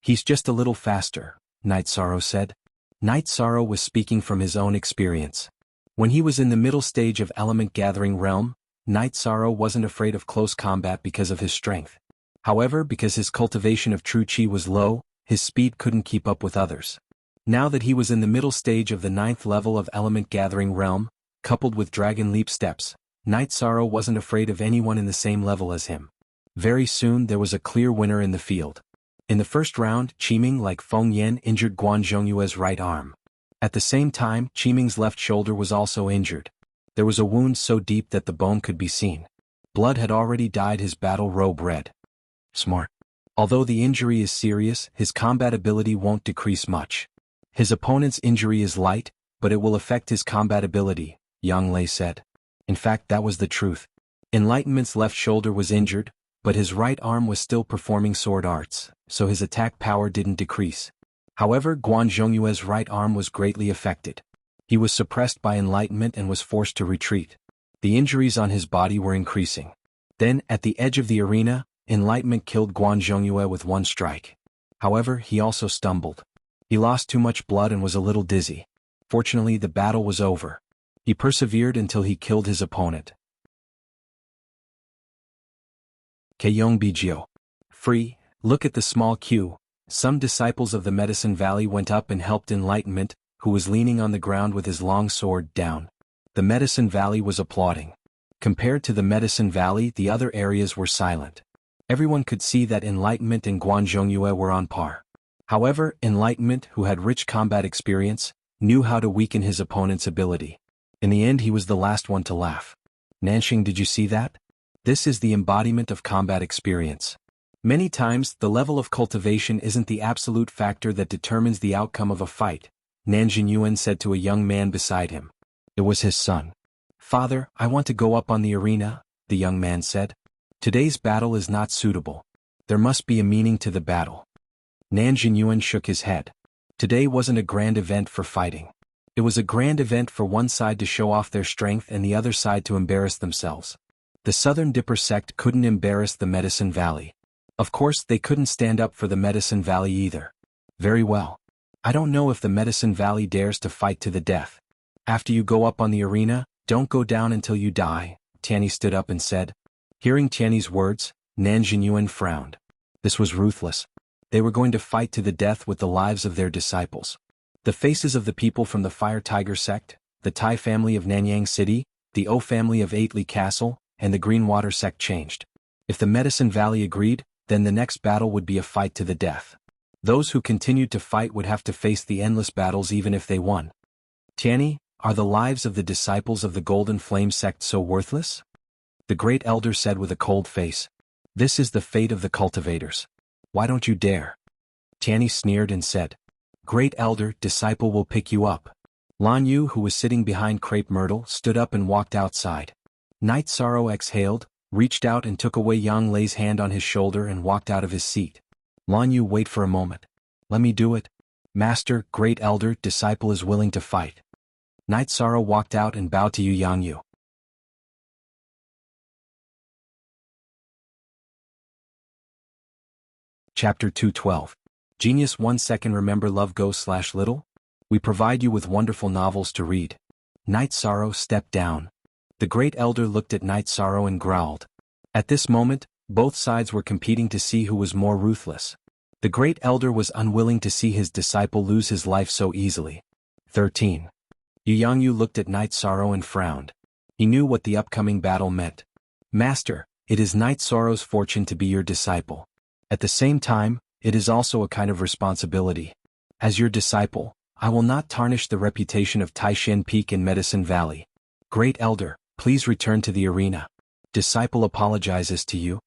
He's just a little faster, Night Sorrow said. Night Sorrow was speaking from his own experience. When he was in the middle stage of Element Gathering Realm, Night Sorrow wasn't afraid of close combat because of his strength. However, because his cultivation of true chi was low, his speed couldn't keep up with others. Now that he was in the middle stage of the 9th level of Element Gathering Realm, coupled with Dragon Leap steps, Night Sorrow wasn't afraid of anyone in the same level as him. Very soon there was a clear winner in the field. In the first round, Qiming like Feng Yan injured Guan Zhongyue's right arm. At the same time, Qiming's left shoulder was also injured. There was a wound so deep that the bone could be seen. Blood had already dyed his battle robe red. Smart. Although the injury is serious, his combat ability won't decrease much. His opponent's injury is light, but it will affect his combat ability, Yang Lei said. In fact, that was the truth. Enlightenment's left shoulder was injured, but his right arm was still performing sword arts, so his attack power didn't decrease. However, Guan Zhongyue's right arm was greatly affected. He was suppressed by Enlightenment and was forced to retreat. The injuries on his body were increasing. Then, at the edge of the arena, Enlightenment killed Guan Zhongyue with one strike. However, he also stumbled. He lost too much blood and was a little dizzy. Fortunately, the battle was over. He persevered until he killed his opponent. Keyong Bijio. Free, look at the small queue. Some disciples of the Medicine Valley went up and helped Enlightenment, who was leaning on the ground with his long sword down. The Medicine Valley was applauding. Compared to the Medicine Valley, the other areas were silent. Everyone could see that Enlightenment and Guan Zhongyue were on par. However, Enlightenment, who had rich combat experience, knew how to weaken his opponent's ability. In the end, he was the last one to laugh. Nanxing, did you see that? This is the embodiment of combat experience. Many times, the level of cultivation isn't the absolute factor that determines the outcome of a fight, Nanjing Yuan said to a young man beside him. It was his son. Father, I want to go up on the arena, the young man said. Today's battle is not suitable. There must be a meaning to the battle. Nanjing Yuan shook his head. Today wasn't a grand event for fighting. It was a grand event for one side to show off their strength and the other side to embarrass themselves. The Southern Dipper sect couldn't embarrass the Medicine Valley. Of course, they couldn't stand up for the Medicine Valley either. Very well. I don't know if the Medicine Valley dares to fight to the death. After you go up on the arena, don't go down until you die, Tianyi stood up and said. Hearing Tianyi's words, Nanjing Yuan frowned. This was ruthless. They were going to fight to the death with the lives of their disciples. The faces of the people from the Fire Tiger sect, the Tai family of Nanyang City, the O family of Eightley Castle, and the Greenwater sect changed. If the Medicine Valley agreed, then the next battle would be a fight to the death. Those who continued to fight would have to face the endless battles even if they won. Tianyi, are the lives of the disciples of the Golden Flame sect so worthless? The great elder said with a cold face. This is the fate of the cultivators. Why don't you dare? Tianyi sneered and said. Great elder, disciple will pick you up. Lan Yu, who was sitting behind Crepe Myrtle, stood up and walked outside. Night Sorrow exhaled, reached out and took away Yang Lei's hand on his shoulder and walked out of his seat. Lan Yu, wait for a moment. Let me do it. Master, great elder, disciple is willing to fight. Night Sorrow walked out and bowed to Yang Yu. Chapter 212. Genius 1 second. Remember Love Go/Little? We provide you with wonderful novels to read. Night Sorrow stepped down. The great elder looked at Night Sorrow and growled. At this moment, both sides were competing to see who was more ruthless. The great elder was unwilling to see his disciple lose his life so easily. 13. Yang Yu looked at Night Sorrow and frowned. He knew what the upcoming battle meant. Master, it is Night Sorrow's fortune to be your disciple. At the same time, it is also a kind of responsibility. As your disciple, I will not tarnish the reputation of Taishan Peak in Medicine Valley. Great Elder, please return to the arena. Disciple apologizes to you.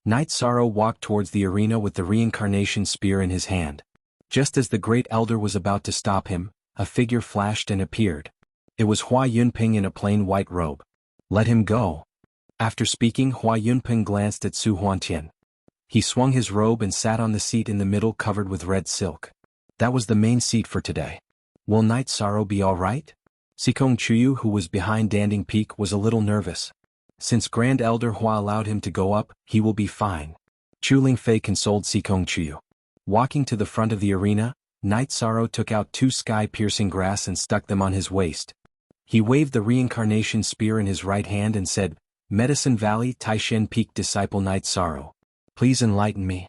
Knight Sorrow walked towards the arena with the reincarnation spear in his hand. Just as the Great Elder was about to stop him, a figure flashed and appeared. It was Hua Yunping in a plain white robe. Let him go. After speaking, Hua Yunping glanced at Su Huantian. He swung his robe and sat on the seat in the middle covered with red silk. That was the main seat for today. Will Knight Sorrow be all right? Sikong Chuyu, who was behind Danding Peak, was a little nervous. Since Grand Elder Hua allowed him to go up, he will be fine. Chu Lingfei consoled Sikong Chuyu. Walking to the front of the arena, Knight Sorrow took out 2 sky-piercing grass and stuck them on his waist. He waved the reincarnation spear in his right hand and said, Medicine Valley Taishan Peak Disciple Knight Sorrow. Please enlighten me.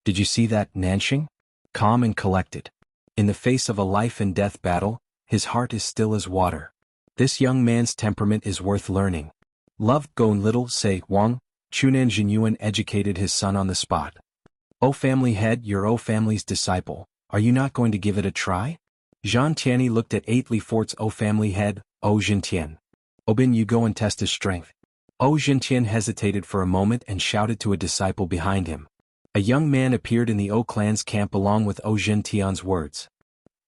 Did you see that, Nanxing? Calm and collected. In the face of a life-and-death battle, his heart is still as water. This young man's temperament is worth learning. Loved Gong Little Say Wang, Chunan Jinyuan educated his son on the spot. O family head, you're O family's disciple, are you not going to give it a try? Zhan Tianyi looked at 8 Li Fort's O family head, O Zhentian. Obin, you go and test his strength. O Zhentian hesitated for a moment and shouted to a disciple behind him. A young man appeared in the O clan's camp along with O Zhentian's words.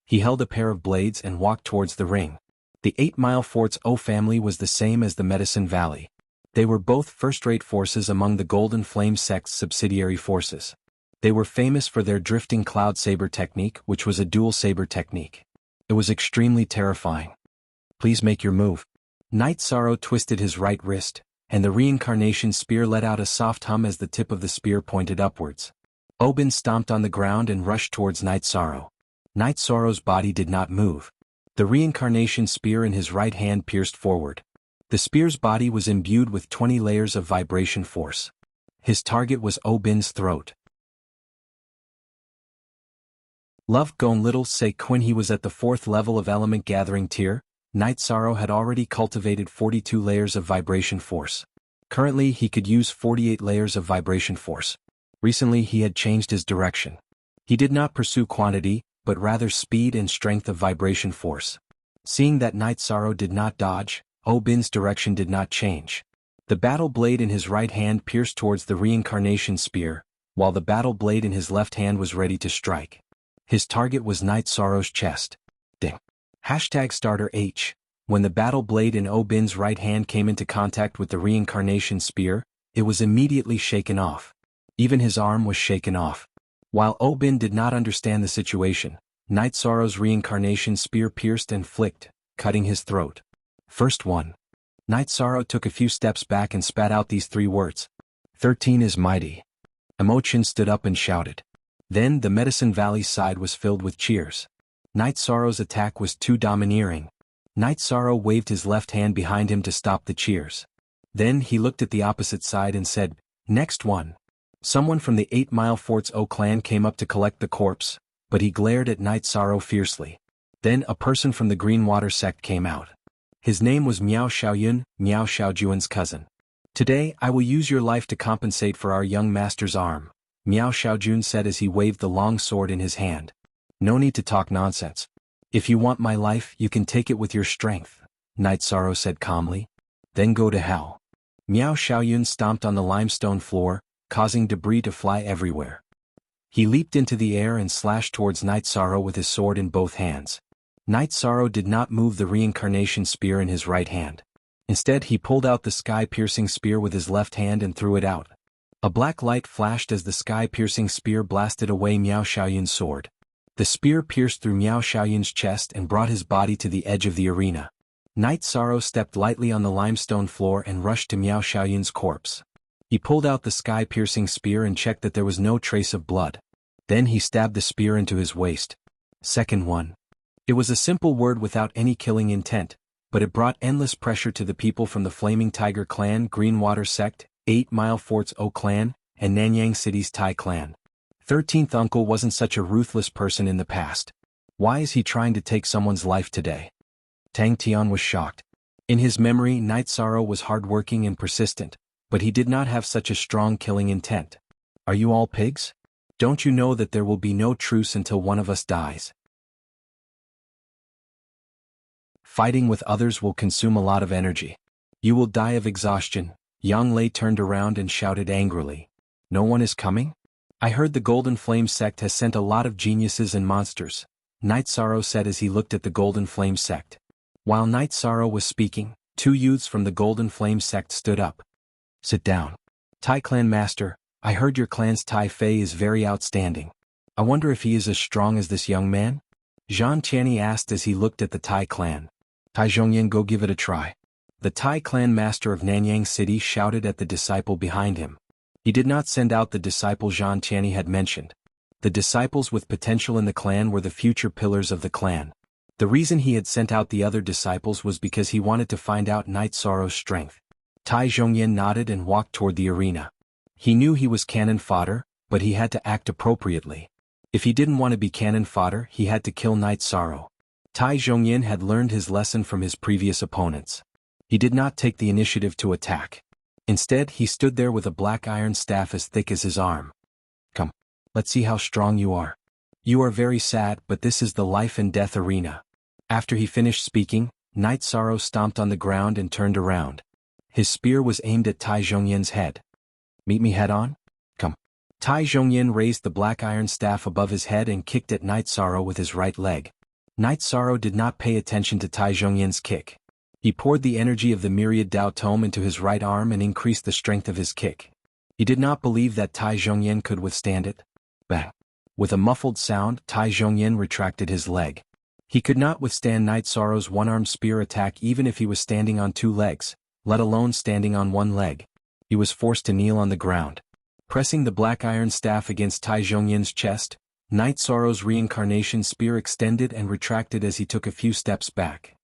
He held a pair of blades and walked towards the ring. The 8 Mile Fort's O family was the same as the Medicine Valley. They were both first-rate forces among the Golden Flame sect's subsidiary forces. They were famous for their drifting cloud saber technique, which was a dual saber technique. It was extremely terrifying. Please make your move. Knight Sorrow twisted his right wrist, and the reincarnation spear let out a soft hum as the tip of the spear pointed upwards. Obin stomped on the ground and rushed towards Knight Sorrow. Knight Sorrow's body did not move. The reincarnation spear in his right hand pierced forward. The spear's body was imbued with 20 layers of vibration force. His target was Obin's throat. Love Gong Little Say when he was at the 4th level of element gathering tier, Knight Sorrow had already cultivated 42 layers of vibration force. Currently he could use 48 layers of vibration force. Recently he had changed his direction. He did not pursue quantity, but rather speed and strength of vibration force. Seeing that Knight Sorrow did not dodge, Obin's direction did not change. The battle blade in his right hand pierced towards the reincarnation spear, while the battle blade in his left hand was ready to strike. His target was Knight Sorrow's chest. Ding. #starter H. When the battle blade in Obin's right hand came into contact with the reincarnation spear, it was immediately shaken off. Even his arm was shaken off. While Obin did not understand the situation, Knight Sorrow's reincarnation spear pierced and flicked, cutting his throat. First one. Knight Sorrow took a few steps back and spat out these 3 words. 13 is mighty. Emochin stood up and shouted. Then the Medicine Valley side was filled with cheers. Knight Sorrow's attack was too domineering. Knight Sorrow waved his left hand behind him to stop the cheers. Then he looked at the opposite side and said, Next one. Someone from the 8 Mile Fort's O clan came up to collect the corpse, but he glared at Knight Sorrow fiercely. Then a person from the Green Water sect came out. His name was Miao Xiaoyun, Miao Xiaojuan's cousin. Today I will use your life to compensate for our young master's arm, Miao Xiaojun said as he waved the long sword in his hand. No need to talk nonsense. If you want my life, you can take it with your strength, Knight Sorrow said calmly. Then go to hell. Miao Xiaoyun stomped on the limestone floor, causing debris to fly everywhere. He leaped into the air and slashed towards Knight Sorrow with his sword in both hands. Knight Sorrow did not move the reincarnation spear in his right hand. Instead he pulled out the sky-piercing spear with his left hand and threw it out. A black light flashed as the sky-piercing spear blasted away Miao Xiaoyun's sword. The spear pierced through Miao Xiaoyun's chest and brought his body to the edge of the arena. Knight Sorrow stepped lightly on the limestone floor and rushed to Miao Xiaoyun's corpse. He pulled out the sky-piercing spear and checked that there was no trace of blood. Then he stabbed the spear into his waist. Second one. It was a simple word without any killing intent, but it brought endless pressure to the people from the Flaming Tiger clan, Greenwater sect, 8 Mile Fort's O clan, and Nanyang City's Tai clan. 13th uncle wasn't such a ruthless person in the past. Why is he trying to take someone's life today? Tang Tian was shocked. In his memory, Knight Sorrow was hardworking and persistent, but he did not have such a strong killing intent. Are you all pigs? Don't you know that there will be no truce until one of us dies? Fighting with others will consume a lot of energy. You will die of exhaustion. Yang Lei turned around and shouted angrily. No one is coming? I heard the Golden Flame sect has sent a lot of geniuses and monsters, Night Sorrow said as he looked at the Golden Flame sect. While Night Sorrow was speaking, two youths from the Golden Flame sect stood up. Sit down. Tai Clan Master, I heard your clan's Tai Fei is very outstanding. I wonder if he is as strong as this young man? Zhang Qianni asked as he looked at the Tai clan. Tai Zhongyan, go give it a try. The Tai clan master of Nanyang City shouted at the disciple behind him. He did not send out the disciple Zhang Qianni had mentioned. The disciples with potential in the clan were the future pillars of the clan. The reason he had sent out the other disciples was because he wanted to find out Night Sorrow's strength. Tai Zhongyan nodded and walked toward the arena. He knew he was cannon fodder, but he had to act appropriately. If he didn't want to be cannon fodder, he had to kill Night Sorrow. Tai Zhongyan had learned his lesson from his previous opponents. He did not take the initiative to attack. Instead, he stood there with a black iron staff as thick as his arm. Come, let's see how strong you are. You are very sad, but this is the life and death arena. After he finished speaking, Night Sorrow stomped on the ground and turned around. His spear was aimed at Tai Zhongyan's head. Meet me head on? Come. Tai Zhongyan raised the black iron staff above his head and kicked at Night Sorrow with his right leg. Night Sorrow did not pay attention to Tai Zhongyan's kick. He poured the energy of the myriad Dao Tome into his right arm and increased the strength of his kick. He did not believe that Tai Zhongyan could withstand it. Bang! With a muffled sound, Tai Zhongyan retracted his leg. He could not withstand Night Sorrow's one-armed spear attack even if he was standing on two legs, let alone standing on one leg. He was forced to kneel on the ground. Pressing the black iron staff against Tai Zhongyan's chest, Night Sorrow's reincarnation spear extended and retracted as he took a few steps back.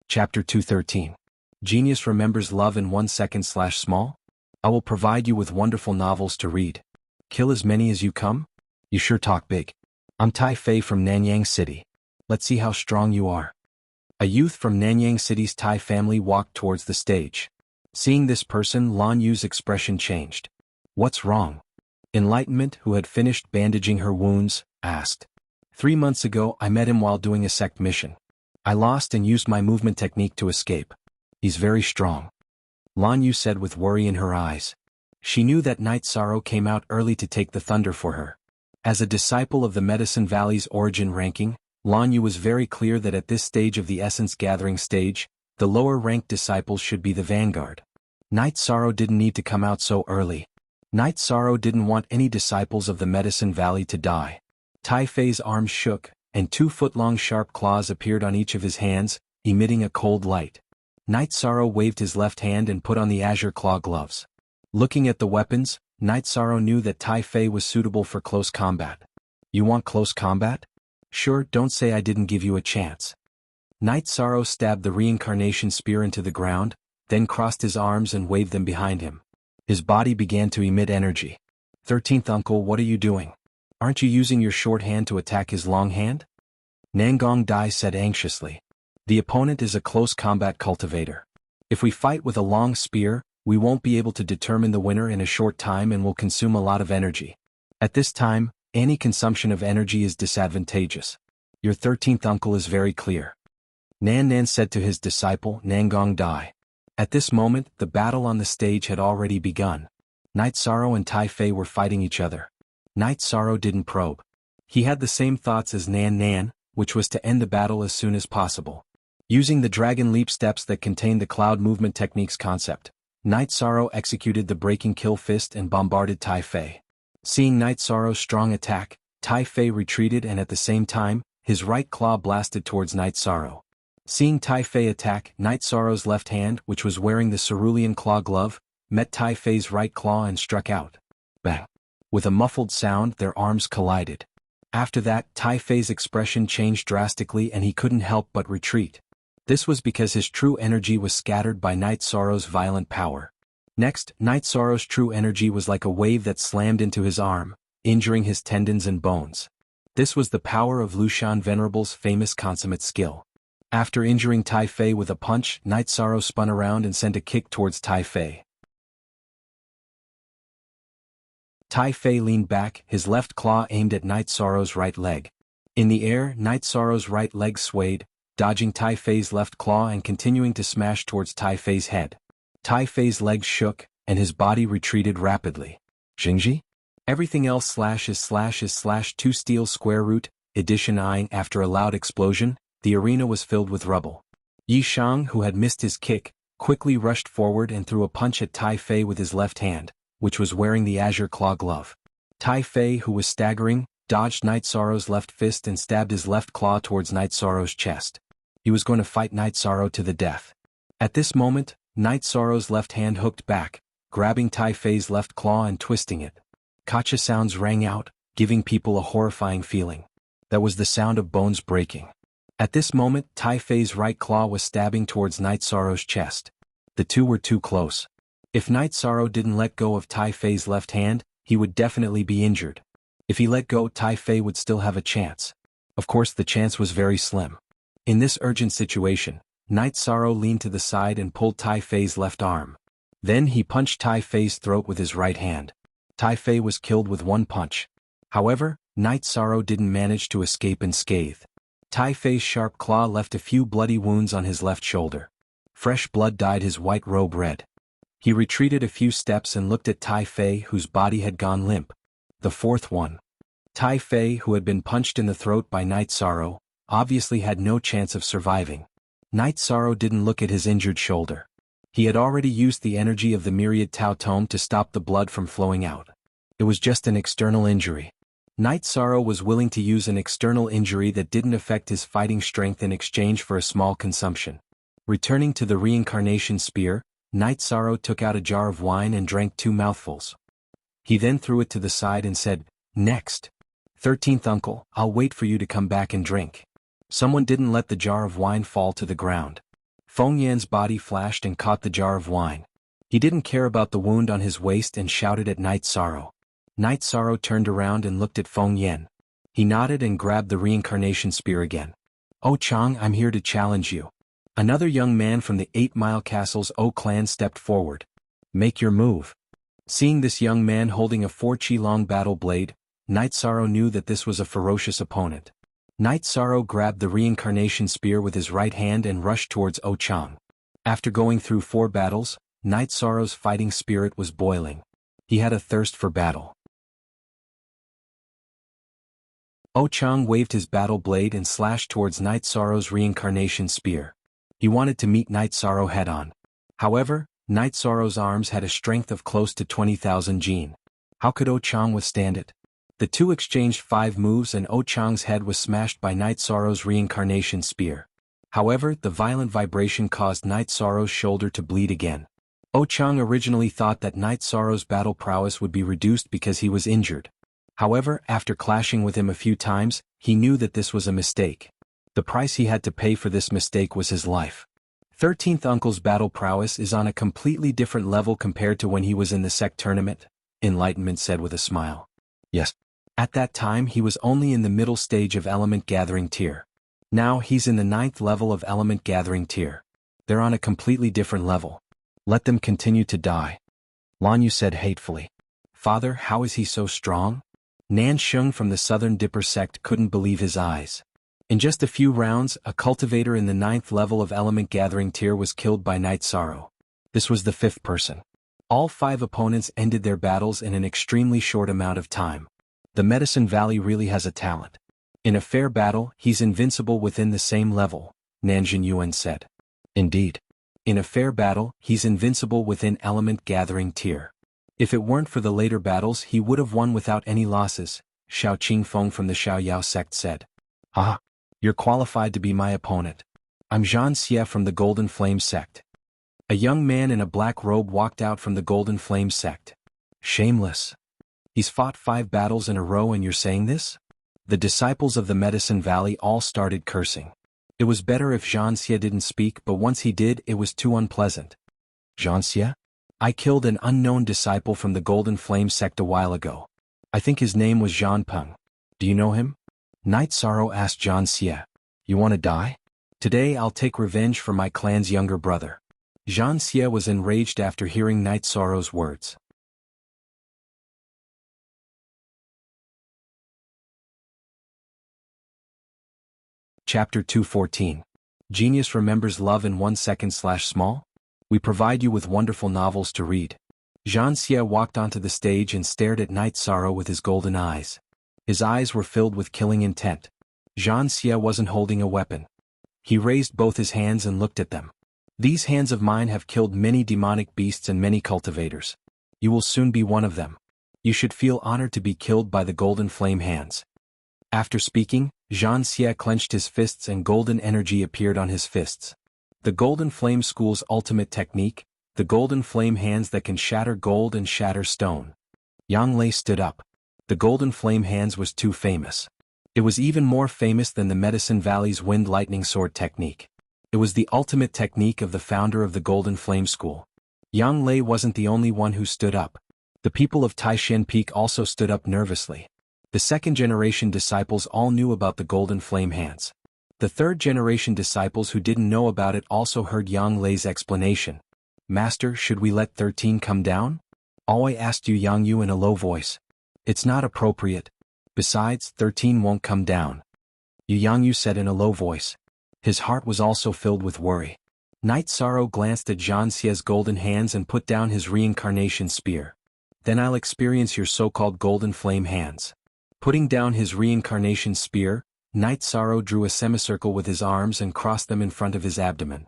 Chapter 213. Genius remembers love in 1 second/small? I will provide you with wonderful novels to read. Kill as many as you come? You sure talk big. I'm Tai Fei from Nanyang City. Let's see how strong you are. A youth from Nanyang City's Tai family walked towards the stage. Seeing this person, Lan Yu's expression changed. What's wrong? Enlightenment, who had finished bandaging her wounds, asked. 3 months ago I met him while doing a sect mission. I lost and used my movement technique to escape. He's very strong. Lan Yu said with worry in her eyes. She knew that Night Sorrow came out early to take the thunder for her. As a disciple of the Medicine Valley's origin ranking, Lan Yu was very clear that at this stage of the essence gathering stage, the lower-ranked disciples should be the vanguard. Night Sorrow didn't need to come out so early. Night Sorrow didn't want any disciples of the Medicine Valley to die. Tai Fei's arms shook, and 2-foot-long sharp claws appeared on each of his hands, emitting a cold light. Night Sorrow waved his left hand and put on the azure claw gloves. Looking at the weapons, Night Sorrow knew that Tai Fei was suitable for close combat. You want close combat? Sure, don't say I didn't give you a chance. Night Sorrow stabbed the reincarnation spear into the ground, then crossed his arms and waved them behind him. His body began to emit energy. 13th Uncle, what are you doing? Aren't you using your short hand to attack his long hand? Nangong Dai said anxiously. The opponent is a close combat cultivator. If we fight with a long spear, we won't be able to determine the winner in a short time and will consume a lot of energy. At this time, any consumption of energy is disadvantageous. Your 13th uncle is very clear. Nan Nan said to his disciple Nangong Dai. At this moment, the battle on the stage had already begun. Night Sorrow and Tai Fei were fighting each other. Night Sorrow didn't probe. He had the same thoughts as Nan Nan, which was to end the battle as soon as possible. Using the Dragon Leap steps that contained the Cloud Movement Techniques concept, Night Sorrow executed the Breaking Kill Fist and bombarded Tai Fei. Seeing Night Sorrow's strong attack, Tai Fei retreated and at the same time, his right claw blasted towards Night Sorrow. Seeing Tai Fei attack, Night Sorrow's left hand, which was wearing the cerulean claw glove, met Tai Fei's right claw and struck out. Bang! With a muffled sound, their arms collided. After that, Tai Fei's expression changed drastically and he couldn't help but retreat. This was because his true energy was scattered by Night Sorrow's violent power. Next, Night Sorrow's true energy was like a wave that slammed into his arm, injuring his tendons and bones. This was the power of Lushan Venerable's famous consummate skill. After injuring Tai Fei with a punch, Night Sorrow spun around and sent a kick towards Tai Fei. Tai Fei leaned back, his left claw aimed at Night Sorrow's right leg. In the air, Night Sorrow's right leg swayed, dodging Tai Fei's left claw and continuing to smash towards Tai Fei's head. Tai Fei's legs shook, and his body retreated rapidly. Xingji? Everything else /2 steel square root, edition I. After a loud explosion, the arena was filled with rubble. Yi Shang, who had missed his kick, quickly rushed forward and threw a punch at Tai Fei with his left hand, which was wearing the azure claw glove. Tai Fei, who was staggering, dodged Night Sorrow's left fist and stabbed his left claw towards Night Sorrow's chest. He was going to fight Night Sorrow to the death. At this moment, Night Sorrow's left hand hooked back, grabbing Tai Fei's left claw and twisting it. Gotcha sounds rang out, giving people a horrifying feeling. That was the sound of bones breaking. At this moment, Tai Fei's right claw was stabbing towards Night Sorrow's chest. The two were too close. If Night Sorrow didn't let go of Tai Fei's left hand, he would definitely be injured. If he let go, Tai Fei would still have a chance. Of course, the chance was very slim. In this urgent situation, Night Sorrow leaned to the side and pulled Tai Fei's left arm. Then he punched Tai Fei's throat with his right hand. Tai Fei was killed with one punch. However, Night Sorrow didn't manage to escape unscathed. Tai Fei's sharp claw left a few bloody wounds on his left shoulder. Fresh blood dyed his white robe red. He retreated a few steps and looked at Tai Fei, whose body had gone limp. The fourth one. Tai Fei, who had been punched in the throat by Night Sorrow, obviously had no chance of surviving. Night Sorrow didn't look at his injured shoulder. He had already used the energy of the myriad Tao Tome to stop the blood from flowing out. It was just an external injury. Night Sorrow was willing to use an external injury that didn't affect his fighting strength in exchange for a small consumption. Returning to the reincarnation spear, Night Sorrow took out a jar of wine and drank 2 mouthfuls. He then threw it to the side and said, "Next. 13th uncle, I'll wait for you to come back and drink." Someone didn't let the jar of wine fall to the ground. Feng Yan's body flashed and caught the jar of wine. He didn't care about the wound on his waist and shouted at Night Sorrow. Night Sorrow turned around and looked at Feng Yan. He nodded and grabbed the reincarnation spear again. "Oh Chang, I'm here to challenge you." Another young man from the 8 Mile Castle's O clan stepped forward. "Make your move." Seeing this young man holding a 4 chi-long battle blade, Night Sorrow knew that this was a ferocious opponent. Night Sorrow grabbed the reincarnation spear with his right hand and rushed towards O Chang. After going through 4 battles, Night Sorrow's fighting spirit was boiling. He had a thirst for battle. O Chang waved his battle blade and slashed towards Night Sorrow's reincarnation spear. He wanted to meet Night Sorrow head-on. However, Night Sorrow's arms had a strength of close to 20,000 jin. How could O Chang withstand it? The two exchanged 5 moves and O Chang's head was smashed by Night Sorrow's reincarnation spear. However, the violent vibration caused Night Sorrow's shoulder to bleed again. O Chang originally thought that Night Sorrow's battle prowess would be reduced because he was injured. However, after clashing with him a few times, he knew that this was a mistake. The price he had to pay for this mistake was his life. 13th Uncle's battle prowess is on a completely different level compared to when he was in the sect tournament, Enlightenment said with a smile. Yes. At that time he was only in the middle stage of element gathering tier. Now he's in the 9th level of element gathering tier. They're on a completely different level. Let them continue to die. Lan Yu said hatefully. Father, how is he so strong? Nan Sheng from the Southern Dipper sect couldn't believe his eyes. In just a few rounds, a cultivator in the 9th level of element gathering tier was killed by Night Sorrow. This was the 5th person. All 5 opponents ended their battles in an extremely short amount of time. The Medicine Valley really has a talent. In a fair battle, he's invincible within the same level, Nanjin Yuan said. Indeed. In a fair battle, he's invincible within element gathering tier. If it weren't for the later battles he would have won without any losses, Xiao Qingfeng from the Xiao Yao sect said. Ah, you're qualified to be my opponent. I'm Zhan Xie from the Golden Flame sect. A young man in a black robe walked out from the Golden Flame sect. Shameless. He's fought 5 battles in a row and you're saying this? The disciples of the Medicine Valley all started cursing. It was better if Zhan Xie didn't speak, but once he did, it was too unpleasant. Zhan Xie? I killed an unknown disciple from the Golden Flame sect a while ago. I think his name was Zhan Peng. Do you know him? Night Sorrow asked Zhan Xie. You want to die? Today I'll take revenge for my clan's younger brother. Zhang Xie was enraged after hearing Night Sorrow's words. Chapter 214. Genius remembers love in 1 second/small? We provide you with wonderful novels to read. Zhang Xie walked onto the stage and stared at Night Sorrow with his golden eyes. His eyes were filled with killing intent. Zhang Xie wasn't holding a weapon. He raised both his hands and looked at them. These hands of mine have killed many demonic beasts and many cultivators. You will soon be one of them. You should feel honored to be killed by the golden flame hands. After speaking, Zhang Xie clenched his fists and golden energy appeared on his fists. The golden flame school's ultimate technique, the golden flame hands that can shatter gold and shatter stone. Yang Lei stood up. The golden flame hands was too famous. It was even more famous than the Medicine Valley's wind lightning sword technique. It was the ultimate technique of the founder of the golden flame school. Yang Lei wasn't the only one who stood up. The people of Taishan Peak also stood up nervously. The second-generation disciples all knew about the golden flame hands. The third-generation disciples who didn't know about it also heard Yang Lei's explanation. Master, should we let 13 come down? Alway asked Yang Yu in a low voice. It's not appropriate. Besides, 13 won't come down. Yang Yu said in a low voice. His heart was also filled with worry. Night Sorrow glanced at Zhang Xie's golden hands and put down his reincarnation spear. Then I'll experience your so-called golden flame hands. Putting down his reincarnation spear, Night Sorrow drew a semicircle with his arms and crossed them in front of his abdomen.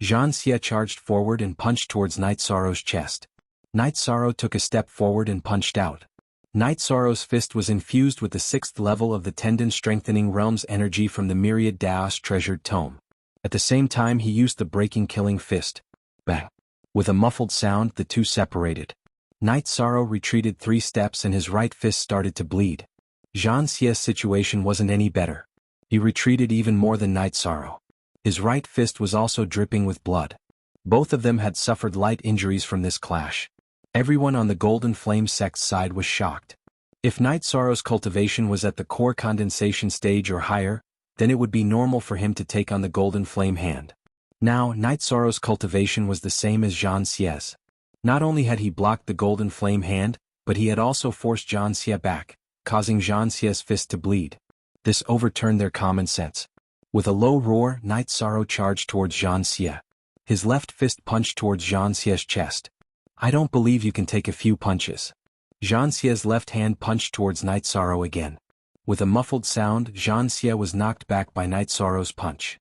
Zhang Xie charged forward and punched towards Night Sorrow's chest. Night Sorrow took a step forward and punched out. Night Sorrow's fist was infused with the 6th level of the tendon-strengthening realm's energy from the myriad Daos treasured tome. At the same time he used the breaking killing fist. Bang! With a muffled sound the two separated. Night Sorrow retreated 3 steps and his right fist started to bleed. Zhang Xie's situation wasn't any better. He retreated even more than Night Sorrow. His right fist was also dripping with blood. Both of them had suffered light injuries from this clash. Everyone on the Golden Flame sect's side was shocked. If Night Sorrow's cultivation was at the core condensation stage or higher, then it would be normal for him to take on the Golden Flame hand. Now, Night Sorrow's cultivation was the same as Zhang Xie's. Not only had he blocked the Golden Flame hand, but he had also forced Zhang Xie back, causing Zhang Xie's fist to bleed. This overturned their common sense. With a low roar, Night Sorrow charged towards Zhang Xie. His left fist punched towards Zhang Xie's chest. I don't believe you can take a few punches. Zhang Xie's left hand punched towards Night Sorrow again. With a muffled sound, Zhang Xie was knocked back by Night Sorrow's punch.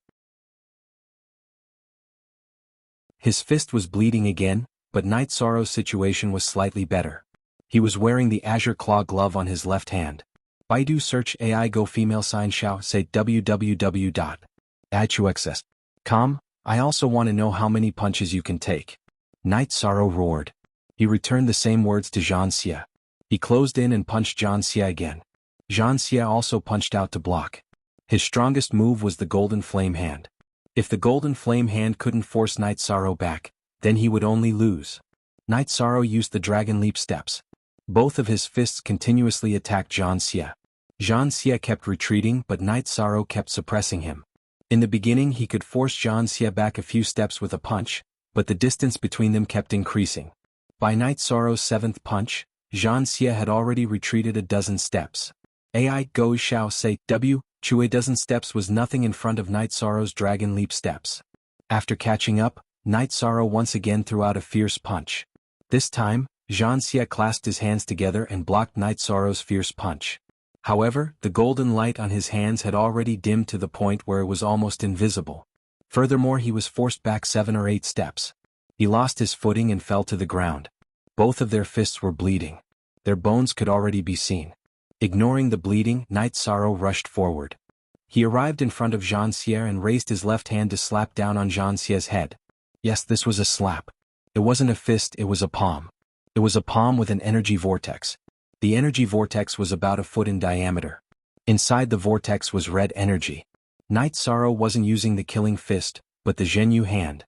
His fist was bleeding again, but Night Sorrow's situation was slightly better. He was wearing the Azure Claw glove on his left hand. Baidu search AI go female sign xiao say www.ichuxs.com. I also want to know how many punches you can take. Night Sorrow roared. He returned the same words to Zhang Xie. He closed in and punched Zhang Xie again. Zhang Xie also punched out to block. His strongest move was the Golden Flame hand. If the Golden Flame hand couldn't force Night Sorrow back, then he would only lose. Night Sorrow used the Dragon Leap steps. Both of his fists continuously attacked Zhang Xie. Zhang Xie kept retreating but Night Sorrow kept suppressing him. In the beginning he could force Zhang Xie back a few steps with a punch, but the distance between them kept increasing. By Night Sorrow's 7th punch, Zhang Xie had already retreated a dozen steps. AI Go Xiao Say W, Chu a dozen steps was nothing in front of Night Sorrow's Dragon Leap steps. After catching up, Night Sorrow once again threw out a fierce punch. This time, Zhang Xie clasped his hands together and blocked Night Sorrow's fierce punch. However, the golden light on his hands had already dimmed to the point where it was almost invisible. Furthermore, he was forced back 7 or 8 steps. He lost his footing and fell to the ground. Both of their fists were bleeding. Their bones could already be seen. Ignoring the bleeding, Night Sorrow rushed forward. He arrived in front of Zhang Xie and raised his left hand to slap down on Zhang Xie's head. Yes, this was a slap. It wasn't a fist, it was a palm. It was a palm with an energy vortex. The energy vortex was about a foot in diameter. Inside the vortex was red energy. Night Sorrow wasn't using the killing fist, but the Zhenyu hand.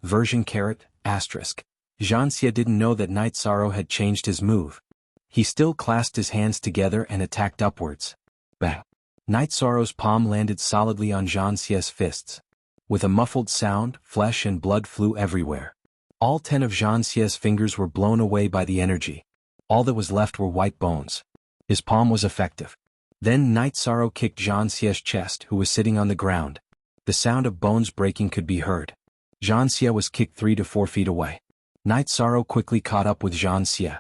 Version caret, asterisk. Zhang Xie didn't know that Night Sorrow had changed his move. He still clasped his hands together and attacked upwards. Bang! Night Sorrow's palm landed solidly on Zhang Xie's fists. With a muffled sound, flesh and blood flew everywhere. All 10 of Zhang Xie's fingers were blown away by the energy. All that was left were white bones. His palm was effective. Then Night Sorrow kicked Zhang Xie's chest, who was sitting on the ground. The sound of bones breaking could be heard. Zhang Xie was kicked 3 to 4 feet away. Night Sorrow quickly caught up with Zhang Xie.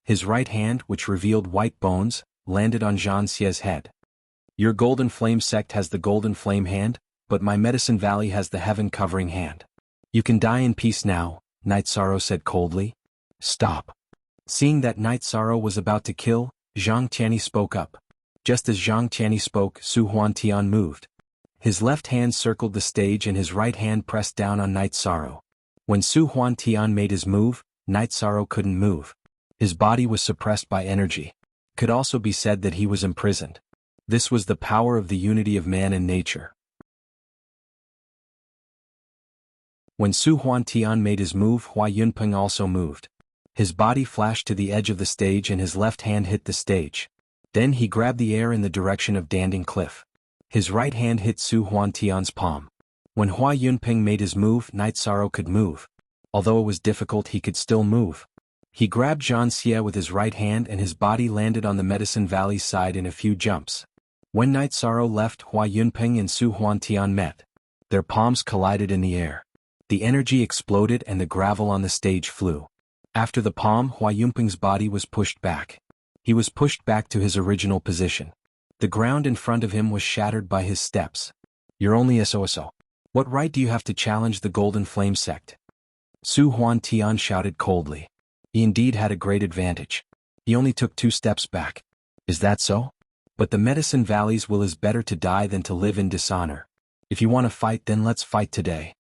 His right hand, which revealed white bones, landed on Zhang Xie's head. Your Golden Flame sect has the Golden Flame hand, but my Medicine Valley has the Heaven Covering hand. You can die in peace now, Night Sorrow said coldly. Stop. Seeing that Night Sorrow was about to kill, Zhang Tianyi spoke up. Just as Zhang Tianyi spoke, Su Huantian moved. His left hand circled the stage and his right hand pressed down on Night Sorrow. When Su Huantian made his move, Night Sorrow couldn't move. His body was suppressed by energy. Could also be said that he was imprisoned. This was the power of the unity of man and nature. When Su Huantian made his move, Hua Yunpeng also moved. His body flashed to the edge of the stage and his left hand hit the stage. Then he grabbed the air in the direction of Danding Cliff. His right hand hit Su Huantian's palm. When Hua Yunpeng made his move, Night Sorrow could move. Although it was difficult, he could still move. He grabbed Zhang Xie with his right hand and his body landed on the Medicine Valley's side in a few jumps. When Night Sorrow left, Hua Yunpeng and Su Huantian met. Their palms collided in the air. The energy exploded and the gravel on the stage flew. After the palm, Hua Yunpeng's body was pushed back. He was pushed back to his original position. The ground in front of him was shattered by his steps. You're only a so-so. What right do you have to challenge the Golden Flame sect? Su Huantian shouted coldly. He indeed had a great advantage. He only took 2 steps back. Is that so? But the Medicine Valley's will is better to die than to live in dishonor. If you want to fight, then let's fight today.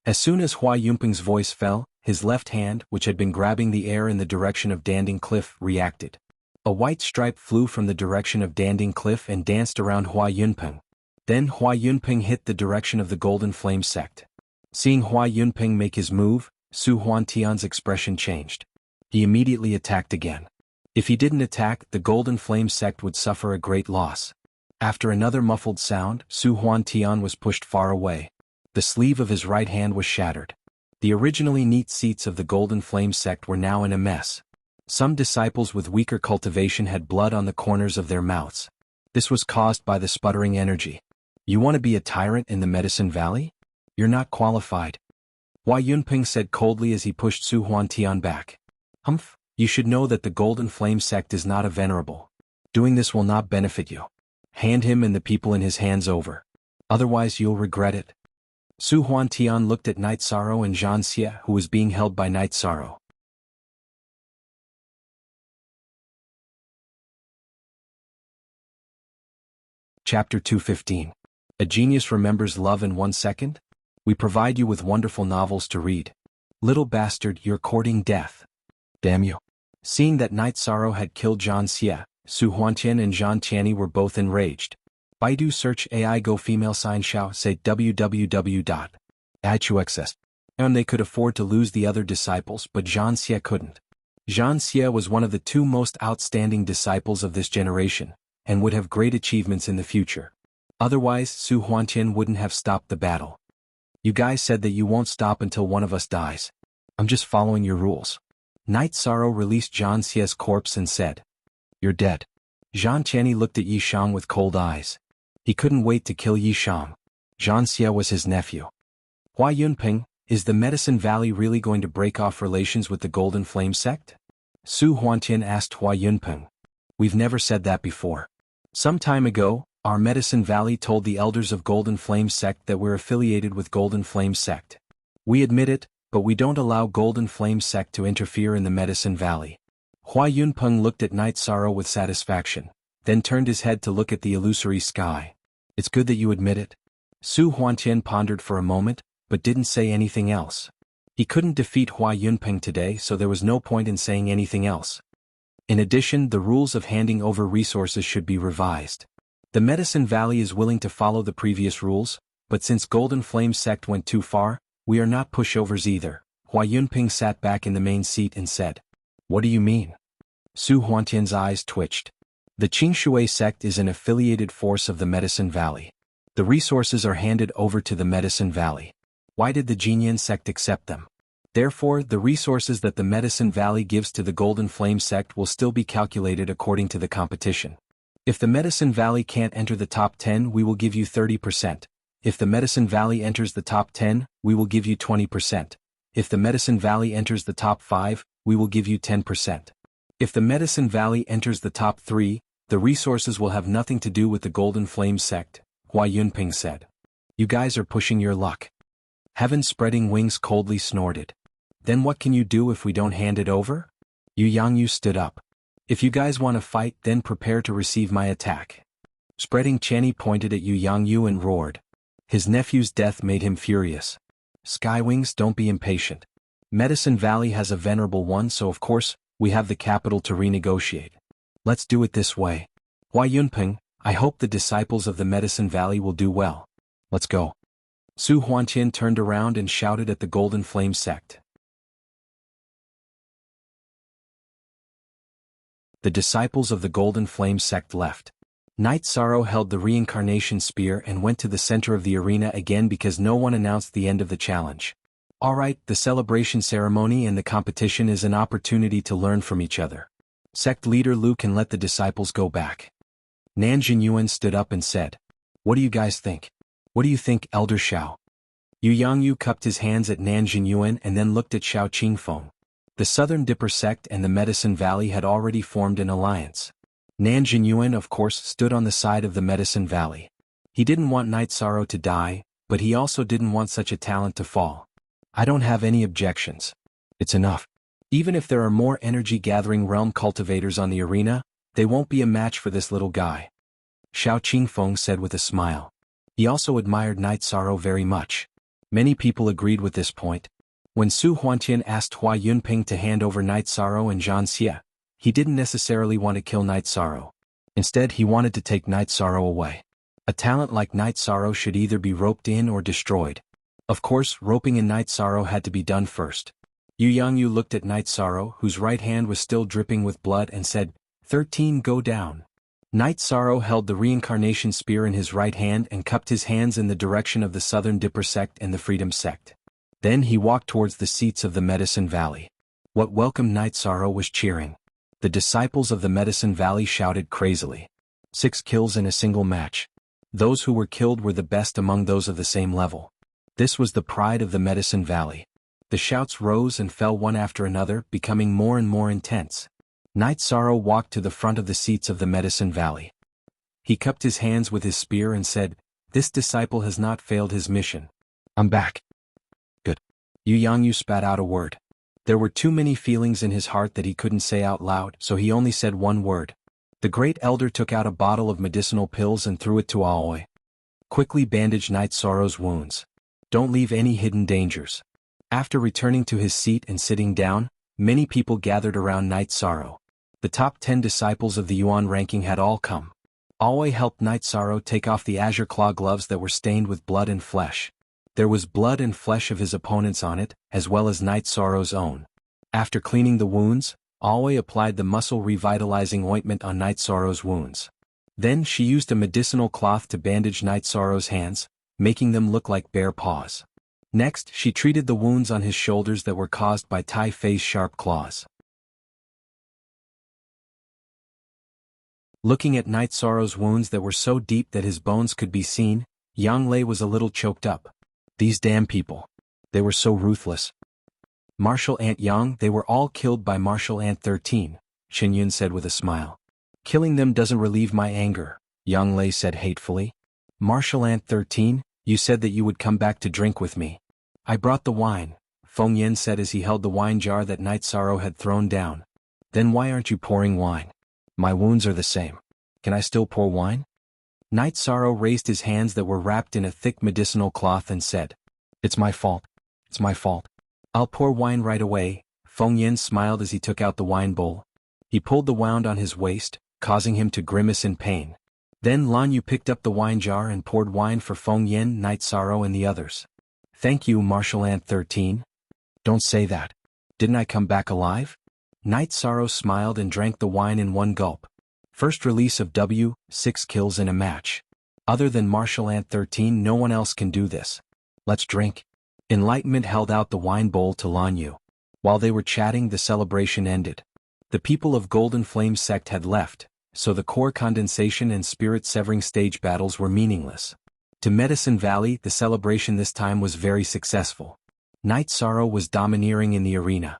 As soon as Hua Yunpeng's voice fell, his left hand, which had been grabbing the air in the direction of Danding Cliff, reacted. A white stripe flew from the direction of Danding Cliff and danced around Hua Yunpeng. Then Hua Yunpeng hit the direction of the Golden Flame sect. Seeing Hua Yunpeng make his move, Su Huantian's expression changed. He immediately attacked again. If he didn't attack, the Golden Flame sect would suffer a great loss. After another muffled sound, Su Huantian was pushed far away. The sleeve of his right hand was shattered. The originally neat seats of the Golden Flame sect were now in a mess. Some disciples with weaker cultivation had blood on the corners of their mouths. This was caused by the sputtering energy. You want to be a tyrant in the Medicine Valley? You're not qualified. Hua Yunpeng said coldly as he pushed Su Huantian back. Humph, you should know that the Golden Flame sect is not a venerable. Doing this will not benefit you. Hand him and the people in his hands over. Otherwise you'll regret it. Su Huantian looked at Night Sorrow and Zhang Xie, who was being held by Night Sorrow. Chapter 215. A Genius Remembers Love in 1 Second? We provide you with wonderful novels to read. Little bastard, you're courting death. Damn you. Seeing that Night Sorrow had killed Zhang Xie, Su Huantian and Zhang Tianyi were both enraged. Baidu search AI go female sign Xiao say www.ichuxs. And they could afford to lose the other disciples, but Zhang Xie couldn't. Zhang Xie was one of the 2 most outstanding disciples of this generation, and would have great achievements in the future. Otherwise, Su Huantian wouldn't have stopped the battle. You guys said that you won't stop until one of us dies. I'm just following your rules. Night Sorrow released Zhang Xie's corpse and said, You're dead. Zhang Tianyi looked at Yi Shang with cold eyes. He couldn't wait to kill Yi Shang. Zhang Xie was his nephew. Hua Yunpeng, is the Medicine Valley really going to break off relations with the Golden Flame sect? Su Huantian asked Hua Yunpeng. We've never said that before. Some time ago, our Medicine Valley told the elders of Golden Flame sect that we're affiliated with Golden Flame sect. We admit it, but we don't allow Golden Flame sect to interfere in the Medicine Valley. Hua Yunpeng looked at Night Sorrow with satisfaction, then turned his head to look at the illusory sky. It's good that you admit it. Su Huantian pondered for a moment, but didn't say anything else. He couldn't defeat Hua Yunpeng today, so there was no point in saying anything else. In addition, the rules of handing over resources should be revised. The Medicine Valley is willing to follow the previous rules, but since Golden Flame sect went too far, we are not pushovers either. Hua Yunpeng sat back in the main seat and said, What do you mean? Su Huantian's eyes twitched. The Qingshui sect is an affiliated force of the Medicine Valley. The resources are handed over to the Medicine Valley. Why did the Jinyan sect accept them? Therefore, the resources that the Medicine Valley gives to the Golden Flame sect will still be calculated according to the competition. If the Medicine Valley can't enter the top 10, we will give you 30%. If the Medicine Valley enters the top 10, we will give you 20%. If the Medicine Valley enters the top 5, we will give you 10%. If the Medicine Valley enters the top 3, the resources will have nothing to do with the Golden Flame sect, Hua Yunping said. You guys are pushing your luck. Heaven Spreading Wings coldly snorted. Then what can you do if we don't hand it over? Yu Yangyu stood up. If you guys want to fight, then prepare to receive my attack. Spreading Channy pointed at Yu Yangyu and roared. His nephew's death made him furious. Skywings, don't be impatient. Medicine Valley has a venerable one, so of course, we have the capital to renegotiate. Let's do it this way. Hua Yunping, I hope the disciples of the Medicine Valley will do well. Let's go. Su Huanqian turned around and shouted at the Golden Flame sect. The disciples of the Golden Flame sect left. Knight Sorrow held the reincarnation spear and went to the center of the arena again because no one announced the end of the challenge. Alright, the celebration ceremony and the competition is an opportunity to learn from each other. Sect leader Lu can let the disciples go back. Nan Jinyuan stood up and said, What do you guys think? What do you think, Elder Xiao? Yu Yangyu cupped his hands at Nan Jinyuan and then looked at Xiao Qingfeng. The Southern Dipper sect and the Medicine Valley had already formed an alliance. Nan Jinyuan of course stood on the side of the Medicine Valley. He didn't want Knight Sorrow to die, but he also didn't want such a talent to fall. I don't have any objections. It's enough. Even if there are more energy-gathering realm cultivators on the arena, they won't be a match for this little guy. Xiao Qingfeng said with a smile. He also admired Knight Sorrow very much. Many people agreed with this point. When Su Huanqian asked Hua Yunping to hand over Knight Sorrow and Zhan Xie, he didn't necessarily want to kill Knight Sorrow. Instead, he wanted to take Knight Sorrow away. A talent like Knight Sorrow should either be roped in or destroyed. Of course, roping in Knight Sorrow had to be done first. Yu Yangyu looked at Knight Sorrow, whose right hand was still dripping with blood, and said, 13, go down. Knight Sorrow held the reincarnation spear in his right hand and cupped his hands in the direction of the Southern Dipper sect and the Freedom sect. Then he walked towards the seats of the Medicine Valley. What welcomed Knight Sorrow was cheering. The disciples of the Medicine Valley shouted crazily. 6 kills in a single match. Those who were killed were the best among those of the same level. This was the pride of the Medicine Valley. The shouts rose and fell one after another, becoming more and more intense. Knight Sorrow walked to the front of the seats of the Medicine Valley. He cupped his hands with his spear and said, This disciple has not failed his mission. I'm back. Good. Yu Yangyu spat out a word. There were too many feelings in his heart that he couldn't say out loud, so he only said one word. The great elder took out a bottle of medicinal pills and threw it to Aoi. Quickly bandage Knight Sorrow's wounds. Don't leave any hidden dangers. After returning to his seat and sitting down, many people gathered around Knight Sorrow. The top 10 disciples of the Yuan ranking had all come. Aoi helped Knight Sorrow take off the azure claw gloves that were stained with blood and flesh. There was blood and flesh of his opponents on it, as well as Knight Sorrow's own. After cleaning the wounds, Aoi applied the muscle-revitalizing ointment on Knight Sorrow's wounds. Then she used a medicinal cloth to bandage Knight Sorrow's hands, making them look like bare paws. Next, she treated the wounds on his shoulders that were caused by Tai Fei's sharp claws. Looking at Knight Sorrow's wounds that were so deep that his bones could be seen, Yang Lei was a little choked up. These damn people. They were so ruthless. Martial Ant Yang, they were all killed by Martial Ant 13, Xinyun said with a smile. Killing them doesn't relieve my anger, Yang Lei said hatefully. Martial Ant 13, you said that you would come back to drink with me. I brought the wine, Feng Yen said as he held the wine jar that Knight Sorrow had thrown down. Then why aren't you pouring wine? My wounds are the same. Can I still pour wine? Knight Sorrow raised his hands that were wrapped in a thick medicinal cloth and said, It's my fault. It's my fault. I'll pour wine right away, Feng Yen smiled as he took out the wine bowl. He pulled the wound on his waist, causing him to grimace in pain. Then Lan Yu picked up the wine jar and poured wine for Feng Yen, Knight Sorrow and the others. Thank you, Martial Ant 13. Don't say that. Didn't I come back alive? Knight Sorrow smiled and drank the wine in one gulp. First release of W, 6 kills in a match. Other than Martial Ant 13, no one else can do this. Let's drink. Enlightenment held out the wine bowl to Lan Yu. While they were chatting, the celebration ended. The people of Golden Flame sect had left, so the core condensation and spirit severing stage battles were meaningless. To Medicine Valley, the celebration this time was very successful. Night Sorrow was domineering in the arena.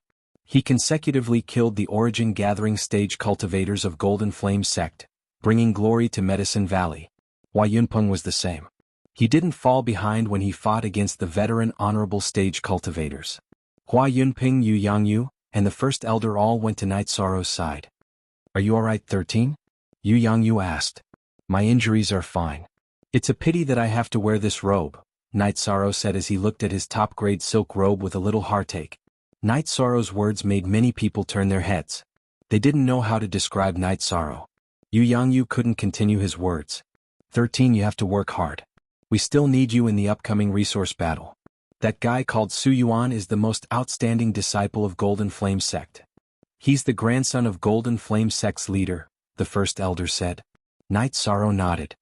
He consecutively killed the Origin Gathering stage cultivators of Golden Flame sect, bringing glory to Medicine Valley. Hua Yunpeng was the same. He didn't fall behind when he fought against the veteran honorable stage cultivators. Hua Yunpeng, Yu Yangyu, and the First Elder all went to Night Sorrow's side. Are you alright, 13? Yu Yangyu asked. My injuries are fine. It's a pity that I have to wear this robe, Night Sorrow said as he looked at his top-grade silk robe with a little heartache. Night Sorrow's words made many people turn their heads. They didn't know how to describe Night Sorrow. Yu Yangyu couldn't continue his words. 13, you have to work hard. We still need you in the upcoming resource battle. That guy called Su Yuan is the most outstanding disciple of Golden Flame sect. He's the grandson of Golden Flame sect's leader, the First Elder said. Night Sorrow nodded.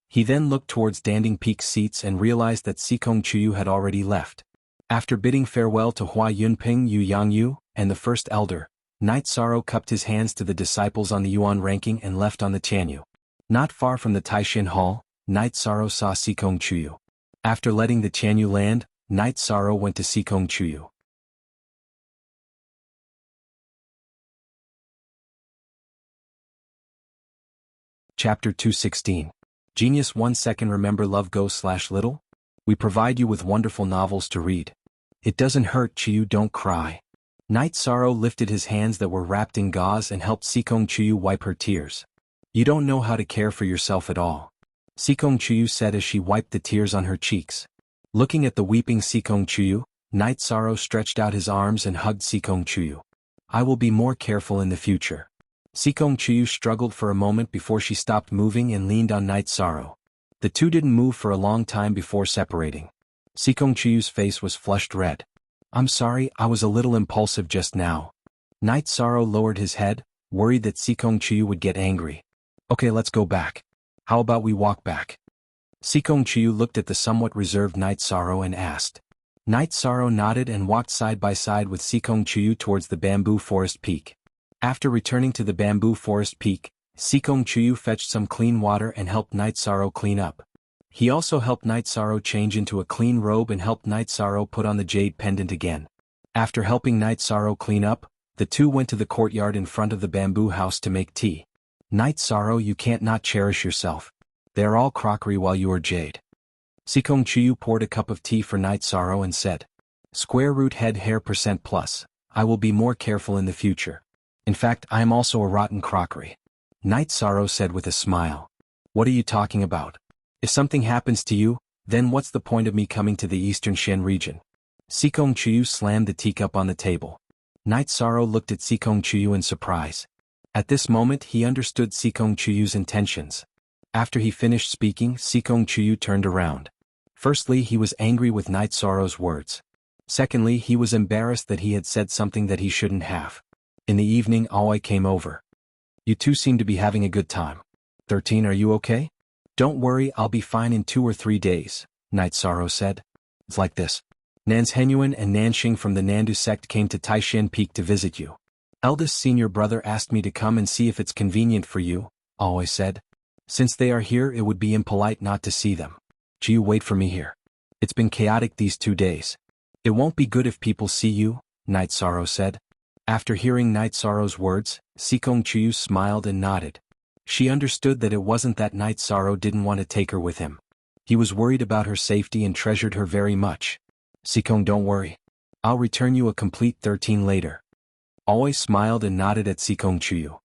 He then looked towards Danding Peak's seats and realized that Sikong Chuyu had already left. After bidding farewell to Hua Yunpeng, Yu Yangyu, and the First Elder, Night Sorrow cupped his hands to the disciples on the Yuan ranking and left on the Tianyu. Not far from the Taishin Hall, Night Sorrow saw Sikong Chuyu. After letting the Tianyu land, Night Sorrow went to Sikong Chuyu. Chapter 216. Genius 1 second. Remember Love Go/Little? We provide you with wonderful novels to read. It doesn't hurt, Chuyu, don't cry. Night Sorrow lifted his hands that were wrapped in gauze and helped Sikong Chuyu wipe her tears. You don't know how to care for yourself at all, Sikong Chuyu said as she wiped the tears on her cheeks. Looking at the weeping Sikong Chuyu, Night Sorrow stretched out his arms and hugged Sikong Chuyu. I will be more careful in the future. Sikong Chuyu struggled for a moment before she stopped moving and leaned on Night Sorrow. The two didn't move for a long time before separating. Sikong Chuyu's face was flushed red. I'm sorry, I was a little impulsive just now. Night Sorrow lowered his head, worried that Sikong Chuyu would get angry. Okay, let's go back. How about we walk back? Sikong Chuyu looked at the somewhat reserved Night Sorrow and asked. Night Sorrow nodded and walked side by side with Sikong Chuyu towards the bamboo forest peak. After returning to the bamboo forest peak, Sikong Chuyu fetched some clean water and helped Night Sorrow clean up. He also helped Night Sorrow change into a clean robe and helped Night Sorrow put on the jade pendant again. After helping Night Sorrow clean up, the two went to the courtyard in front of the bamboo house to make tea. Night Sorrow, you can't not cherish yourself. They are all crockery while you are jade. Sikong Chuyu poured a cup of tea for Night Sorrow and said, Square root head hair %+. I will be more careful in the future. In fact, I am also a rotten crockery. Night Sorrow said with a smile. What are you talking about? If something happens to you, then what's the point of me coming to the Eastern Shen region? Sikong Chuyu slammed the teacup on the table. Night Sorrow looked at Sikong Chuyu in surprise. At this moment he understood Sikong Chuyu's intentions. After he finished speaking, Sikong Chuyu turned around. Firstly, he was angry with Night Sorrow's words. Secondly, he was embarrassed that he had said something that he shouldn't have. In the evening, Aoi came over. You two seem to be having a good time. 13, are you okay? Don't worry, I'll be fine in 2 or 3 days, Night Sorrow said. It's like this. Nans Henyuan and Nanxing from the Nandu sect came to Taishan Peak to visit you. Eldest senior brother asked me to come and see if it's convenient for you, Aoi said. Since they are here, it would be impolite not to see them. Chuyu, wait for me here. It's been chaotic these 2 days. It won't be good if people see you, Night Sorrow said. After hearing Night Sorrow's words, Sikong Chuyu smiled and nodded. She understood that it wasn't that Night Sorrow didn't want to take her with him. He was worried about her safety and treasured her very much. Sikong, don't worry. I'll return you a complete 13 later. Aoi smiled and nodded at Sikong Chuyu.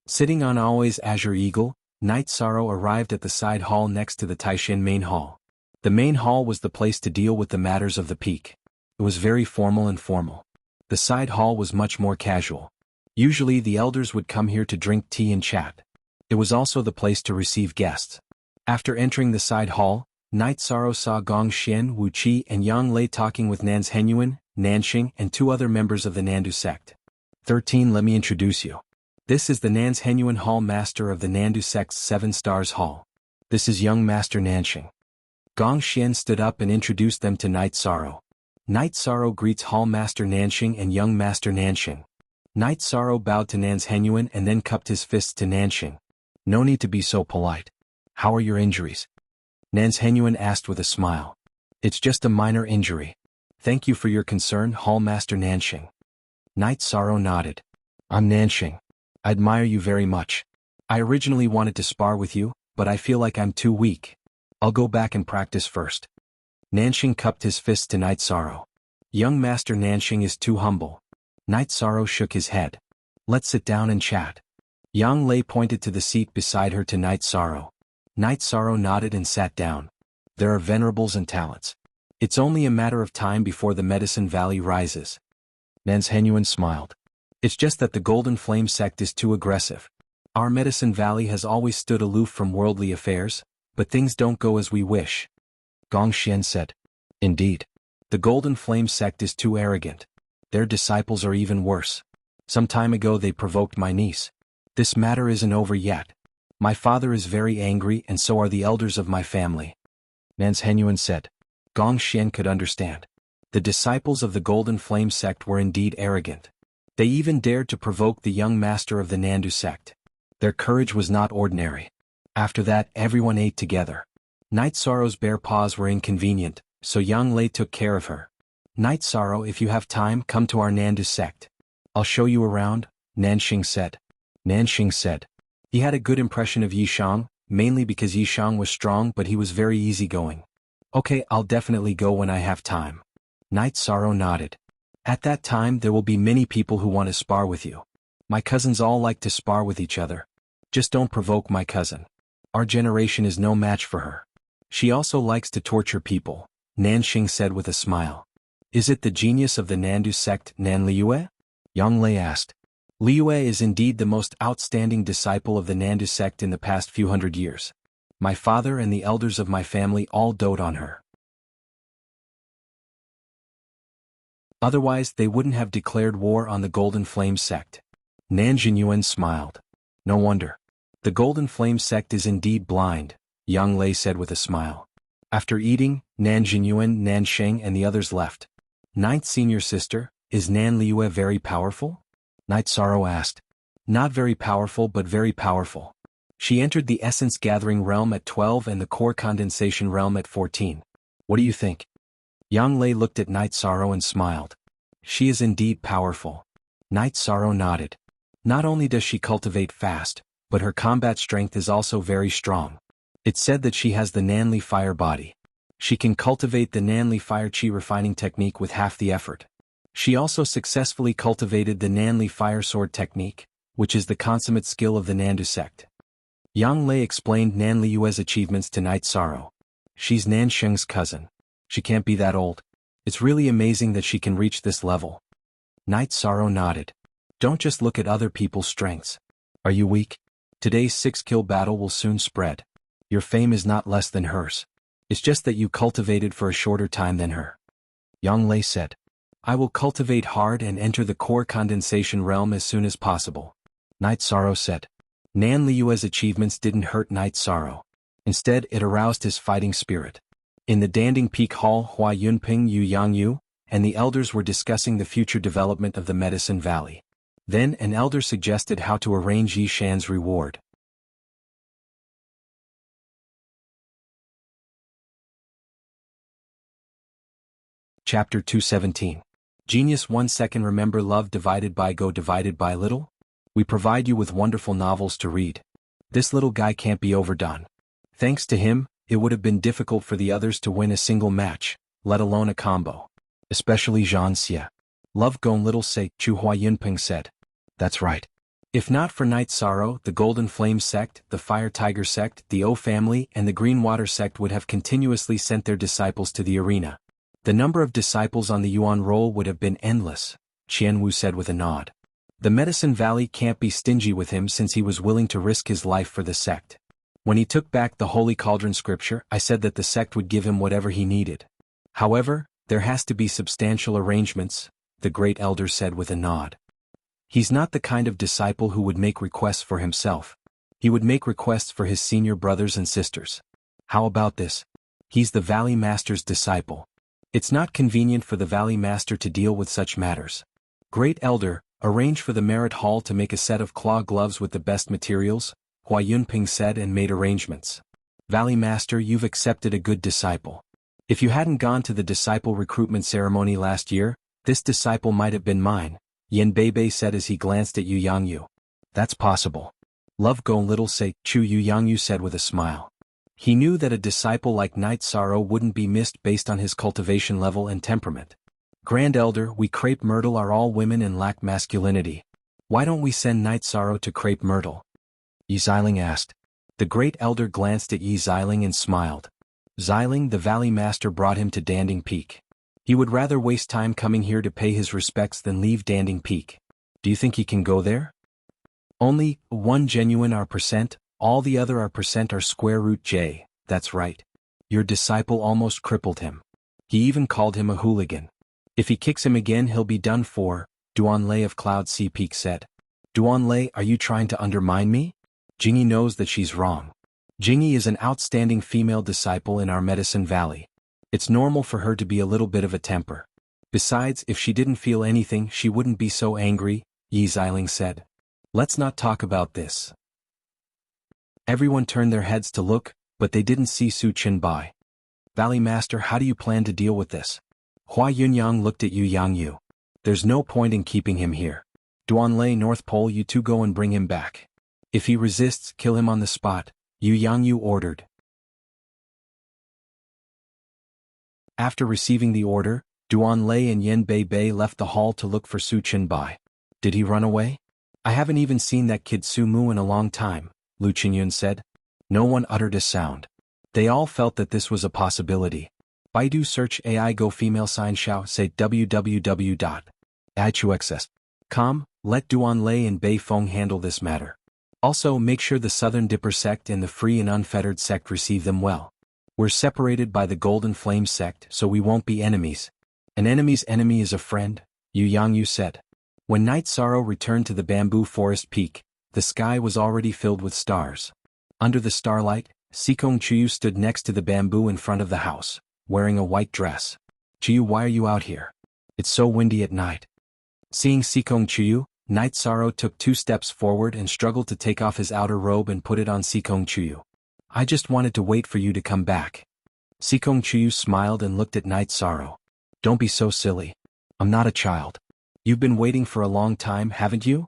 Sitting on Aoi's azure eagle, Night Sorrow arrived at the side hall next to the Taishin main hall. The main hall was the place to deal with the matters of the peak. It was very formal and formal. The side hall was much more casual. Usually the elders would come here to drink tea and chat. It was also the place to receive guests. After entering the side hall, Night Sorrow saw Gong Xian, Wu Qi and Yang Lei talking with Nans Henyuan, Nanxing and 2 other members of the Nandu sect. 13. Let me introduce you. This is the Nanzhenyuan Hall Master of the Nandu Sect's 7 Stars Hall. This is young Master Nanxing. Gong Xian stood up and introduced them to Night Sorrow. Night Sorrow greets Hall Master Nanxing and young Master Nanxing. Night Sorrow bowed to Nanzhenyuan and then cupped his fists to Nanxing. No need to be so polite. How are your injuries? Nanzhenyuan asked with a smile. It's just a minor injury. Thank you for your concern, Hall Master Nanxing. Night Sorrow nodded. I'm Nanxing. I admire you very much. I originally wanted to spar with you, but I feel like I'm too weak. I'll go back and practice first. Nanxing cupped his fist to Night Sorrow. Young Master Nanxing is too humble. Night Sorrow shook his head. Let's sit down and chat. Yang Lei pointed to the seat beside her to Night Sorrow. Night Sorrow nodded and sat down. There are venerables and talents. It's only a matter of time before the Medicine Valley rises. Nanzhenyuan smiled. It's just that the Golden Flame sect is too aggressive. Our Medicine Valley has always stood aloof from worldly affairs, but things don't go as we wish. Gong Xian said. Indeed. The Golden Flame sect is too arrogant. Their disciples are even worse. Some time ago they provoked my niece. This matter isn't over yet. My father is very angry and so are the elders of my family. Nanzhenyuan said. Gong Xian could understand. The disciples of the Golden Flame sect were indeed arrogant. They even dared to provoke the young master of the Nandu sect. Their courage was not ordinary. After that, everyone ate together. Night Sorrow's bare paws were inconvenient, so Yang Lei took care of her. Night Sorrow, if you have time, come to our Nandu sect. I'll show you around, Nanxing said. Nanxing said. He had a good impression of Yishang, mainly because Yishang was strong but he was very easygoing. Okay, I'll definitely go when I have time. Night Sorrow nodded. At that time there will be many people who want to spar with you. My cousins all like to spar with each other. Just don't provoke my cousin. Our generation is no match for her. She also likes to torture people, Nanxing said with a smile. Is it the genius of the Nandu sect, Nan Liyue? Yang Lei asked. Liyue is indeed the most outstanding disciple of the Nandu sect in the past few hundred years. My father and the elders of my family all dote on her. Otherwise they wouldn't have declared war on the Golden Flame sect. Nanzhenyuan smiled. No wonder. The Golden Flame sect is indeed blind, Yang Lei said with a smile. After eating, Nanzhenyuan, Nanxing and the others left. Ninth senior sister, is Nan Liyue very powerful? Night Sorrow asked. Not very powerful but very powerful. She entered the Essence Gathering realm at 12 and the Core Condensation realm at 14. What do you think? Yang Lei looked at Night Sorrow and smiled. She is indeed powerful. Night Sorrow nodded. Not only does she cultivate fast, but her combat strength is also very strong. It's said that she has the Nanli Fire body. She can cultivate the Nanli Fire Chi refining technique with half the effort. She also successfully cultivated the Nanli Fire Sword technique, which is the consummate skill of the Nandu sect. Yang Lei explained Nan Liyue's achievements to Night Sorrow. She's Nanxing's cousin. She can't be that old. It's really amazing that she can reach this level. Night Sorrow nodded. Don't just look at other people's strengths. Are you weak? Today's 6-kill battle will soon spread. Your fame is not less than hers. It's just that you cultivated for a shorter time than her. Yang Lei said. I will cultivate hard and enter the Core Condensation realm as soon as possible. Night Sorrow said. Nan Liyue's achievements didn't hurt Night Sorrow. Instead, it aroused his fighting spirit. In the Danding Peak Hall, Hua Yunping, Yu Yangyu, and the elders were discussing the future development of the Medicine Valley. Then an elder suggested how to arrange Yi Shan's reward. Chapter 217. Genius 1 second. Remember love divided by go divided by little? We provide you with wonderful novels to read. This little guy can't be overdone. Thanks to him, it would have been difficult for the others to win a single match, let alone a combo. Especially Zhan Xie. Love gone little say, Chu Hua Yunping said. That's right. If not for Night Sorrow, the Golden Flame sect, the Fire Tiger sect, the O family, and the Green Water sect would have continuously sent their disciples to the arena. The number of disciples on the Yuan roll would have been endless, Qianwu said with a nod. The Medicine Valley can't be stingy with him since he was willing to risk his life for the sect. When he took back the Holy Cauldron scripture, I said that the sect would give him whatever he needed. However, there has to be substantial arrangements, the Great Elder said with a nod. He's not the kind of disciple who would make requests for himself. He would make requests for his senior brothers and sisters. How about this? He's the Valley Master's disciple. It's not convenient for the Valley Master to deal with such matters. Great Elder, arrange for the Merit Hall to make a set of claw gloves with the best materials, Hua Yunping said, and made arrangements. Valley Master, you've accepted a good disciple. If you hadn't gone to the disciple recruitment ceremony last year, this disciple might have been mine, Yin Beibei said as he glanced at Yu Yangyu. That's possible. Love go little say, Chu Yu Yangyu said with a smile. He knew that a disciple like Night Sorrow wouldn't be missed based on his cultivation level and temperament. Grand Elder, we Crepe Myrtle are all women and lack masculinity. Why don't we send Night Sorrow to Crepe Myrtle? Yi Xiling asked. The Great Elder glanced at Yi Xiling and smiled. Xiling, the Valley Master, brought him to Danding Peak. He would rather waste time coming here to pay his respects than leave Danding Peak. Do you think he can go there? Only one genuine R%, all the other R% are square root J, that's right. Your disciple almost crippled him. He even called him a hooligan. If he kicks him again he'll be done for, Duan Lei of Cloud Sea Peak said. Duan Lei, are you trying to undermine me? Jingyi knows that she's wrong. Jingyi is an outstanding female disciple in our Medicine Valley. It's normal for her to be a little bit of a temper. Besides, if she didn't feel anything she wouldn't be so angry, Yi Xiling said. Let's not talk about this. Everyone turned their heads to look, but they didn't see Su Qinbai. Valley Master, how do you plan to deal with this? Hua Yunyang looked at Yu Yangyu. There's no point in keeping him here. Duan Lei, North Pole, you two go and bring him back. If he resists, kill him on the spot, Yu Yangyu ordered. After receiving the order, Duan Lei and Yen Beibei left the hall to look for Su Qinbai. Did he run away? I haven't even seen that kid Su Mu in a long time, Lu Qinyun said. No one uttered a sound. They all felt that this was a possibility. Baidu search AI go female sign Xiao say www.aichuxs.com, let Duan Lei and Bei Feng handle this matter. Also make sure the Southern Dipper sect and the Free and Unfettered sect receive them well. We're separated by the Golden Flame sect so we won't be enemies. An enemy's enemy is a friend, Yu Yangyu said. When Night Sorrow returned to the bamboo forest peak, the sky was already filled with stars. Under the starlight, Sikong Chuyu stood next to the bamboo in front of the house, wearing a white dress. Chuyu, why are you out here? It's so windy at night. Seeing Sikong Chuyu, Night Sorrow took 2 steps forward and struggled to take off his outer robe and put it on Sikong Chuyu. I just wanted to wait for you to come back. Sikong Chuyu smiled and looked at Night Sorrow. Don't be so silly. I'm not a child. You've been waiting for a long time, haven't you?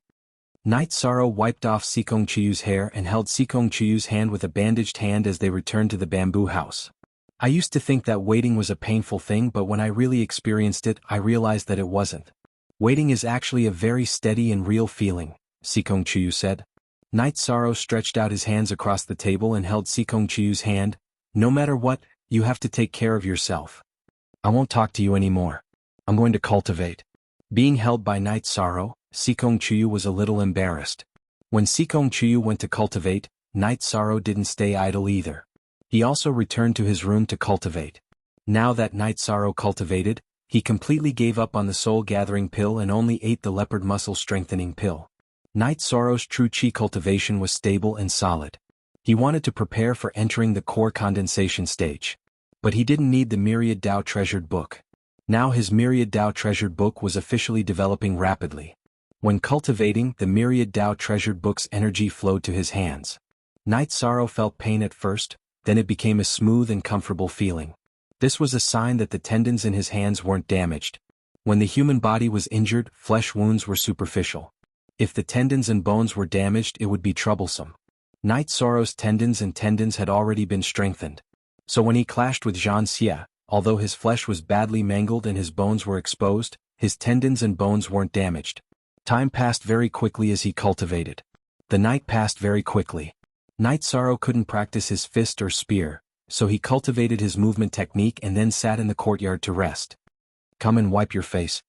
Night Sorrow wiped off Sikong Chuyu's hair and held Sikong Chuyu's hand with a bandaged hand as they returned to the bamboo house. I used to think that waiting was a painful thing, but when I really experienced it, I realized that it wasn't. Waiting is actually a very steady and real feeling, Sikong Chuyu said. Night Sorrow stretched out his hands across the table and held Sikong Chuyu's hand. No matter what, you have to take care of yourself. I won't talk to you anymore. I'm going to cultivate. Being held by Night Sorrow, Sikong Chuyu was a little embarrassed. When Sikong Chuyu went to cultivate, Night Sorrow didn't stay idle either. He also returned to his room to cultivate. Now that Night Sorrow cultivated, he completely gave up on the soul gathering pill and only ate the leopard muscle strengthening pill. Night Sorrow's true chi cultivation was stable and solid. He wanted to prepare for entering the core condensation stage. But he didn't need the Myriad Dao Treasured Book. Now his Myriad Dao Treasured Book was officially developing rapidly. When cultivating, the Myriad Dao Treasured Book's energy flowed to his hands. Night Sorrow felt pain at first, then it became a smooth and comfortable feeling. This was a sign that the tendons in his hands weren't damaged. When the human body was injured, flesh wounds were superficial. If the tendons and bones were damaged, it would be troublesome. Night Sorrow's tendons had already been strengthened. So when he clashed with Zhan Xie, although his flesh was badly mangled and his bones were exposed, his tendons and bones weren't damaged. Time passed very quickly as he cultivated. The night passed very quickly. Night Sorrow couldn't practice his fist or spear, so he cultivated his movement technique and then sat in the courtyard to rest. Come and wipe your face.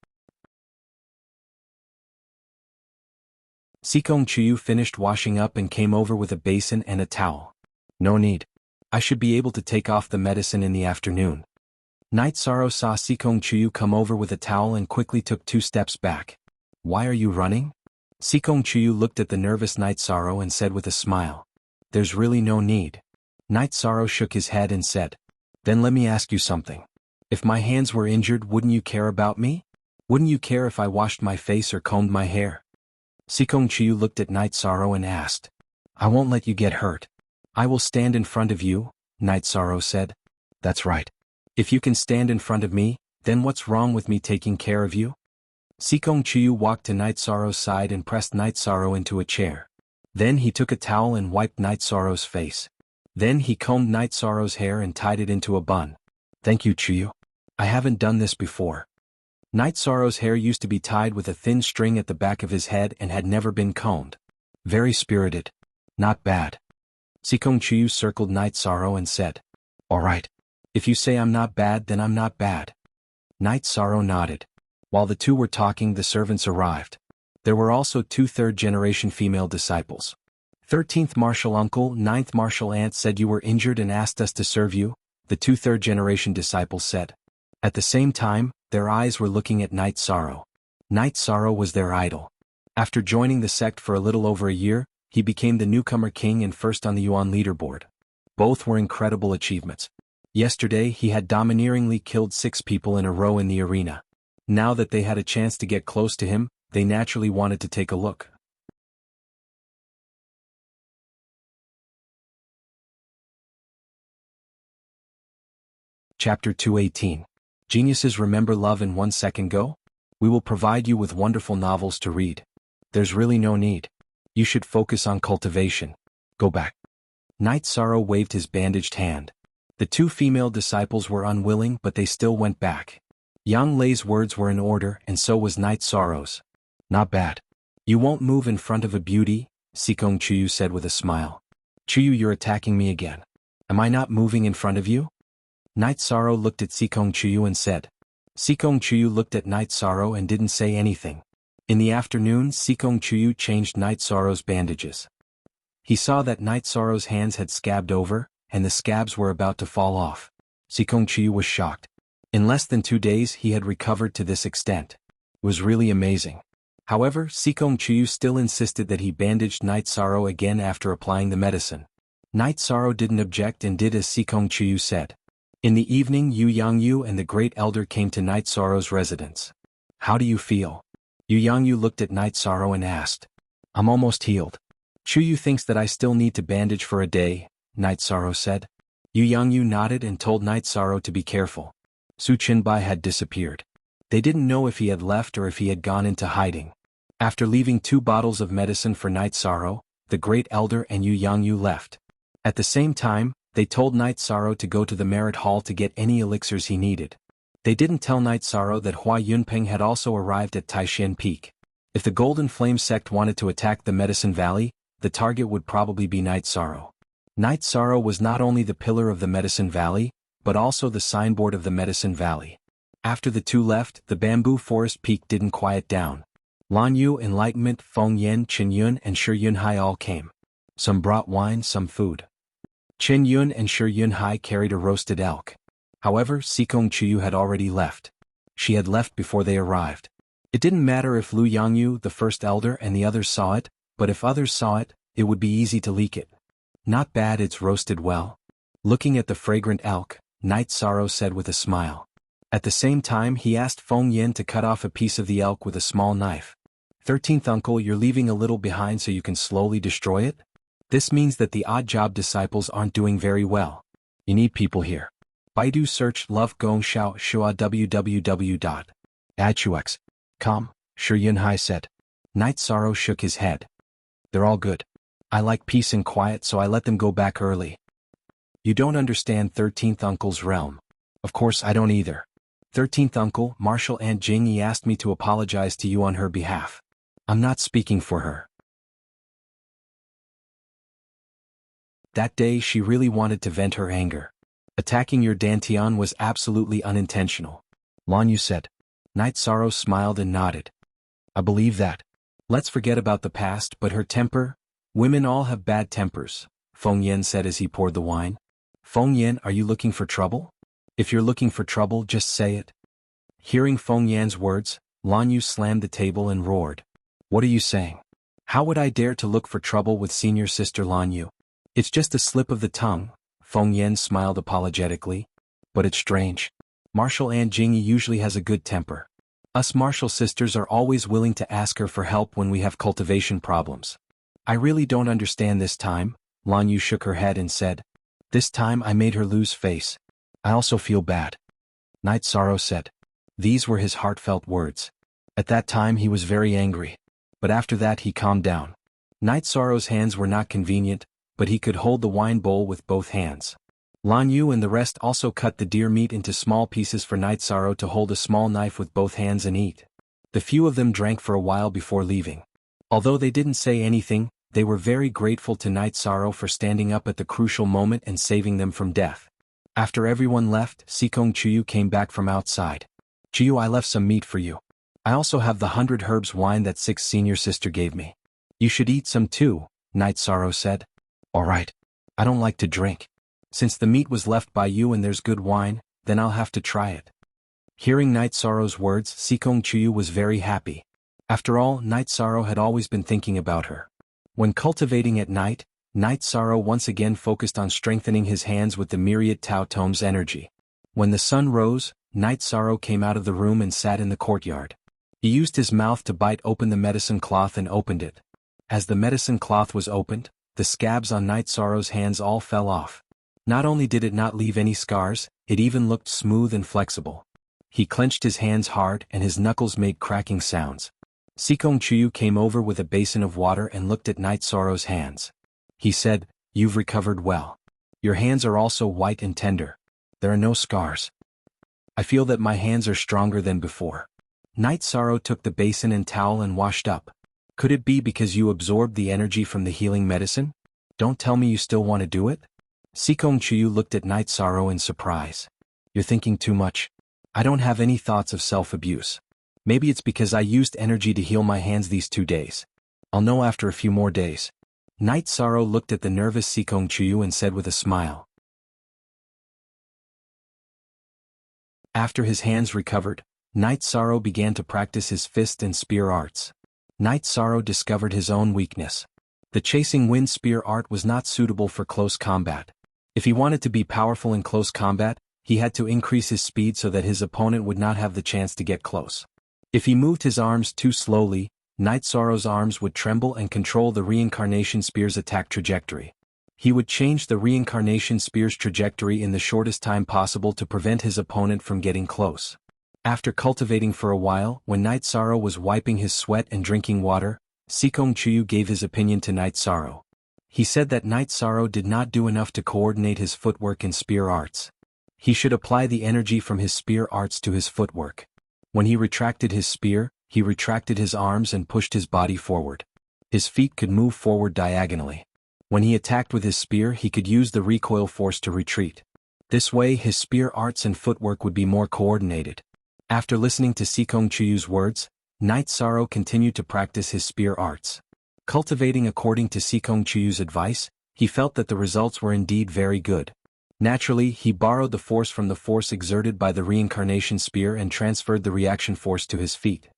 Sikong Chuyu finished washing up and came over with a basin and a towel. No need. I should be able to take off the medicine in the afternoon. Night Sorrow saw Sikong Chuyu come over with a towel and quickly took 2 steps back. Why are you running? Sikong Chuyu looked at the nervous Night Sorrow and said with a smile, "There's really no need." Night Sorrow shook his head and said, "Then let me ask you something. If my hands were injured, wouldn't you care about me? Wouldn't you care if I washed my face or combed my hair?" Sikong Chuyu looked at Night Sorrow and asked, "I won't let you get hurt. I will stand in front of you," Night Sorrow said. "That's right. If you can stand in front of me, then what's wrong with me taking care of you?" Sikong Chuyu walked to Night Sorrow's side and pressed Night Sorrow into a chair. Then he took a towel and wiped Night Sorrow's face. Then he combed Night Sorrow's hair and tied it into a bun. "Thank you, Chuyu. I haven't done this before." Night Sorrow's hair used to be tied with a thin string at the back of his head and had never been combed. "Very spirited. Not bad." Sikong Chuyu circled Night Sorrow and said, "All right. If you say I'm not bad, then I'm not bad." Night Sorrow nodded. While the two were talking, the servants arrived. There were also two third-generation female disciples. 13th Martial Uncle, 9th Martial Aunt said you were injured and asked us to serve you, the two third-generation disciples said. At the same time, their eyes were looking at Night Sorrow. Night Sorrow was their idol. After joining the sect for a little over a year, he became the newcomer king and first on the Yuan leaderboard. Both were incredible achievements. Yesterday he had domineeringly killed 6 people in a row in the arena. Now that they had a chance to get close to him, they naturally wanted to take a look. Chapter 218. Geniuses remember love in 1 second go? We will provide you with wonderful novels to read. There's really no need. You should focus on cultivation. Go back. Night Sorrow waved his bandaged hand. The two female disciples were unwilling, but they still went back. Yang Lei's words were in order, and so was Night Sorrow's. "Not bad. You won't move in front of a beauty," Sikong Chuyu said with a smile. "Chuyu, you're attacking me again. Am I not moving in front of you?" Night Sorrow looked at Sikong Chuyu and said. Sikong Chuyu looked at Night Sorrow and didn't say anything. In the afternoon, Sikong Chuyu changed Night Sorrow's bandages. He saw that Night Sorrow's hands had scabbed over, and the scabs were about to fall off. Sikong Chuyu was shocked. In less than 2 days he had recovered to this extent. It was really amazing. However, Sikong Chuyu still insisted that he bandaged Night Sorrow again after applying the medicine. Night Sorrow didn't object and did as Sikong Chuyu said. In the evening, Yu Yangyu and the Great Elder came to Night Sorrow's residence. "How do you feel?" Yu Yangyu looked at Night Sorrow and asked. "I'm almost healed." "Chuyu thinks that I still need to bandage for a day," Night Sorrow said. Yu Yangyu nodded and told Night Sorrow to be careful. Su Qinbai had disappeared. They didn't know if he had left or if he had gone into hiding. After leaving 2 bottles of medicine for Night Sorrow, the Great Elder and Yu Yangyu left. At the same time, they told Night Sorrow to go to the Merit Hall to get any elixirs he needed. They didn't tell Night Sorrow that Hua Yunpeng had also arrived at Taishan Peak. If the Golden Flame sect wanted to attack the Medicine Valley, the target would probably be Night Sorrow. Night Sorrow was not only the pillar of the Medicine Valley, but also the signboard of the Medicine Valley. After the two left, the Bamboo Forest Peak didn't quiet down. Lan Yu, Enlightenment, Feng Yen, Qin Yun and Shi Yunhai all came. Some brought wine, some food. Qin Yun and Shi Yunhai carried a roasted elk. However, Sikong Chuyu had already left. She had left before they arrived. It didn't matter if Lu Yangyu, the first elder, and the others saw it, but if others saw it, it would be easy to leak it. "Not bad, it's roasted well." Looking at the fragrant elk, Night Sorrow said with a smile. At the same time he asked Feng Yen to cut off a piece of the elk with a small knife. 13th Uncle, you're leaving a little behind so you can slowly destroy it? This means that the odd job disciples aren't doing very well. You need people here. Baidu search Love Gong Xiao Shua www.achux.com, Shi Yunhai said. Night Sorrow shook his head. "They're all good. I like peace and quiet, so I let them go back early." "You don't understand 13th Uncle's realm." "Of course I don't either. 13th Uncle, Martial Aunt Jingyi asked me to apologize to you on her behalf. I'm not speaking for her." That day she really wanted to vent her anger. Attacking your Dantian was absolutely unintentional. Lan Yu said. Night Sorrow smiled and nodded. "I believe that. Let's forget about the past, but her temper? Women all have bad tempers," Feng Yen said as he poured the wine. "Feng Yen, are you looking for trouble? If you're looking for trouble, just say it." Hearing Feng Yan's words, Lan Yu slammed the table and roared. "What are you saying? How would I dare to look for trouble with senior sister Lan Yu? It's just a slip of the tongue, Feng Yan smiled apologetically. But it's strange. Martial Aunt Jingyi usually has a good temper. Us martial sisters are always willing to ask her for help when we have cultivation problems. I really don't understand this time, Lan Yu shook her head and said. This time I made her lose face. I also feel bad. Night Sorrow said. These were his heartfelt words. At that time he was very angry. But after that he calmed down. Night Sorrow's hands were not convenient, but he could hold the wine bowl with both hands. Lan Yu and the rest also cut the deer meat into small pieces for Night Sorrow to hold a small knife with both hands and eat. The few of them drank for a while before leaving. Although they didn't say anything, they were very grateful to Night Sorrow for standing up at the crucial moment and saving them from death. After everyone left, Sikong Chuyu came back from outside. Chuyu, I left some meat for you. I also have the 100 herbs wine that Sixth senior sister gave me. You should eat some too, Night Sorrow said. Alright. I don't like to drink. Since the meat was left by you and there's good wine, then I'll have to try it. Hearing Night Sorrow's words, Sikong Chuyu was very happy. After all, Night Sorrow had always been thinking about her. When cultivating at night, Night Sorrow once again focused on strengthening his hands with the myriad Tao Tome's energy. When the sun rose, Night Sorrow came out of the room and sat in the courtyard. He used his mouth to bite open the medicine cloth and opened it. As the medicine cloth was opened, the scabs on Night Sorrow's hands all fell off. Not only did it not leave any scars, it even looked smooth and flexible. He clenched his hands hard and his knuckles made cracking sounds. Sikong Chuyu came over with a basin of water and looked at Night Sorrow's hands. He said, You've recovered well. Your hands are also white and tender. There are no scars. I feel that my hands are stronger than before. Night Sorrow took the basin and towel and washed up. Could it be because you absorbed the energy from the healing medicine? Don't tell me you still want to do it? Sikong Chuyu looked at Night Sorrow in surprise. You're thinking too much. I don't have any thoughts of self-abuse. Maybe it's because I used energy to heal my hands these 2 days. I'll know after a few more days. Night Sorrow looked at the nervous Sikong Chuyu and said with a smile. After his hands recovered, Night Sorrow began to practice his fist and spear arts. Night Sorrow discovered his own weakness. The chasing wind spear art was not suitable for close combat. If he wanted to be powerful in close combat, he had to increase his speed so that his opponent would not have the chance to get close. If he moved his arms too slowly, Night Sorrow's arms would tremble and control the reincarnation spear's attack trajectory. He would change the reincarnation spear's trajectory in the shortest time possible to prevent his opponent from getting close. After cultivating for a while, when Night Sorrow was wiping his sweat and drinking water, Sikong Chuyu gave his opinion to Night Sorrow. He said that Night Sorrow did not do enough to coordinate his footwork and spear arts. He should apply the energy from his spear arts to his footwork. When he retracted his spear, he retracted his arms and pushed his body forward. His feet could move forward diagonally. When he attacked with his spear, he could use the recoil force to retreat. This way, his spear arts and footwork would be more coordinated. After listening to Sikong Chuyu's words, Night Sorrow continued to practice his spear arts. Cultivating according to Sikong Chuyu's advice, he felt that the results were indeed very good. Naturally, he borrowed the force from the force exerted by the reincarnation spear and transferred the reaction force to his feet.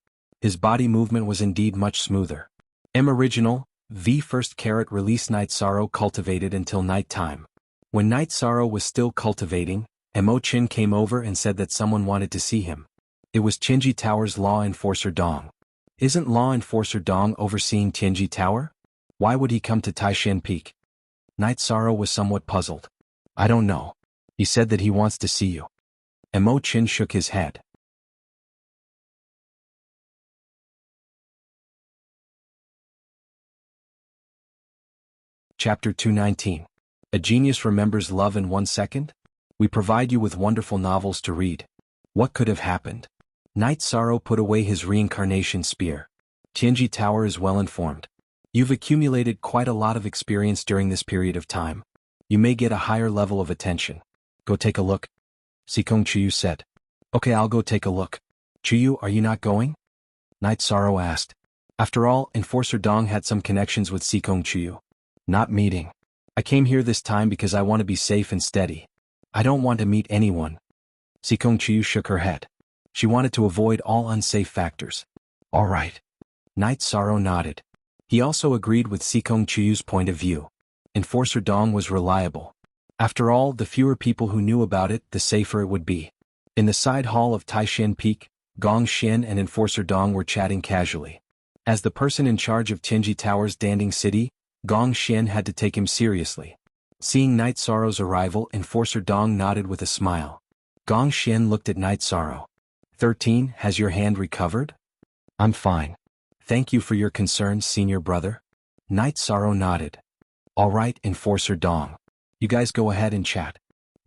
His body movement was indeed much smoother. Original, V First Carat Release. Night Sorrow cultivated until night time. When Night Sorrow was still cultivating, Mo Chin came over and said that someone wanted to see him. It was Tianji Tower's Law Enforcer Dong. Isn't Law Enforcer Dong overseeing Tianji Tower? Why would he come to Taishan Peak? Night Sorrow was somewhat puzzled. I don't know. He said that he wants to see you. Mo Chin shook his head. Chapter 219. A Genius Remembers Love in 1 Second? We provide you with wonderful novels to read. What could have happened? Night Sorrow put away his reincarnation spear. Tianji Tower is well informed. You've accumulated quite a lot of experience during this period of time. You may get a higher level of attention. Go take a look. Sikong Chuyu said. Okay, I'll go take a look. Chuyu, are you not going? Night Sorrow asked. After all, Enforcer Dong had some connections with Sikong Chuyu. Not meeting. I came here this time because I want to be safe and steady. I don't want to meet anyone. Sikong Chuyu shook her head. She wanted to avoid all unsafe factors. All right. Night Sorrow nodded. He also agreed with Sikong Chuyu's point of view. Enforcer Dong was reliable. After all, the fewer people who knew about it, the safer it would be. In the side hall of Taishan Peak, Gong Xian and Enforcer Dong were chatting casually. As the person in charge of Tianji Tower's Danding City, Gong Xian had to take him seriously. Seeing Night Sorrow's arrival, Enforcer Dong nodded with a smile. Gong Xian looked at Night Sorrow. 13, has your hand recovered? I'm fine. Thank you for your concerns, senior brother. Night Sorrow nodded. All right, Enforcer Dong. You guys go ahead and chat.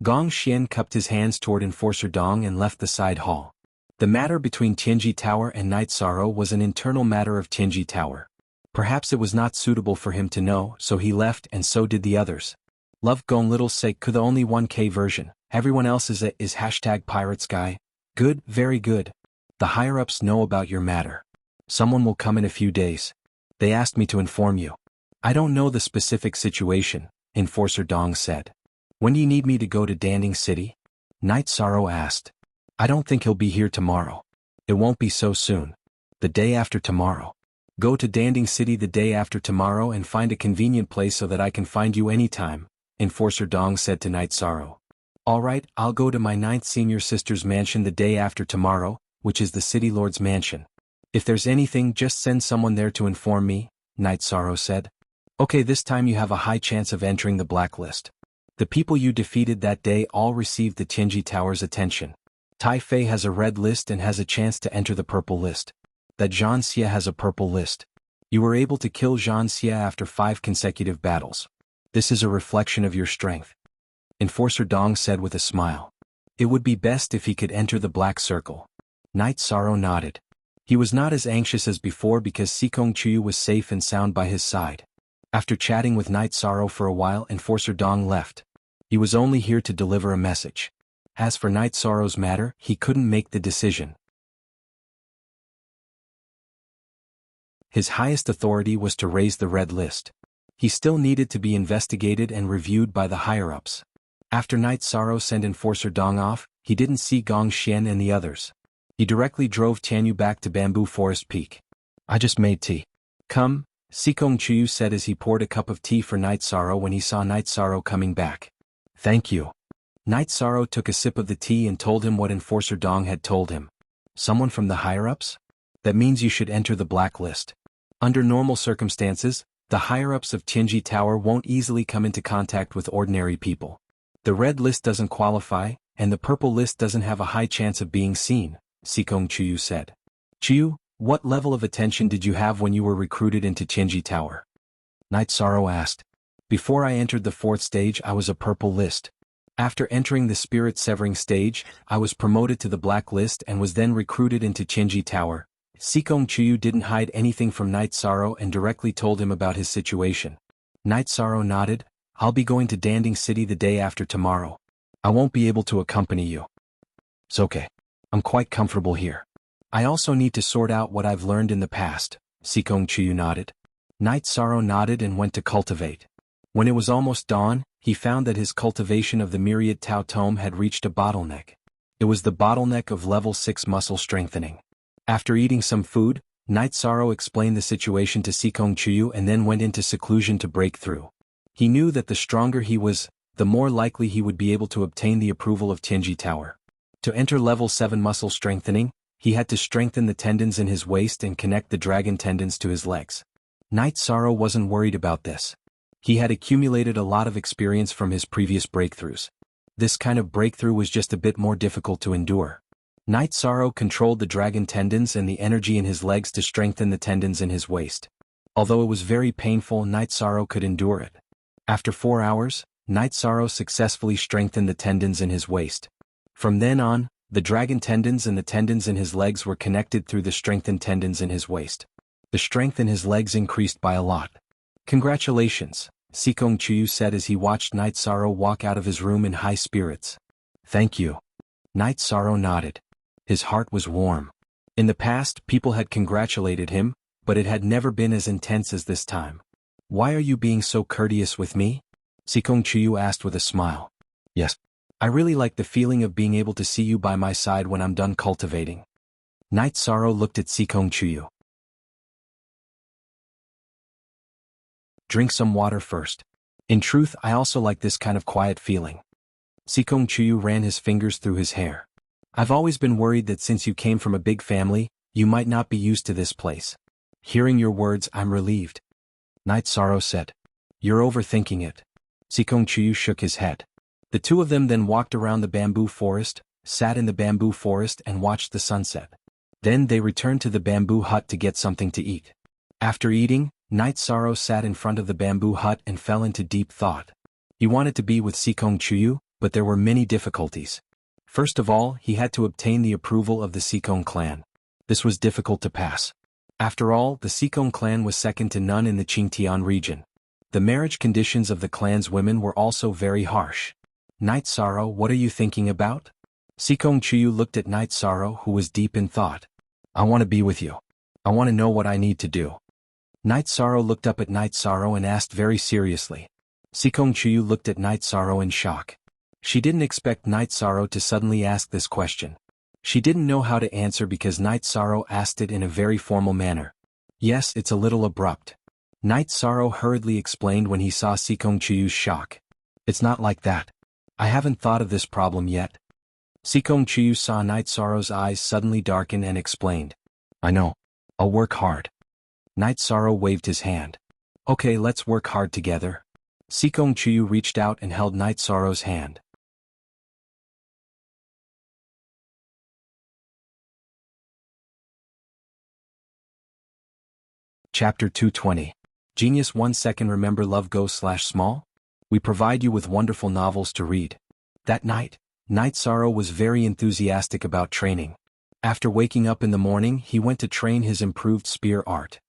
Gong Xian cupped his hands toward Enforcer Dong and left the side hall. The matter between Tianji Tower and Night Sorrow was an internal matter of Tianji Tower. Perhaps it was not suitable for him to know, so he left, and so did the others. Love Gong Little Sake the only 1K version. Everyone else is hashtag Pirates Guy. Good, very good. The higher-ups know about your matter. Someone will come in a few days. They asked me to inform you. I don't know the specific situation, Enforcer Dong said. When do you need me to go to Danding City? Night Sorrow asked. I don't think he'll be here tomorrow. It won't be so soon. The day after tomorrow. Go to Danding City the day after tomorrow and find a convenient place so that I can find you anytime, Enforcer Dong said to Night Sorrow. All right, I'll go to my 9th senior sister's mansion the day after tomorrow, which is the City Lord's mansion. If there's anything, just send someone there to inform me, Night Sorrow said. Okay, this time you have a high chance of entering the blacklist. The people you defeated that day all received the Tianji Tower's attention. Tai Fei has a red list and has a chance to enter the purple list. That Zhan Xie has a purple list. You were able to kill Zhan Xie after 5 consecutive battles. This is a reflection of your strength. Enforcer Dong said with a smile. It would be best if he could enter the black circle. Night Sorrow nodded. He was not as anxious as before because Sikong Chuyu was safe and sound by his side. After chatting with Night Sorrow for a while, Enforcer Dong left. He was only here to deliver a message. As for Night Sorrow's matter, he couldn't make the decision. His highest authority was to raise the red list. He still needed to be investigated and reviewed by the higher-ups. After Night Sorrow sent Enforcer Dong off, he didn't see Gong Xian and the others. He directly drove Tianyu back to Bamboo Forest Peak. I just made tea. Come, Sikong Chuyu said as he poured a cup of tea for Night Sorrow when he saw Night Sorrow coming back. Thank you. Night Sorrow took a sip of the tea and told him what Enforcer Dong had told him. Someone from the higher-ups? That means you should enter the blacklist. Under normal circumstances, the higher-ups of Tianji Tower won't easily come into contact with ordinary people. The red list doesn't qualify, and the purple list doesn't have a high chance of being seen, Sikong Chuyu said. Chuyu, what level of attention did you have when you were recruited into Tianji Tower? Night Sorrow asked. Before I entered the 4th stage, I was a purple list. After entering the spirit-severing stage, I was promoted to the black list and was then recruited into Tianji Tower. Sikong Chuyu didn't hide anything from Night Sorrow and directly told him about his situation. Night Sorrow nodded. I'll be going to Danding City the day after tomorrow. I won't be able to accompany you. It's okay. I'm quite comfortable here. I also need to sort out what I've learned in the past, Sikong Chuyu nodded. Night Sorrow nodded and went to cultivate. When it was almost dawn, he found that his cultivation of the Myriad Tao Tome had reached a bottleneck. It was the bottleneck of level 6 muscle strengthening. After eating some food, Night Sorrow explained the situation to Sikong Chuyu and then went into seclusion to break through. He knew that the stronger he was, the more likely he would be able to obtain the approval of Tianji Tower. To enter level 7 muscle strengthening, he had to strengthen the tendons in his waist and connect the dragon tendons to his legs. Night Sorrow wasn't worried about this. He had accumulated a lot of experience from his previous breakthroughs. This kind of breakthrough was just a bit more difficult to endure. Night Sorrow controlled the dragon tendons and the energy in his legs to strengthen the tendons in his waist. Although it was very painful, Night Sorrow could endure it. After 4 hours, Night Sorrow successfully strengthened the tendons in his waist. From then on, the dragon tendons and the tendons in his legs were connected through the strengthened tendons in his waist. The strength in his legs increased by a lot. Congratulations, Sikong Chuyu said as he watched Night Sorrow walk out of his room in high spirits. Thank you. Night Sorrow nodded. His heart was warm. In the past, people had congratulated him, but it had never been as intense as this time. Why are you being so courteous with me? Sikong Chuyu asked with a smile. Yes. I really like the feeling of being able to see you by my side when I'm done cultivating. Night Sorrow looked at Sikong Chuyu. Drink some water first. In truth, I also like this kind of quiet feeling. Sikong Chuyu ran his fingers through his hair. I've always been worried that since you came from a big family, you might not be used to this place. Hearing your words, I'm relieved. Night Sorrow said. You're overthinking it. Sikong Chuyu shook his head. The two of them then walked around the bamboo forest, sat in the bamboo forest and watched the sunset. Then they returned to the bamboo hut to get something to eat. After eating, Night Sorrow sat in front of the bamboo hut and fell into deep thought. He wanted to be with Sikong Chuyu, but there were many difficulties. First of all, he had to obtain the approval of the Sikong clan. This was difficult to pass. After all, the Sikong clan was second to none in the Qingtian region. The marriage conditions of the clan's women were also very harsh. Night Sorrow, what are you thinking about? Sikong Chuyu looked at Night Sorrow, who was deep in thought. I want to be with you. I want to know what I need to do. Night Sorrow looked up at Night Sorrow and asked very seriously. Sikong Chuyu looked at Night Sorrow in shock. She didn't expect Night Sorrow to suddenly ask this question. She didn't know how to answer because Night Sorrow asked it in a very formal manner. Yes, it's a little abrupt. Night Sorrow hurriedly explained when he saw Sikong Chuyu's shock. It's not like that. I haven't thought of this problem yet. Sikong Chuyu saw Night Sorrow's eyes suddenly darken and explained. I know. I'll work hard. Night Sorrow waved his hand. Okay, let's work hard together. Sikong Chuyu reached out and held Night Sorrow's hand. Chapter 220. Genius 1 second. Remember Love Go/Small? We provide you with wonderful novels to read. That night, Night Sorrow was very enthusiastic about training. After waking up in the morning, he went to train his improved spear art.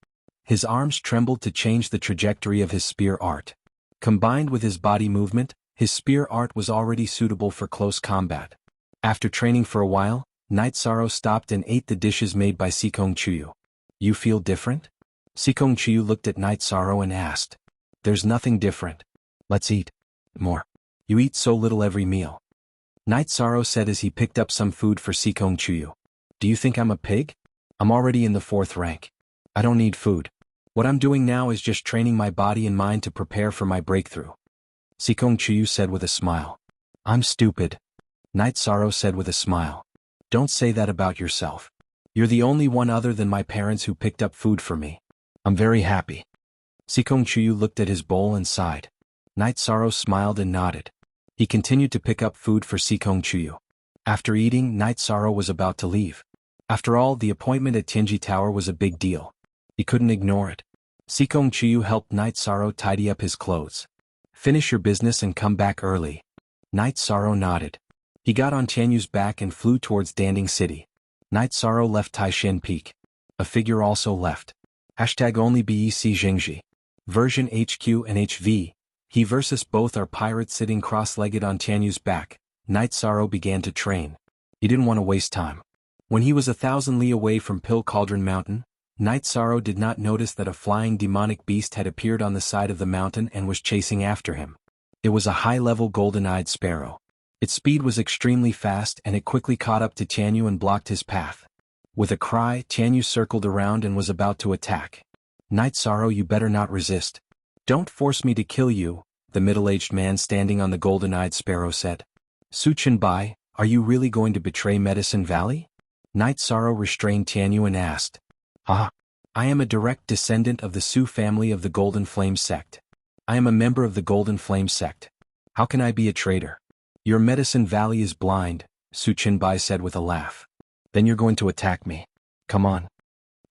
His arms trembled to change the trajectory of his spear art. Combined with his body movement, his spear art was already suitable for close combat. After training for a while, Night Sorrow stopped and ate the dishes made by Sikong Chuyu. You feel different? Sikong Chuyu looked at Night Sorrow and asked. There's nothing different. Let's eat more. You eat so little every meal. Night Sorrow said as he picked up some food for Sikong Chuyu. Do you think I'm a pig? I'm already in the 4th rank. I don't need food. What I'm doing now is just training my body and mind to prepare for my breakthrough. Sikong Chuyu said with a smile. I'm stupid. Night Sorrow said with a smile. Don't say that about yourself. You're the only one other than my parents who picked up food for me. I'm very happy. Sikong Chuyu looked at his bowl and sighed. Night Sorrow smiled and nodded. He continued to pick up food for Sikong Chuyu. After eating, Night Sorrow was about to leave. After all, the appointment at Tianji Tower was a big deal. He couldn't ignore it. Sikong Chuyu helped Night Sorrow tidy up his clothes. Finish your business and come back early. Night Sorrow nodded. He got on Tianyu's back and flew towards Danding City. Night Sorrow left Taishan Peak. A figure also left. #only BEC Jingji. Version HQ and HV. He versus both are pirates sitting cross-legged on Tianyu's back. Night Sorrow began to train. He didn't want to waste time. When he was 1,000 li away from Pill Cauldron Mountain, Night Sorrow did not notice that a flying demonic beast had appeared on the side of the mountain and was chasing after him. It was a high-level golden-eyed sparrow. Its speed was extremely fast and it quickly caught up to Tianyu and blocked his path. With a cry, Tianyu circled around and was about to attack. Night Sorrow, you better not resist. Don't force me to kill you, the middle-aged man standing on the golden-eyed sparrow said. Su Chenbai, are you really going to betray Medicine Valley? Night Sorrow restrained Tianyu and asked. I am a direct descendant of the Su family of the Golden Flame sect. I am a member of the Golden Flame sect. How can I be a traitor? Your Medicine Valley is blind, Su Chenbai said with a laugh. Then you're going to attack me. Come on.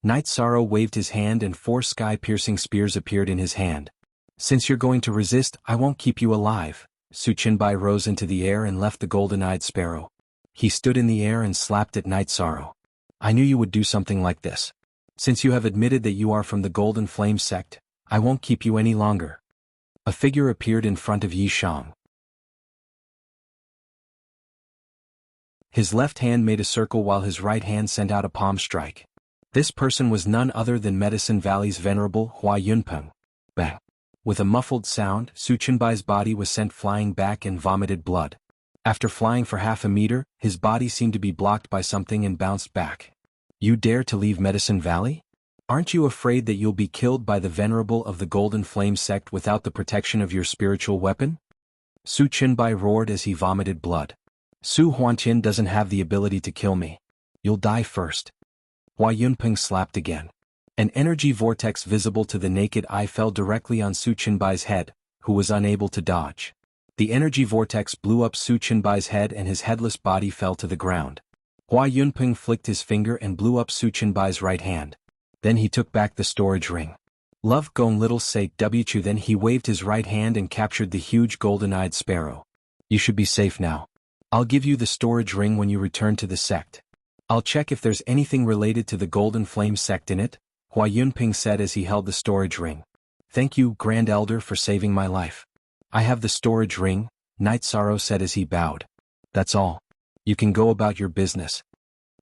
Night Sorrow waved his hand and 4 sky-piercing spears appeared in his hand. Since you're going to resist, I won't keep you alive. Su Chenbai rose into the air and left the golden-eyed sparrow. He stood in the air and slapped at Night Sorrow. I knew you would do something like this. Since you have admitted that you are from the Golden Flame sect, I won't keep you any longer. A figure appeared in front of Yi Shang. His left hand made a circle while his right hand sent out a palm strike. This person was none other than Medicine Valley's venerable Hua Yunpeng. Bang! With a muffled sound, Su Chenbai's body was sent flying back and vomited blood. After flying for half a meter, his body seemed to be blocked by something and bounced back. You dare to leave Medicine Valley? Aren't you afraid that you'll be killed by the venerable of the Golden Flame sect without the protection of your spiritual weapon? Su Qinbai roared as he vomited blood. Su Huanqian doesn't have the ability to kill me. You'll die first. Hua Yunpeng slapped again. An energy vortex visible to the naked eye fell directly on Su Qinbai's head, who was unable to dodge. The energy vortex blew up Su Qinbai's head and his headless body fell to the ground. Hua Yunpeng flicked his finger and blew up Su Qinbai's right hand. Then he took back the storage ring. Love Gong little say W. Then he waved his right hand and captured the huge golden-eyed sparrow. You should be safe now. I'll give you the storage ring when you return to the sect. I'll check if there's anything related to the Golden Flame sect in it, Hua Yunpeng said as he held the storage ring. Thank you, Grand Elder, for saving my life. I have the storage ring, Night Sorrow said as he bowed. That's all. You can go about your business.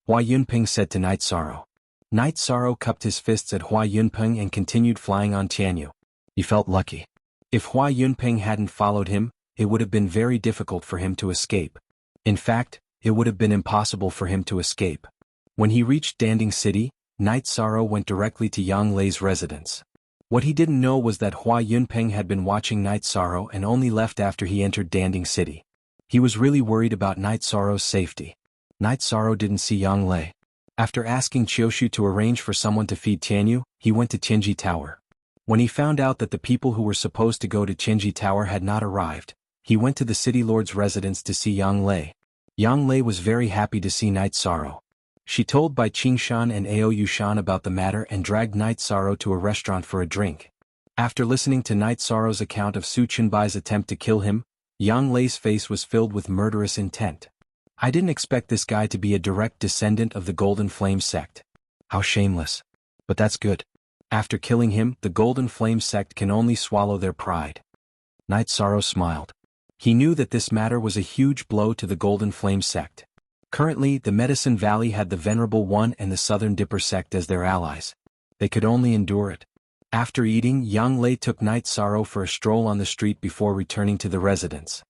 Hua Yunpeng said to Night Sorrow. Night Sorrow cupped his fists at Hua Yunpeng and continued flying on Tianyu. He felt lucky. If Hua Yunpeng hadn't followed him, it would have been very difficult for him to escape. In fact, it would have been impossible for him to escape. When he reached Danding City, Night Sorrow went directly to Yang Lei's residence. What he didn't know was that Hua Yunpeng had been watching Night Sorrow and only left after he entered Danding City. He was really worried about Night Sorrow's safety. Night Sorrow didn't see Yang Lei. After asking Qiushu to arrange for someone to feed Tianyu, he went to Tianji Tower. When he found out that the people who were supposed to go to Tianji Tower had not arrived, he went to the city lord's residence to see Yang Lei. Yang Lei was very happy to see Night Sorrow. She told Bai Qingshan and Ao Yushan about the matter and dragged Night Sorrow to a restaurant for a drink. After listening to Night Sorrow's account of Su Qinbai's attempt to kill him, Yang Lei's face was filled with murderous intent. I didn't expect this guy to be a direct descendant of the Golden Flame sect. How shameless. But that's good. After killing him, the Golden Flame sect can only swallow their pride. Night Sorrow smiled. He knew that this matter was a huge blow to the Golden Flame sect. Currently, the Medicine Valley had the Venerable One and the Southern Dipper sect as their allies. They could only endure it. After eating, Yang Lei took Night Sorrow for a stroll on the street before returning to the residence.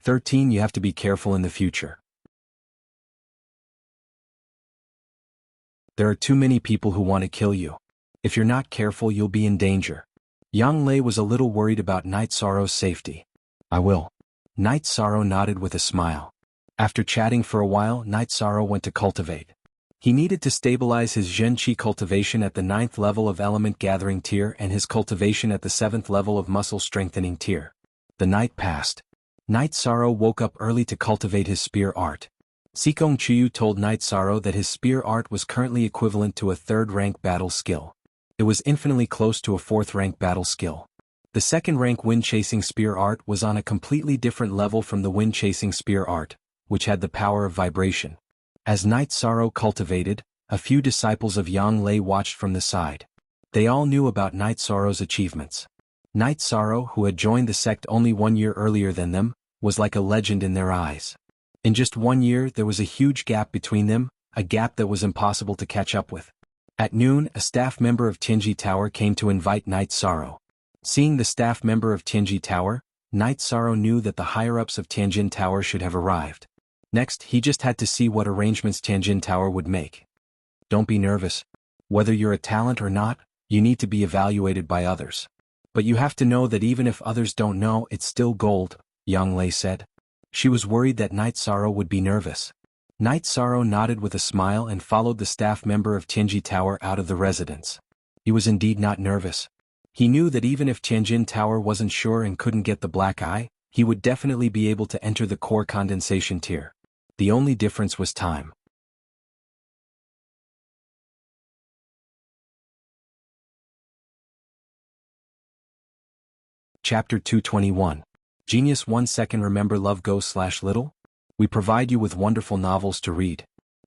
13. You have to be careful in the future. There are too many people who want to kill you. If you're not careful, you'll be in danger. Yang Lei was a little worried about Night Sorrow's safety. I will. Night Sorrow nodded with a smile. After chatting for a while, Night Sorrow went to cultivate. He needed to stabilize his Zhen Qi cultivation at the 9th level of Element Gathering tier and his cultivation at the 7th level of Muscle Strengthening tier. The night passed. Night Sorrow woke up early to cultivate his spear art. Sikong Chuyu told Night Sorrow that his spear art was currently equivalent to a 3rd-rank battle skill. It was infinitely close to a 4th-rank battle skill. The 2nd-rank wind-chasing spear art was on a completely different level from the wind-chasing spear art, which had the power of vibration. As Night Sorrow cultivated, a few disciples of Yang Lei watched from the side. They all knew about Night Sorrow's achievements. Night Sorrow, who had joined the sect only 1 year earlier than them, was like a legend in their eyes. In just 1 year there was a huge gap between them, a gap that was impossible to catch up with. At noon, a staff member of Tianji Tower came to invite Night Sorrow. Seeing the staff member of Tianji Tower, Night Sorrow knew that the higher-ups of Tianjin Tower should have arrived. Next, he just had to see what arrangements Tianjin Tower would make. Don't be nervous. Whether you're a talent or not, you need to be evaluated by others. But you have to know that even if others don't know, it's still gold, Yang Lei said. She was worried that Night Sorrow would be nervous. Night Sorrow nodded with a smile and followed the staff member of Tianji Tower out of the residence. He was indeed not nervous. He knew that even if Tianjin Tower wasn't sure and couldn't get the black eye, he would definitely be able to enter the core condensation tier. The only difference was time. Chapter 221. Genius 1 second. Remember Love Go/Little? We provide you with wonderful novels to read.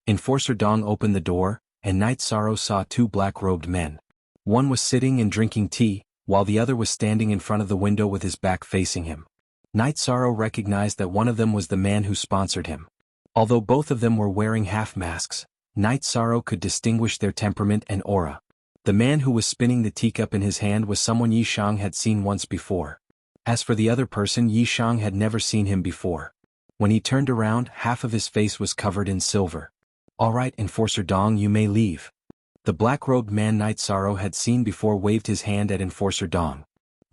Enforcer Dong opened the door, and Night Sorrow saw 2 black-robed men. One was sitting and drinking tea, while the other was standing in front of the window with his back facing him. Night Sorrow recognized that one of them was the man who sponsored him. Although both of them were wearing half-masks, Night Sorrow could distinguish their temperament and aura. The man who was spinning the teacup in his hand was someone Yi Shang had seen once before. As for the other person, Yi Shang had never seen him before. When he turned around, half of his face was covered in silver. All right, Enforcer Dong, you may leave. The black-robed man Night Sorrow had seen before waved his hand at Enforcer Dong.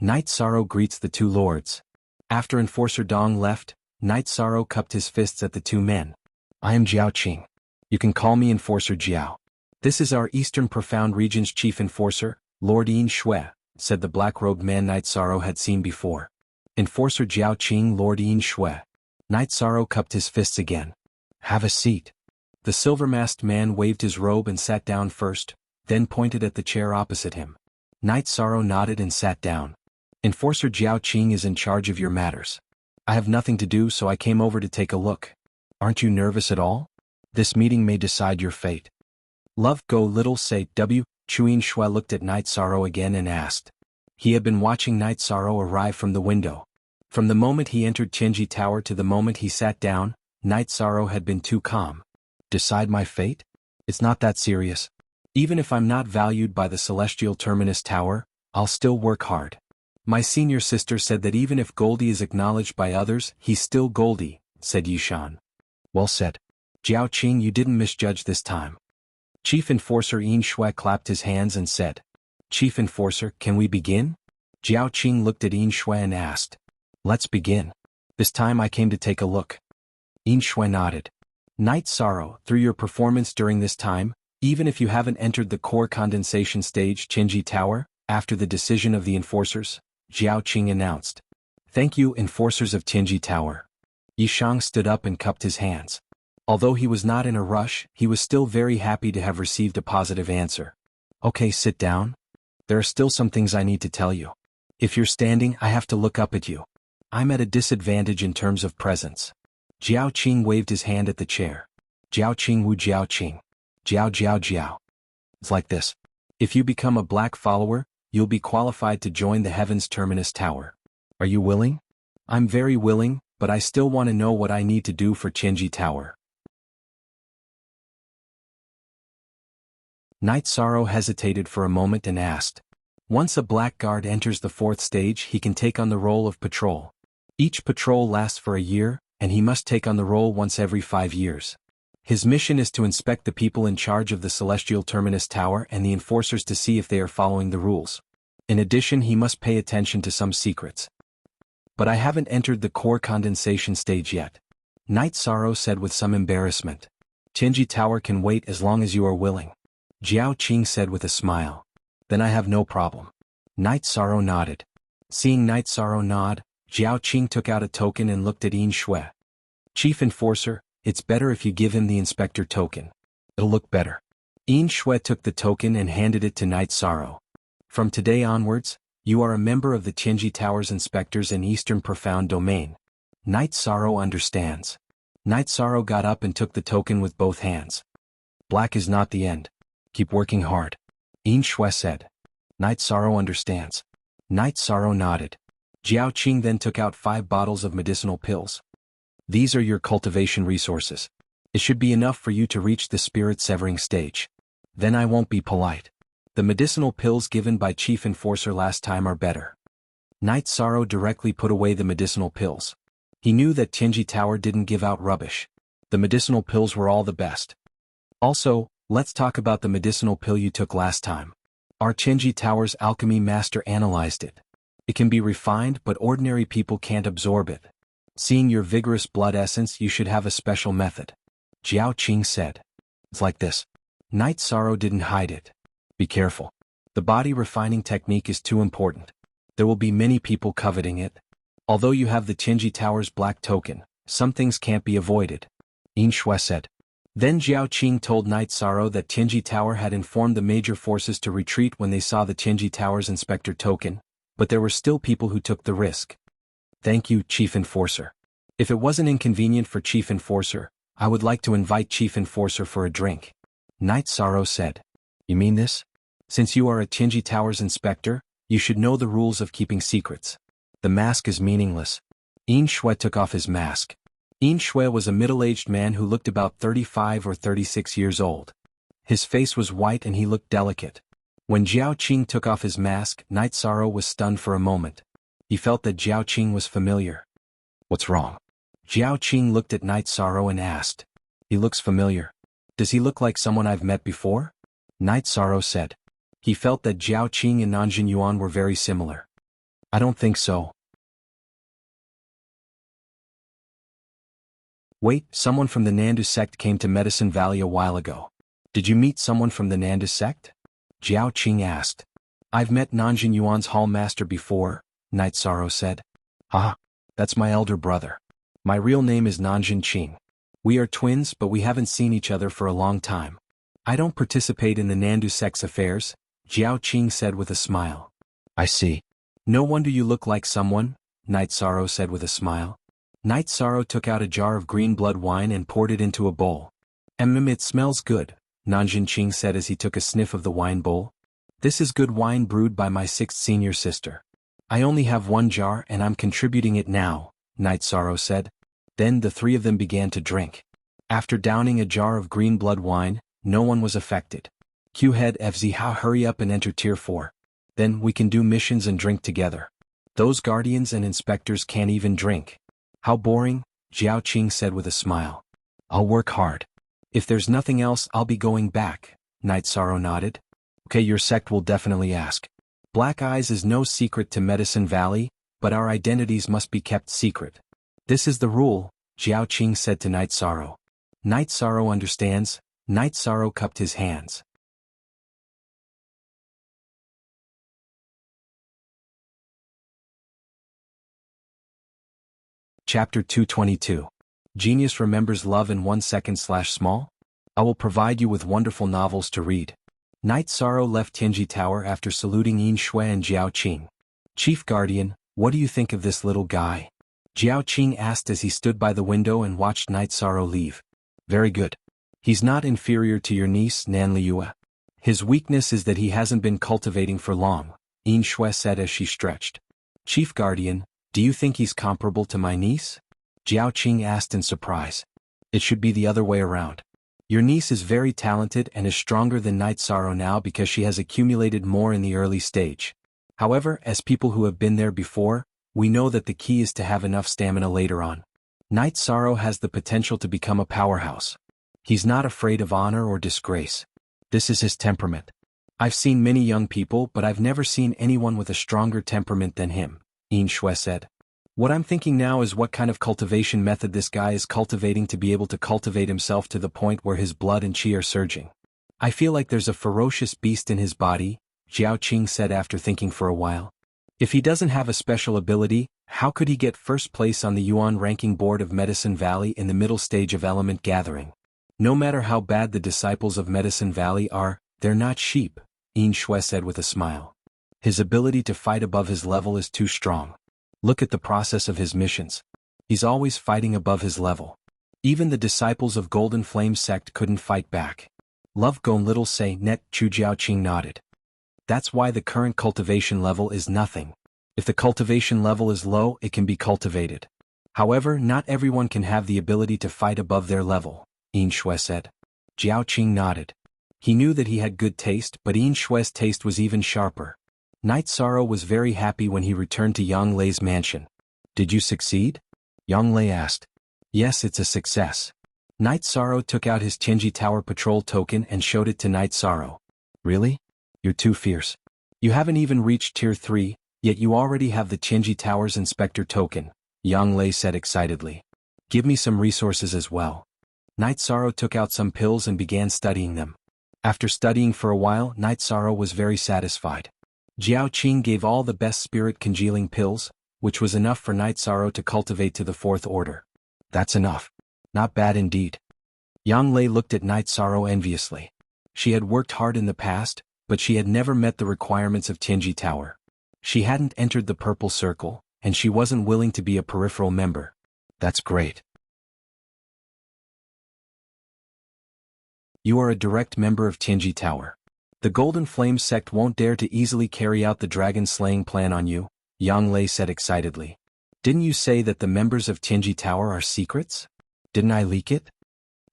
Night Sorrow greets the two lords. After Enforcer Dong left, Night Sorrow cupped his fists at the two men. I am Jiao Qing. You can call me Enforcer Jiao. This is our Eastern Profound Region's Chief Enforcer, Lord Yin Shui, said the black-robed man Night Sorrow had seen before. Enforcer Jiao Qing, Lord Yin Shui. Night Sorrow cupped his fists again. Have a seat. The silver-masked man waved his robe and sat down first, then pointed at the chair opposite him. Night Sorrow nodded and sat down. Enforcer Jiao Qing is in charge of your matters. I have nothing to do, so I came over to take a look. Aren't you nervous at all? This meeting may decide your fate. Love go little say W. Chuyin Shui looked at Night Sorrow again and asked. He had been watching Night Sorrow arrive from the window. From the moment he entered Tianji Tower to the moment he sat down, Night Sorrow had been too calm. Decide my fate? It's not that serious. Even if I'm not valued by the Celestial Terminus Tower, I'll still work hard. My senior sister said that even if Goldie is acknowledged by others, he's still Goldie, said Yishan. Well said. Jiao Qing, you didn't misjudge this time. Chief Enforcer Yin Shui clapped his hands and said. Chief Enforcer, can we begin? Jiao Qing looked at Yin Shui and asked. Let's begin. This time I came to take a look. Yin Shui nodded. Night Sorrow, through your performance during this time, even if you haven't entered the core condensation stage Tianji Tower, after the decision of the enforcers, Jiao Qing announced. Thank you, enforcers of Tianji Tower. Yishang stood up and cupped his hands. Although he was not in a rush, he was still very happy to have received a positive answer. Okay, sit down. There are still some things I need to tell you. If you're standing, I have to look up at you. I'm at a disadvantage in terms of presence. Jiao Qing waved his hand at the chair. Jiao Qing Wu Jiao Qing. Jiao Jiao Jiao. It's like this. If you become a black follower, you'll be qualified to join the Heaven's Terminus Tower. Are you willing? I'm very willing, but I still want to know what I need to do for Tianji Tower. Night Sorrow hesitated for a moment and asked. Once a blackguard enters the 4th stage, he can take on the role of patrol. Each patrol lasts for a year, and he must take on the role once every 5 years. His mission is to inspect the people in charge of the Celestial Terminus Tower and the enforcers to see if they are following the rules. In addition, he must pay attention to some secrets. But I haven't entered the core condensation stage yet. Night Sorrow said with some embarrassment. Tianji Tower can wait as long as you are willing. Jiao Qing said with a smile. Then I have no problem. Night Sorrow nodded. Seeing Night Sorrow nod, Jiao Qing took out a token and looked at Yin Shui. Chief Enforcer, it's better if you give him the Inspector token. It'll look better. Yin Shui took the token and handed it to Night Sorrow. From today onwards, you are a member of the Tianji Tower's Inspectors in Eastern Profound Domain. Night Sorrow understands. Night Sorrow got up and took the token with both hands. Black is not the end. Keep working hard. Yin Shui said. Night Sorrow understands. Night Sorrow nodded. Jiao Qing then took out 5 bottles of medicinal pills. These are your cultivation resources. It should be enough for you to reach the spirit-severing stage. Then I won't be polite. The medicinal pills given by Chief Enforcer last time are better. Night Sorrow directly put away the medicinal pills. He knew that Tianji Tower didn't give out rubbish. The medicinal pills were all the best. Also, let's talk about the medicinal pill you took last time. Our Tianji Tower's alchemy master analyzed it. It can be refined, but ordinary people can't absorb it. Seeing your vigorous blood essence, you should have a special method. Jiao Qing said. It's like this. Night Sorrow didn't hide it. Be careful. The body refining technique is too important. There will be many people coveting it. Although you have the Tianji Tower's black token, some things can't be avoided. Yin Shui said. Then Jiao Qing told Night Sorrow that Tianji Tower had informed the major forces to retreat when they saw the Tianji Tower's Inspector token, but there were still people who took the risk. Thank you, Chief Enforcer. If it wasn't inconvenient for Chief Enforcer, I would like to invite Chief Enforcer for a drink. Night Sorrow said. You mean this? Since you are a Tianji Tower's inspector, you should know the rules of keeping secrets. The mask is meaningless. Yin Shui took off his mask. Yin Shui was a middle-aged man who looked about 35 or 36 years old. His face was white and he looked delicate. When Jiao Qing took off his mask, Night Sorrow was stunned for a moment. He felt that Jiao Qing was familiar. What's wrong? Jiao Qing looked at Night Sorrow and asked. He looks familiar. Does he look like someone I've met before? Night Sorrow said. He felt that Jiao Qing and Nanjun Yuan were very similar. I don't think so. Wait, someone from the Nandu sect came to Medicine Valley a while ago. Did you meet someone from the Nandu sect? Jiao Qing asked. I've met Nanjun Yuan's hall master before, Night Sorrow said. Ah, that's my elder brother. My real name is Nanjun Qing. We are twins, but we haven't seen each other for a long time. I don't participate in the Nandu sect's affairs, Jiao Qing said with a smile. I see. No wonder you look like someone, Night Sorrow said with a smile. Night Sorrow took out a jar of green blood wine and poured it into a bowl. It smells good, Nanjun Qing said as he took a sniff of the wine bowl. This is good wine brewed by my 6th senior sister. I only have one jar and I'm contributing it now, Night Sorrow said. Then the three of them began to drink. After downing a jar of green blood wine, no one was affected. Q-Head FZ how hurry up and enter Tier 4. Then we can do missions and drink together. Those guardians and inspectors can't even drink. How boring, Jiao Qing said with a smile. I'll work hard. If there's nothing else I'll be going back, Night Sorrow nodded. Okay, your sect will definitely ask. Black Eyes is no secret to Medicine Valley, but our identities must be kept secret. This is the rule, Jiao Qing said to Night Sorrow. Night Sorrow understands. Night Sorrow cupped his hands. Chapter 222. Genius remembers love in 1 second/small? I will provide you with wonderful novels to read. Night Sorrow left Tianji Tower after saluting Yin Shui and Jiao Qing. Chief Guardian, what do you think of this little guy? Jiao Qing asked as he stood by the window and watched Night Sorrow leave. Very good. He's not inferior to your niece, Nan Liua. His weakness is that he hasn't been cultivating for long, Yin Shui said as she stretched. Chief Guardian, do you think he's comparable to my niece? Jiao Qing asked in surprise. It should be the other way around. Your niece is very talented and is stronger than Night Sorrow now because she has accumulated more in the early stage. However, as people who have been there before, we know that the key is to have enough stamina later on. Night Sorrow has the potential to become a powerhouse. He's not afraid of honor or disgrace. This is his temperament. I've seen many young people, but I've never seen anyone with a stronger temperament than him, Yin Shui said. What I'm thinking now is what kind of cultivation method this guy is cultivating to be able to cultivate himself to the point where his blood and qi are surging. I feel like there's a ferocious beast in his body, Jiao Qing said after thinking for a while. If he doesn't have a special ability, how could he get first place on the Yuan ranking board of Medicine Valley in the middle stage of element gathering? No matter how bad the disciples of Medicine Valley are, they're not sheep, Yin Shui said with a smile. His ability to fight above his level is too strong. Look at the process of his missions. He's always fighting above his level. Even the disciples of Golden Flame sect couldn't fight back. Love Gon Little say net, Chu Jiao Qing nodded. That's why the current cultivation level is nothing. If the cultivation level is low, it can be cultivated. However, not everyone can have the ability to fight above their level, Yin Shui said. Jiao Qing nodded. He knew that he had good taste, but Yin Shui's taste was even sharper. Night Sorrow was very happy when he returned to Yang Lei's mansion. Did you succeed? Yang Lei asked. Yes, it's a success. Night Sorrow took out his Tianji Tower patrol token and showed it to Night Sorrow. Really? You're too fierce. You haven't even reached Tier 3, yet you already have the Tianji Tower's inspector token, Yang Lei said excitedly. Give me some resources as well. Night Sorrow took out some pills and began studying them. After studying for a while, Night Sorrow was very satisfied. Jiao Qing gave all the best spirit congealing pills, which was enough for Night Sorrow to cultivate to the 4th order. That's enough. Not bad indeed. Yang Lei looked at Night Sorrow enviously. She had worked hard in the past, but she had never met the requirements of Tianji Tower. She hadn't entered the purple circle, and she wasn't willing to be a peripheral member. That's great. You are a direct member of Tianji Tower. The Golden Flame sect won't dare to easily carry out the dragon-slaying plan on you, Yang Lei said excitedly. Didn't you say that the members of Tianji Tower are secrets? Didn't I leak it?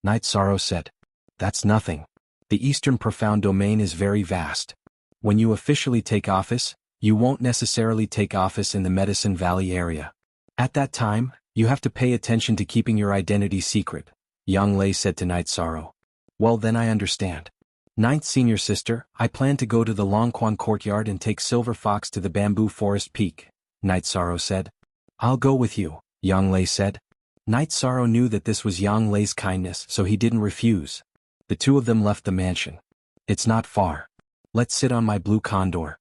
Night Sorrow said. That's nothing. The Eastern Profound Domain is very vast. When you officially take office, you won't necessarily take office in the Medicine Valley area. At that time, you have to pay attention to keeping your identity secret, Yang Lei said to Night Sorrow. Well then I understand. Ninth senior sister, I plan to go to the Longquan courtyard and take Silver Fox to the bamboo forest peak, Night Sorrow said. I'll go with you, Yang Lei said. Night Sorrow knew that this was Yang Lei's kindness, so he didn't refuse. The two of them left the mansion. It's not far. Let's sit on my blue condor.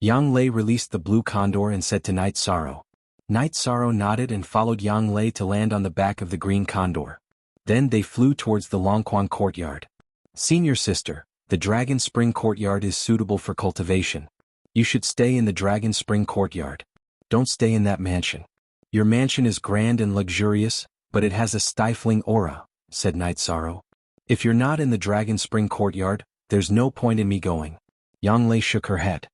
Yang Lei released the blue condor and said to Night Sorrow. Night Sorrow nodded and followed Yang Lei to land on the back of the green condor. Then they flew towards the Longquan courtyard. Senior sister, the Dragon Spring courtyard is suitable for cultivation. You should stay in the Dragon Spring courtyard. Don't stay in that mansion. Your mansion is grand and luxurious, but it has a stifling aura, said Night Sorrow. If you're not in the Dragon Spring courtyard, there's no point in me going. Yang Lei shook her head.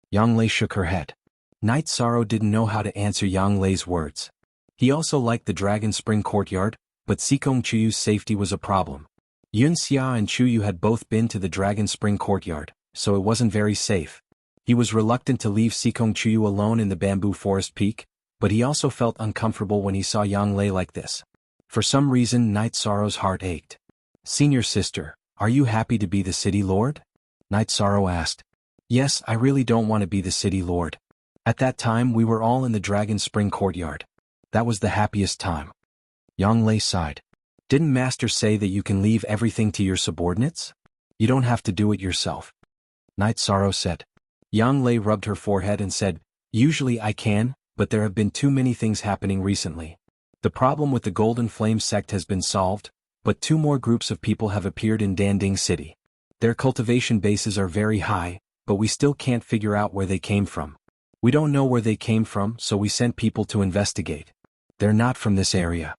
Yang Lei shook her head. Night Sorrow didn't know how to answer Yang Lei's words. He also liked the Dragon Spring courtyard, but Sikong Chuyu's safety was a problem. Yun Xia and Chuyu had both been to the Dragon Spring courtyard, so it wasn't very safe. He was reluctant to leave Sikong Chuyu alone in the bamboo forest peak, but he also felt uncomfortable when he saw Yang Lei like this. For some reason Night Sorrow's heart ached. Senior sister, are you happy to be the city lord? Night Sorrow asked. Yes, I really don't want to be the city lord. At that time we were all in the Dragon Spring courtyard. That was the happiest time. Yang Lei sighed. Didn't Master say that you can leave everything to your subordinates? You don't have to do it yourself. Night Sorrow said. Yang Lei rubbed her forehead and said, Usually I can, but there have been too many things happening recently. The problem with the Golden Flame sect has been solved, but two more groups of people have appeared in Danding City. Their cultivation bases are very high, but we still can't figure out where they came from. We don't know where they came from, so we sent people to investigate. They're not from this area.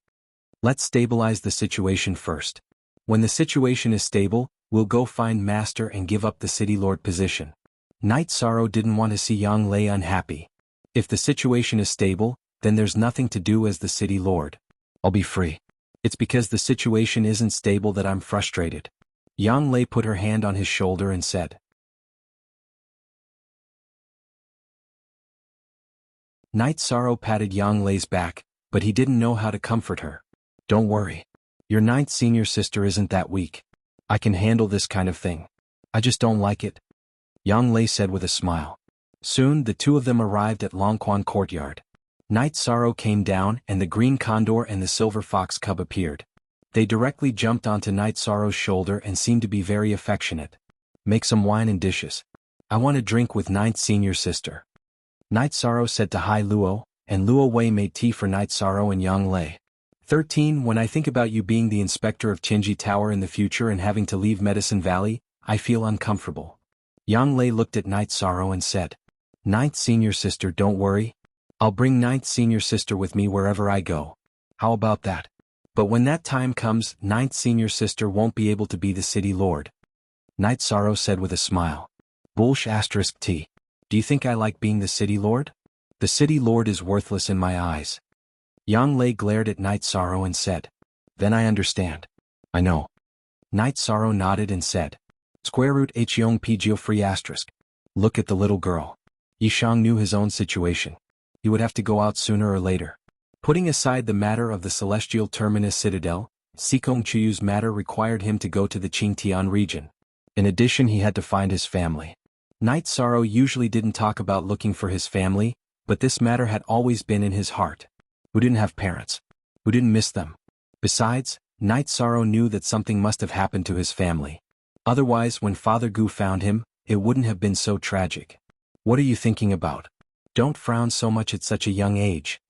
Let's stabilize the situation first. When the situation is stable, we'll go find Master and give up the City Lord position. Night Sorrow didn't want to see Yang Lei unhappy. If the situation is stable, then there's nothing to do as the City Lord. I'll be free. It's because the situation isn't stable that I'm frustrated. Yang Lei put her hand on his shoulder and said. Night Sorrow patted Yang Lei's back, but he didn't know how to comfort her. Don't worry. Your ninth senior sister isn't that weak. I can handle this kind of thing. I just don't like it. Yang Lei said with a smile. Soon the two of them arrived at Longquan courtyard. Night Sorrow came down and the green condor and the silver fox cub appeared. They directly jumped onto Night Sorrow's shoulder and seemed to be very affectionate. Make some wine and dishes. I want to drink with ninth senior sister. Night Sorrow said to Hai Luo, and Luo Wei made tea for Night Sorrow and Yang Lei. 13. When I think about you being the inspector of Qinji Tower in the future and having to leave Medicine Valley, I feel uncomfortable. Yang Lei looked at Night Sorrow and said, Ninth senior sister, don't worry. I'll bring ninth senior sister with me wherever I go. How about that? But when that time comes, ninth senior sister won't be able to be the city lord. Night Sorrow said with a smile. Bullsh **T. Do you think I like being the city lord? The city lord is worthless in my eyes. Yang Lei glared at Night Sorrow and said. Then I understand. I know. Night Sorrow nodded and said. Square root h yong p geofree **. Look at the little girl. Yishang knew his own situation. He would have to go out sooner or later. Putting aside the matter of the celestial terminus citadel, Sikong Chuyu's matter required him to go to the Qingtian region. In addition, he had to find his family. Night Sorrow usually didn't talk about looking for his family, but this matter had always been in his heart. Who didn't have parents? Who didn't miss them? Besides, Night Sorrow knew that something must have happened to his family. Otherwise, when Father Gu found him, it wouldn't have been so tragic. What are you thinking about? Don't frown so much at such a young age.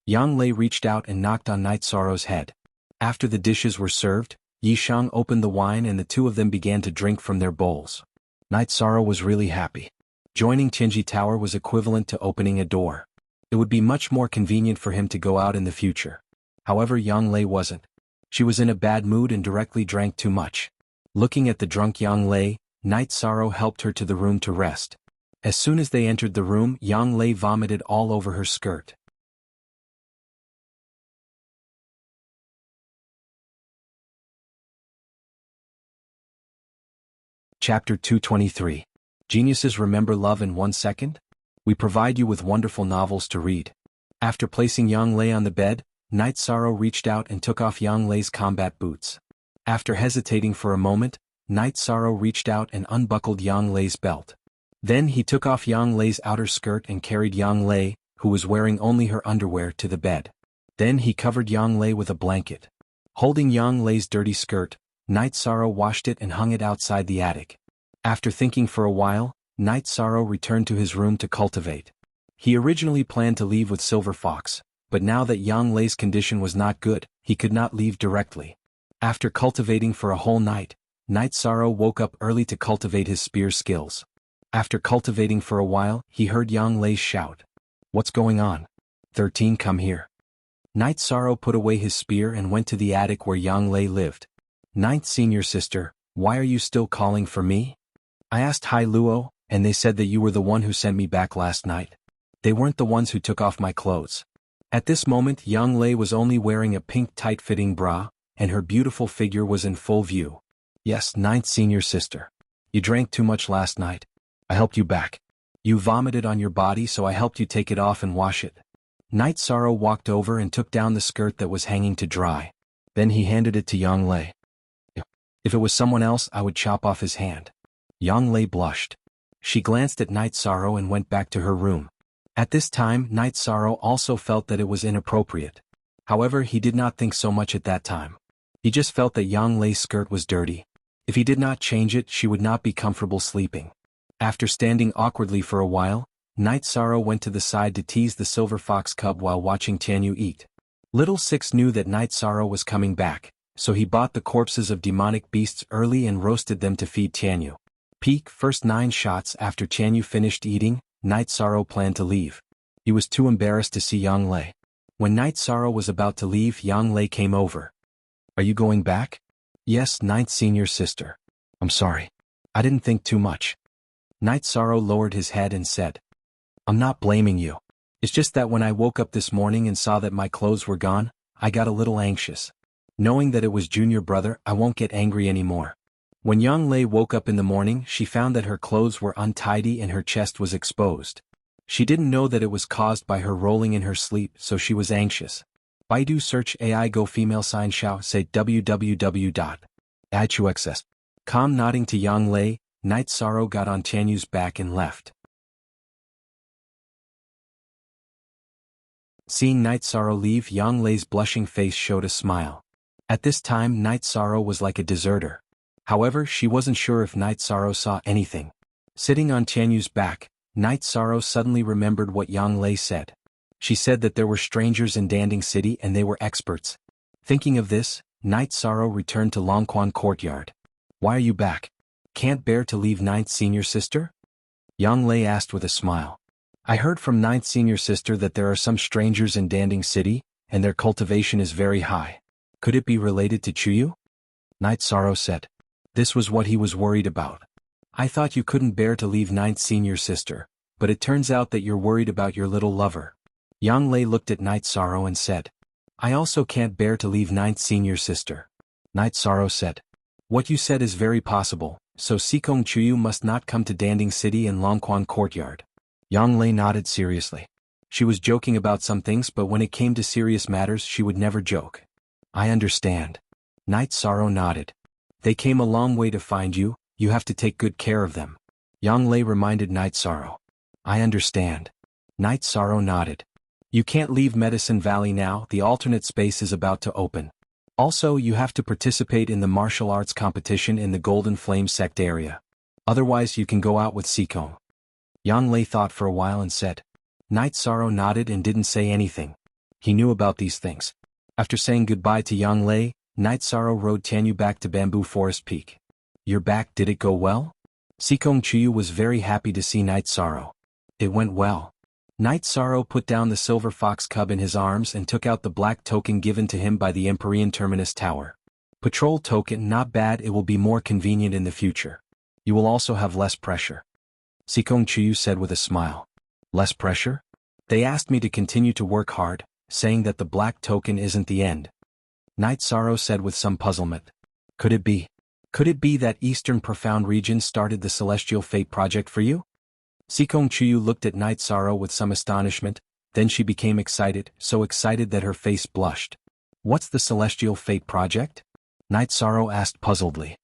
Yang Lei reached out and knocked on Night Sorrow's head. After the dishes were served, Yishang opened the wine and the two of them began to drink from their bowls. Night Sorrow was really happy. Joining Qinji Tower was equivalent to opening a door. It would be much more convenient for him to go out in the future. However, Yang Lei wasn't. She was in a bad mood and directly drank too much. Looking at the drunk Yang Lei, Night Sorrow helped her to the room to rest. As soon as they entered the room, Yang Lei vomited all over her skirt. Chapter 223. Geniuses remember love in 1 second? We provide you with wonderful novels to read. After placing Yang Lei on the bed, Night Sorrow reached out and took off Yang Lei's combat boots. After hesitating for a moment, Night Sorrow reached out and unbuckled Yang Lei's belt. Then he took off Yang Lei's outer skirt and carried Yang Lei, who was wearing only her underwear, to the bed. Then he covered Yang Lei with a blanket. Holding Yang Lei's dirty skirt, Night Sorrow washed it and hung it outside the attic. After thinking for a while, Night Sorrow returned to his room to cultivate. He originally planned to leave with Silver Fox, but now that Yang Lei's condition was not good, he could not leave directly. After cultivating for a whole night, Night Sorrow woke up early to cultivate his spear skills. After cultivating for a while, he heard Yang Lei shout, "What's going on? 13, come here." Night Sorrow put away his spear and went to the attic where Yang Lei lived. "Ninth senior sister, why are you still calling for me? I asked Hai Luo, and they said that you were the one who sent me back last night. They weren't the ones who took off my clothes." At this moment Yang Lei was only wearing a pink tight-fitting bra, and her beautiful figure was in full view. "Yes, ninth senior sister. You drank too much last night. I helped you back. You vomited on your body, so I helped you take it off and wash it." Night Sorrow walked over and took down the skirt that was hanging to dry. Then he handed it to Yang Lei. "If it was someone else, I would chop off his hand." Yang Lei blushed. She glanced at Night Sorrow and went back to her room. At this time Night Sorrow also felt that it was inappropriate. However, he did not think so much at that time. He just felt that Yang Lei's skirt was dirty. If he did not change it, she would not be comfortable sleeping. After standing awkwardly for a while, Night Sorrow went to the side to tease the Silver Fox cub while watching Tianyu eat. Little Six knew that Night Sorrow was coming back, so he bought the corpses of demonic beasts early and roasted them to feed Tianyu. Peak first 9 shots. After Tianyu finished eating, Night Sorrow planned to leave. He was too embarrassed to see Yang Lei. When Night Sorrow was about to leave, Yang Lei came over. "Are you going back?" "Yes, ninth senior sister. I'm sorry. I didn't think too much." Night Sorrow lowered his head and said, "I'm not blaming you. It's just that when I woke up this morning and saw that my clothes were gone, I got a little anxious. Knowing that it was junior brother, I won't get angry anymore." When Yang Lei woke up in the morning, she found that her clothes were untidy and her chest was exposed. She didn't know that it was caused by her rolling in her sleep, so she was anxious. Baidu search AI go female sign Xiao say www.ichuxs.com. Nodding to Yang Lei, Night Sorrow got on Tianyu's back and left. Seeing Night Sorrow leave, Yang Lei's blushing face showed a smile. At this time Night Sorrow was like a deserter. However, she wasn't sure if Night Sorrow saw anything. Sitting on Tianyu's back, Night Sorrow suddenly remembered what Yang Lei said. She said that there were strangers in Danding City and they were experts. Thinking of this, Night Sorrow returned to Longquan Courtyard. "Why are you back? Can't bear to leave ninth senior sister?" Yang Lei asked with a smile. "I heard from ninth senior sister that there are some strangers in Danding City, and their cultivation is very high. Could it be related to Chuyu?" Night Sorrow said. This was what he was worried about. "I thought you couldn't bear to leave ninth senior sister, but it turns out that you're worried about your little lover." Yang Lei looked at Night Sorrow and said, "I also can't bear to leave ninth senior sister." Night Sorrow said, "What you said is very possible, so Sikong Chuyu must not come to Danding City and Longquan Courtyard." Yang Lei nodded seriously. She was joking about some things, but when it came to serious matters she would never joke. "I understand." Night Sorrow nodded. "They came a long way to find you, you have to take good care of them." Yang Lei reminded Night Sorrow. "I understand." Night Sorrow nodded. "You can't leave Medicine Valley now, the alternate space is about to open. Also, you have to participate in the martial arts competition in the Golden Flame Sect area. Otherwise you can go out with Sikong." Yang Lei thought for a while and said. Night Sorrow nodded and didn't say anything. He knew about these things. After saying goodbye to Yang Lei, Night Sorrow rode Tianyu back to Bamboo Forest Peak. "You're back, did it go well?" Sikong Chuyu was very happy to see Night Sorrow. "It went well." Night Sorrow put down the Silver Fox cub in his arms and took out the black token given to him by the Empyrean Terminus Tower. "Patrol token, not bad, it will be more convenient in the future. You will also have less pressure." Sikong Chuyu said with a smile. "Less pressure?" "They asked me to continue to work hard, saying that the black token isn't the end." Night Sorrow said with some puzzlement. Could it be that Eastern Profound Region started the Celestial Fate project for you?" Sikong Chuyu looked at Night Sorrow with some astonishment, then she became excited, so excited that her face blushed. "What's the Celestial Fate project?" Night Sorrow asked puzzledly.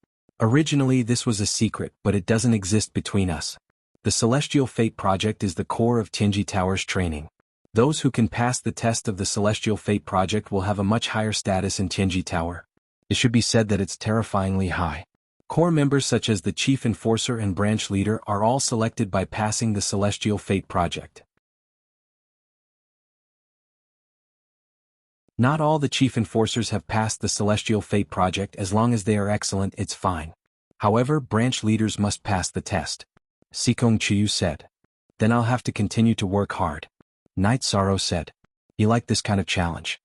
Originally this was a secret, but it doesn't exist between us. The Celestial Fate Project is the core of Tianji Tower's training. Those who can pass the test of the Celestial Fate Project will have a much higher status in Tianji Tower. It should be said that it's terrifyingly high. Core members such as the Chief Enforcer and Branch Leader are all selected by passing the Celestial Fate Project. Not all the Chief Enforcers have passed the Celestial Fate Project. As long as they are excellent, it's fine. However, Branch Leaders must pass the test. Sikong Chiyu said. Then I'll have to continue to work hard. Night Sorrow said. You like this kind of challenge?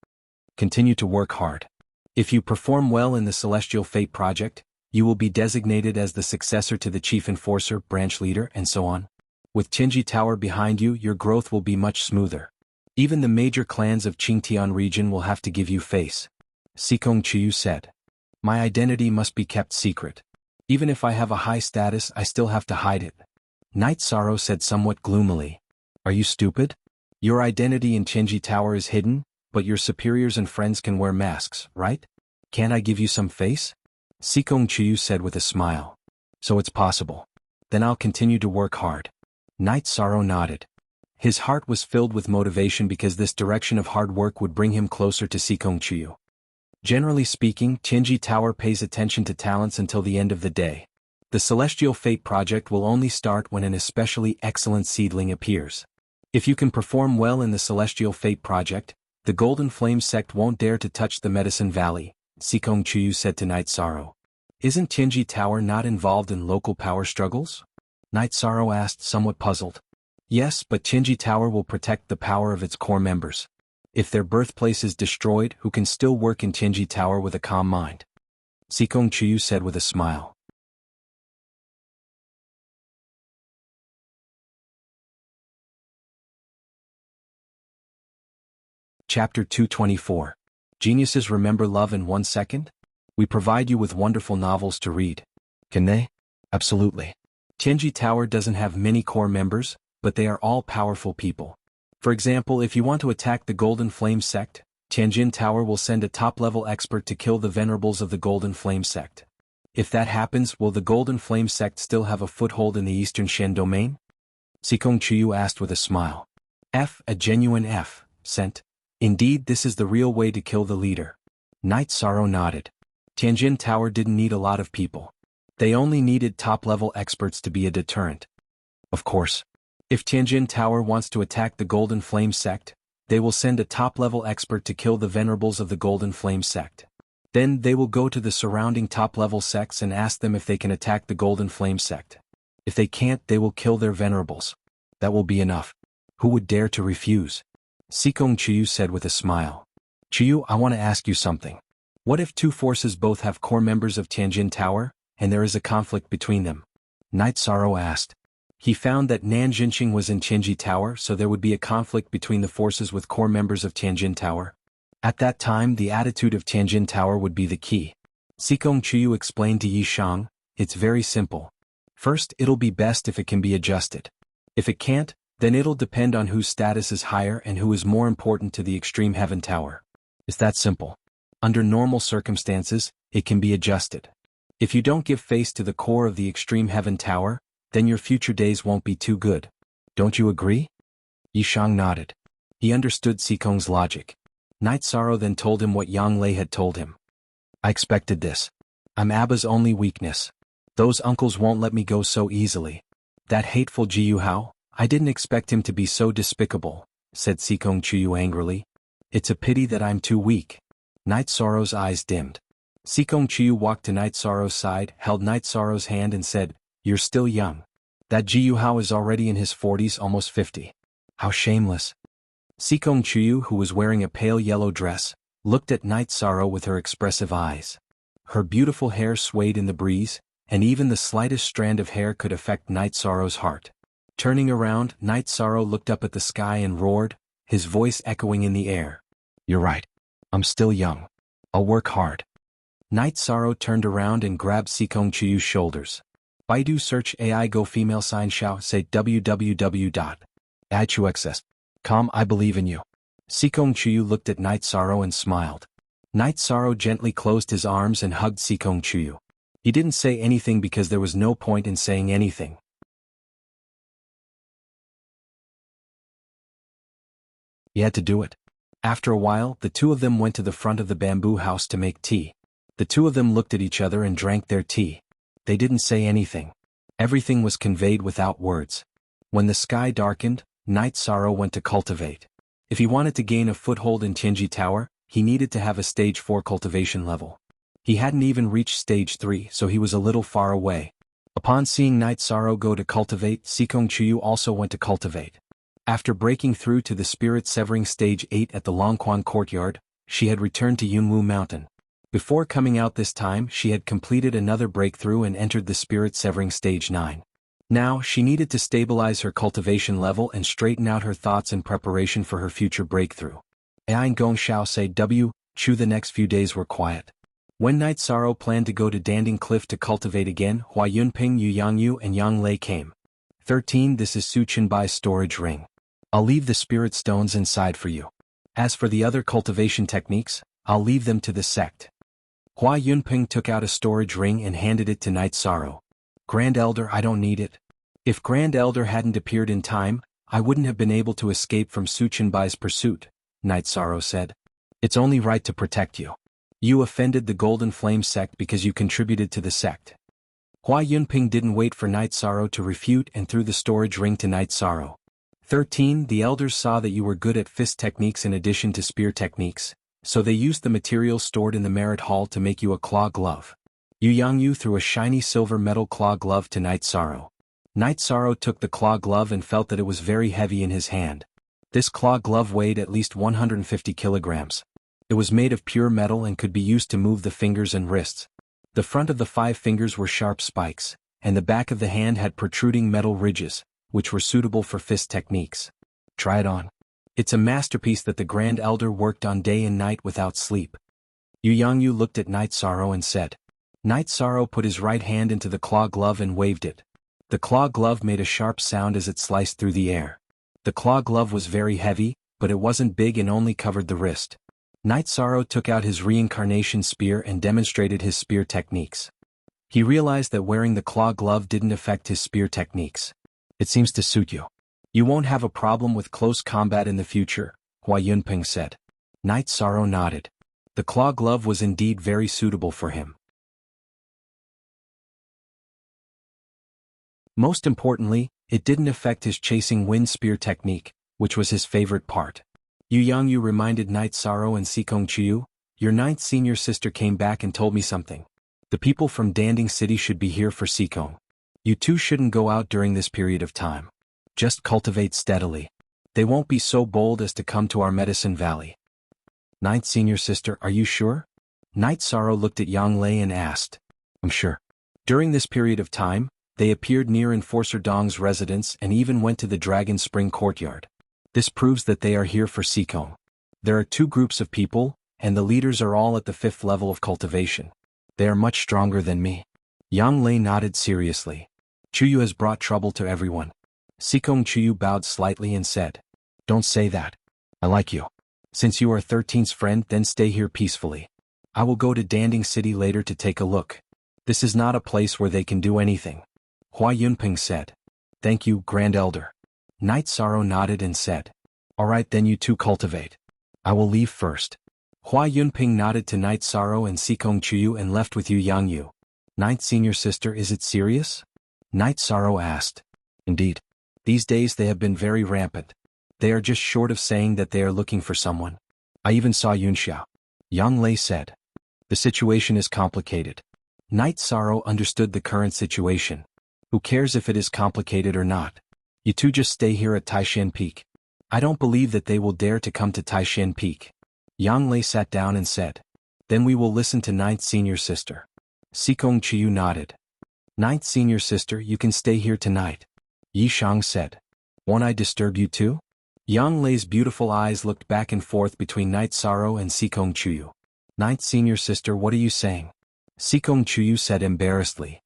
Continue to work hard. If you perform well in the Celestial Fate Project, you will be designated as the successor to the Chief Enforcer, Branch Leader, and so on. With Tianji Tower behind you, your growth will be much smoother. Even the major clans of Qingtian region will have to give you face. Sikong Chiyu said. My identity must be kept secret. Even if I have a high status, I still have to hide it. Night Sorrow said somewhat gloomily. Are you stupid? Your identity in Tianji Tower is hidden, but your superiors and friends can wear masks, right? Can't I give you some face? Sikong Chiyu said with a smile. So it's possible. Then I'll continue to work hard. Night Sorrow nodded. His heart was filled with motivation because this direction of hard work would bring him closer to Sikong Chiyu. Generally speaking, Tianji Tower pays attention to talents until the end of the day. The Celestial Fate Project will only start when an especially excellent seedling appears. If you can perform well in the Celestial Fate Project, the Golden Flame sect won't dare to touch the Medicine Valley, Sikong Chiyu said to Night Sorrow. Isn't Tianji Tower not involved in local power struggles? Night Sorrow asked, somewhat puzzled. Yes, but Tianji Tower will protect the power of its core members. If their birthplace is destroyed, who can still work in Tianji Tower with a calm mind? Sikong Chiyu said with a smile. Chapter 224. Geniuses remember love in 1 second? We provide you with wonderful novels to read. Can they? Absolutely. Tianji Tower doesn't have many core members, but they are all powerful people. For example, if you want to attack the Golden Flame sect, Tianjin Tower will send a top-level expert to kill the venerables of the Golden Flame sect. If that happens, will the Golden Flame sect still have a foothold in the Eastern Shen domain? Sikong Chiyu asked with a smile. A genuine cent. Indeed, this is the real way to kill the leader. Night Sorrow nodded. Tianjin Tower didn't need a lot of people. They only needed top-level experts to be a deterrent. Of course. If Tianjin Tower wants to attack the Golden Flame sect, they will send a top-level expert to kill the venerables of the Golden Flame sect. Then they will go to the surrounding top-level sects and ask them if they can attack the Golden Flame sect. If they can't, they will kill their venerables. That will be enough. Who would dare to refuse? Sikong Chiyu said with a smile. Chiyu, I want to ask you something. What if two forces both have core members of Tianjin Tower, and there is a conflict between them? Night Sorrow asked. He found that Nan Jinqing was in Tianji Tower, so there would be a conflict between the forces with core members of Tianjin Tower. At that time, the attitude of Tianjin Tower would be the key. Sikong Chiyu explained to Yi Shang, it's very simple. First, it'll be best if it can be adjusted. If it can't, then it'll depend on whose status is higher and who is more important to the Extreme Heaven Tower. It's that simple. Under normal circumstances, it can be adjusted. If you don't give face to the core of the Extreme Heaven Tower, then your future days won't be too good. Don't you agree? Yi Shang nodded. He understood Sikong's logic. Night Sorrow then told him what Yang Lei had told him. I expected this. I'm Abba's only weakness. Those uncles won't let me go so easily. That hateful Jiyu Hao, I didn't expect him to be so despicable, said Sikong Chiyu angrily. It's a pity that I'm too weak. Night Sorrow's eyes dimmed. Sikong Chiyu walked to Night Sorrow's side, held Night Sorrow's hand and said, You're still young. That Jiyu Hao is already in his 40s, almost 50. How shameless. Sikong Chiyu, who was wearing a pale yellow dress, looked at Night Sorrow with her expressive eyes. Her beautiful hair swayed in the breeze, and even the slightest strand of hair could affect Night Sorrow's heart. Turning around, Night Sorrow looked up at the sky and roared, his voice echoing in the air. You're right. I'm still young. I'll work hard. Night Sorrow turned around and grabbed Sikong Chiyu's shoulders. Baidu search AI go female sign xiao say www.ichuxs.com I believe in you. Sikong Chiyu looked at Night Sorrow and smiled. Night Sorrow gently closed his arms and hugged Sikong Chiyu. He didn't say anything because there was no point in saying anything. He had to do it. After a while, the two of them went to the front of the bamboo house to make tea. The two of them looked at each other and drank their tea. They didn't say anything. Everything was conveyed without words. When the sky darkened, Night Sorrow went to cultivate. If he wanted to gain a foothold in Tianji Tower, he needed to have a stage 4 cultivation level. He hadn't even reached stage 3, so he was a little far away. Upon seeing Night Sorrow go to cultivate, Sikong Chuyu also went to cultivate. After breaking through to the spirit severing stage 8 at the Longquan courtyard, she had returned to Yunwu Mountain. Before coming out this time, she had completed another breakthrough and entered the spirit severing stage 9. Now, she needed to stabilize her cultivation level and straighten out her thoughts in preparation for her future breakthrough. Ain Gong Xiao say Chu. The next few days were quiet. When Night Sorrow planned to go to Danding Cliff to cultivate again, Hua Yunping, Yu Yangyu and Yang Lei came. 13. This is Su Qinbai's storage ring. I'll leave the spirit stones inside for you. As for the other cultivation techniques, I'll leave them to the sect. Hua Yunping took out a storage ring and handed it to Night Sorrow. Grand Elder, I don't need it. If Grand Elder hadn't appeared in time, I wouldn't have been able to escape from Su Qinbai's pursuit, Night Sorrow said. It's only right to protect you. You offended the Golden Flame sect because you contributed to the sect. Hua Yunping didn't wait for Night Sorrow to refute and threw the storage ring to Night Sorrow. 13. The elders saw that you were good at fist techniques in addition to spear techniques, so they used the materials stored in the merit hall to make you a claw glove. Yu Yangyu threw a shiny silver metal claw glove to Night Sorrow. Night Sorrow took the claw glove and felt that it was very heavy in his hand. This claw glove weighed at least 150 kilograms. It was made of pure metal and could be used to move the fingers and wrists. The front of the 5 fingers were sharp spikes, and the back of the hand had protruding metal ridges, which were suitable for fist techniques. Try it on. It's a masterpiece that the Grand Elder worked on day and night without sleep. Yu Yangyu looked at Night Sorrow and said. Night Sorrow put his right hand into the claw glove and waved it. The claw glove made a sharp sound as it sliced through the air. The claw glove was very heavy, but it wasn't big and only covered the wrist. Night Sorrow took out his reincarnation spear and demonstrated his spear techniques. He realized that wearing the claw glove didn't affect his spear techniques. It seems to suit you. You won't have a problem with close combat in the future, Hua Yunping said. Night Sorrow nodded. The claw glove was indeed very suitable for him. Most importantly, it didn't affect his chasing wind spear technique, which was his favorite part. Yu Yangyu reminded Night Sorrow and Sikong Chuyu, your 9th senior sister came back and told me something. The people from Danding City should be here for Sikong. You two shouldn't go out during this period of time. Just cultivate steadily. They won't be so bold as to come to our Medicine Valley. 9th senior sister, are you sure? Night Sorrow looked at Yang Lei and asked. I'm sure. During this period of time, they appeared near Enforcer Dong's residence and even went to the Dragon Spring courtyard. This proves that they are here for Sikong. There are 2 groups of people, and the leaders are all at the 5th level of cultivation. They are much stronger than me. Yang Lei nodded seriously. Chuyu has brought trouble to everyone. Sikong Chuyu bowed slightly and said. Don't say that. I like you. Since you are 13's friend, then stay here peacefully. I will go to Danding City later to take a look. This is not a place where they can do anything. Hua Yunping said. Thank you, Grand Elder. Night Sorrow nodded and said. Alright, then you two cultivate. I will leave first. Hua Yunping nodded to Night Sorrow and Sikong Chuyu and left with Yu Yangyu. 9th senior sister, is it serious? Night Sorrow asked. Indeed. These days they have been very rampant. They are just short of saying that they are looking for someone. I even saw Yunxiao. Yang Lei said. The situation is complicated. Night Sorrow understood the current situation. Who cares if it is complicated or not? You two just stay here at Taishan Peak. I don't believe that they will dare to come to Taishan Peak. Yang Lei sat down and said. Then we will listen to 9th senior sister. Sikong Chuyu nodded. 9th senior sister, you can stay here tonight. Yi Shang said. Won't I disturb you too? Yang Lei's beautiful eyes looked back and forth between Night Sorrow and Sikong Chuyu. 9th senior sister, what are you saying? Sikong Chuyu said embarrassedly.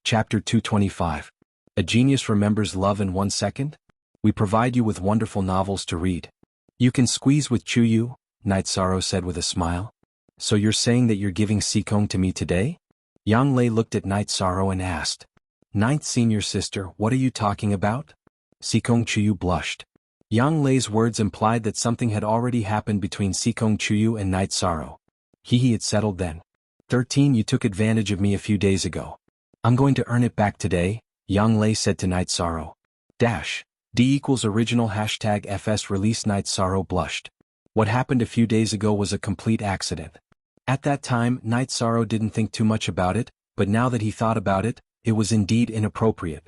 Chapter 225. A genius remembers love in 1 second? We provide you with wonderful novels to read. You can squeeze with Chuyu, Night Sorrow said with a smile. So you're saying that you're giving Sikong to me today? Yang Lei looked at Night Sorrow and asked. Ninth senior sister, what are you talking about? Sikong Chuyu blushed. Yang Lei's words implied that something had already happened between Sikong Chuyu and Night Sorrow. It settled then. 13 You took advantage of me a few days ago. I'm going to earn it back today, Yang Lei said to Night Sorrow. D equals original hashtag FS release. Night Sorrow blushed. What happened a few days ago was a complete accident. At that time, Night Sorrow didn't think too much about it, but now that he thought about it, it was indeed inappropriate.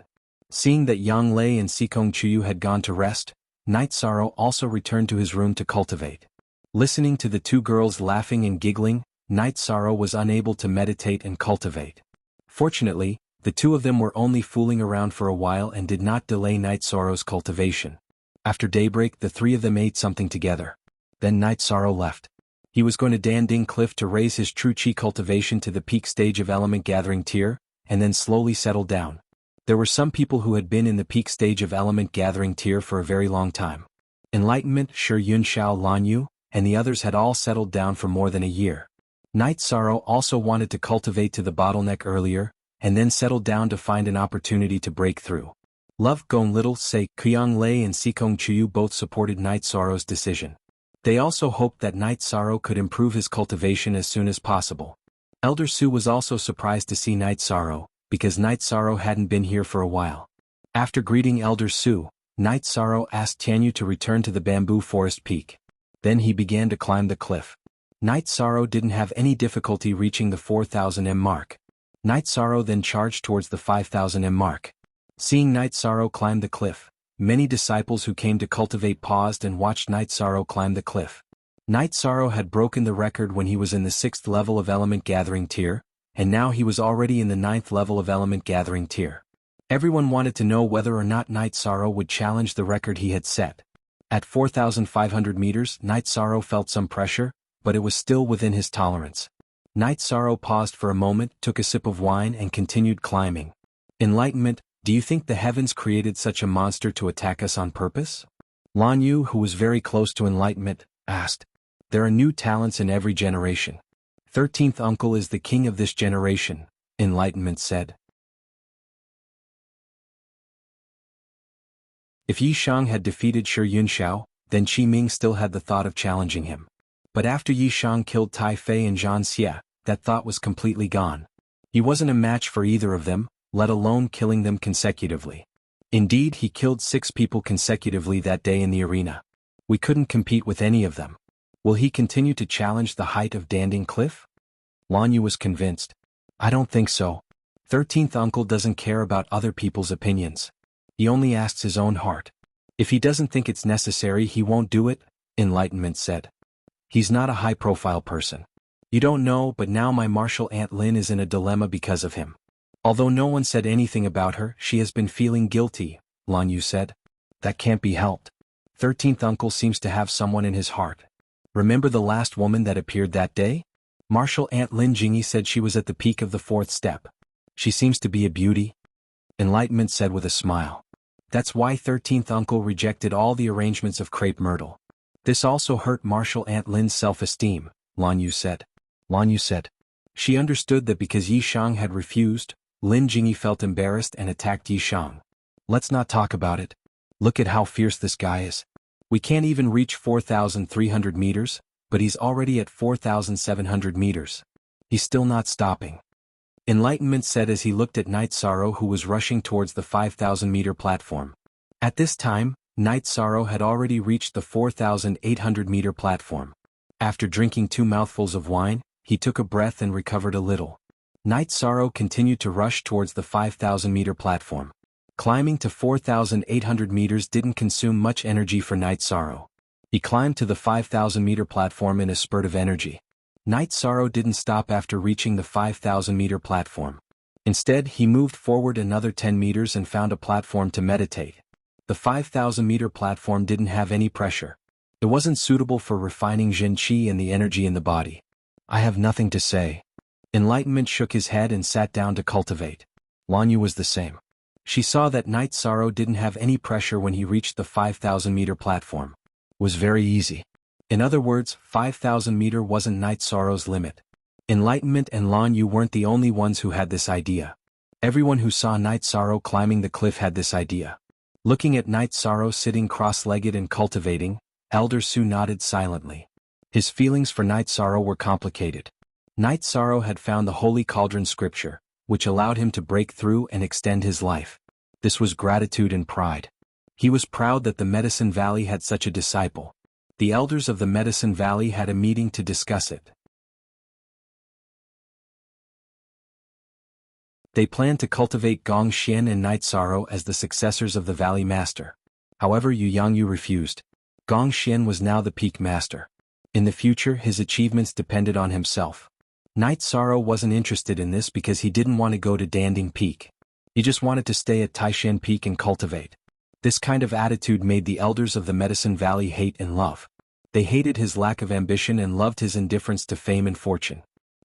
Seeing that Yang Lei and Sikong Chuyu had gone to rest, Night Sorrow also returned to his room to cultivate. Listening to the two girls laughing and giggling, Night Sorrow was unable to meditate and cultivate. Fortunately, the two of them were only fooling around for a while and did not delay Night Sorrow's cultivation. After daybreak, the three of them ate something together. Then Night Sorrow left. He was going to Danding Cliff to raise his true chi cultivation to the peak stage of element gathering tier, and then slowly settle down. There were some people who had been in the peak stage of element gathering tier for a very long time. Enlightenment, Shi Yunxiao, Lan Yu, and the others had all settled down for more than a year. Night Sorrow also wanted to cultivate to the bottleneck earlier, and then settled down to find an opportunity to break through. Love Gong Little Sei, Yang Lei and Sikong Chuyu both supported Night Sorrow's decision. They also hoped that Night Sorrow could improve his cultivation as soon as possible. Elder Su was also surprised to see Night Sorrow, because Night Sorrow hadn't been here for a while. After greeting Elder Su, Night Sorrow asked Tianyu to return to the bamboo forest peak. Then he began to climb the cliff. Night Sorrow didn't have any difficulty reaching the 4,000 m mark. Night Sorrow then charged towards the 5,000 m mark. Seeing Night Sorrow climb the cliff, many disciples who came to cultivate paused and watched Night Sorrow climb the cliff. Night Sorrow had broken the record when he was in the 6th level of element gathering tier, and now he was already in the 9th level of element gathering tier. Everyone wanted to know whether or not Night Sorrow would challenge the record he had set. At 4,500 meters, Night Sorrow felt some pressure, but it was still within his tolerance. Night Sorrow paused for a moment, took a sip of wine and continued climbing. Enlightenment, do you think the heavens created such a monster to attack us on purpose? Lan Yu, who was very close to enlightenment, asked. There are new talents in every generation. 13th uncle is the king of this generation, enlightenment said. If Yi Shang had defeated Shi Yunxiao, then Qi Ming still had the thought of challenging him. But after Yi Shang killed Tai Fei and Zhan Xie, that thought was completely gone. He wasn't a match for either of them, let alone killing them consecutively. Indeed, he killed 6 people consecutively that day in the arena. We couldn't compete with any of them. Will he continue to challenge the height of Danding Cliff? Lan Yu was convinced. I don't think so. 13th uncle doesn't care about other people's opinions. He only asks his own heart. If he doesn't think it's necessary, he won't do it, enlightenment said. He's not a high-profile person. You don't know, but now my martial Aunt Lin is in a dilemma because of him. Although no one said anything about her, she has been feeling guilty, Lan Yu said. That can't be helped. 13th uncle seems to have someone in his heart. Remember the last woman that appeared that day? Martial Aunt Lin Jingyi said she was at the peak of the 4th step. She seems to be a beauty. Enlightenment said with a smile. That's why 13th uncle rejected all the arrangements of Crepe Myrtle. This also hurt Martial Aunt Lin's self-esteem, Lan Yu said. She understood that because Yi Shang had refused, Lin Jingyi felt embarrassed and attacked Yi Shang. Let's not talk about it. Look at how fierce this guy is. We can't even reach 4,300 meters, but he's already at 4,700 meters. He's still not stopping. Enlightenment said as he looked at Night Sorrow, who was rushing towards the 5,000-meter platform. At this time, Night Sorrow had already reached the 4,800-meter platform. After drinking 2 mouthfuls of wine, he took a breath and recovered a little. Night Sorrow continued to rush towards the 5,000-meter platform. Climbing to 4,800 meters didn't consume much energy for Night Sorrow. He climbed to the 5,000-meter platform in a spurt of energy. Night Sorrow didn't stop after reaching the 5,000-meter platform. Instead, he moved forward another 10 meters and found a platform to meditate. The 5,000-meter platform didn't have any pressure. It wasn't suitable for refining Jin Qi and the energy in the body. I have nothing to say. Enlightenment shook his head and sat down to cultivate. Lan Yu was the same. She saw that Night Sorrow didn't have any pressure when he reached the 5,000-meter platform. It was very easy. In other words, 5,000-meter wasn't Night Sorrow's limit. Enlightenment and Lan Yu weren't the only ones who had this idea. Everyone who saw Night Sorrow climbing the cliff had this idea. Looking at Night Sorrow sitting cross-legged and cultivating, Elder Su nodded silently. His feelings for Night Sorrow were complicated. Night Sorrow had found the Holy Cauldron scripture, which allowed him to break through and extend his life. This was gratitude and pride. He was proud that the Medicine Valley had such a disciple. The elders of the Medicine Valley had a meeting to discuss it. They planned to cultivate Gong Xian and Night Sorrow as the successors of the Valley Master. However, Yu Yangyu refused. Gong Xian was now the peak master. In the future, his achievements depended on himself. Night Sorrow wasn't interested in this because he didn't want to go to Danding Peak. He just wanted to stay at Taishan Peak and cultivate. This kind of attitude made the elders of the Medicine Valley hate and love. They hated his lack of ambition and loved his indifference to fame and fortune.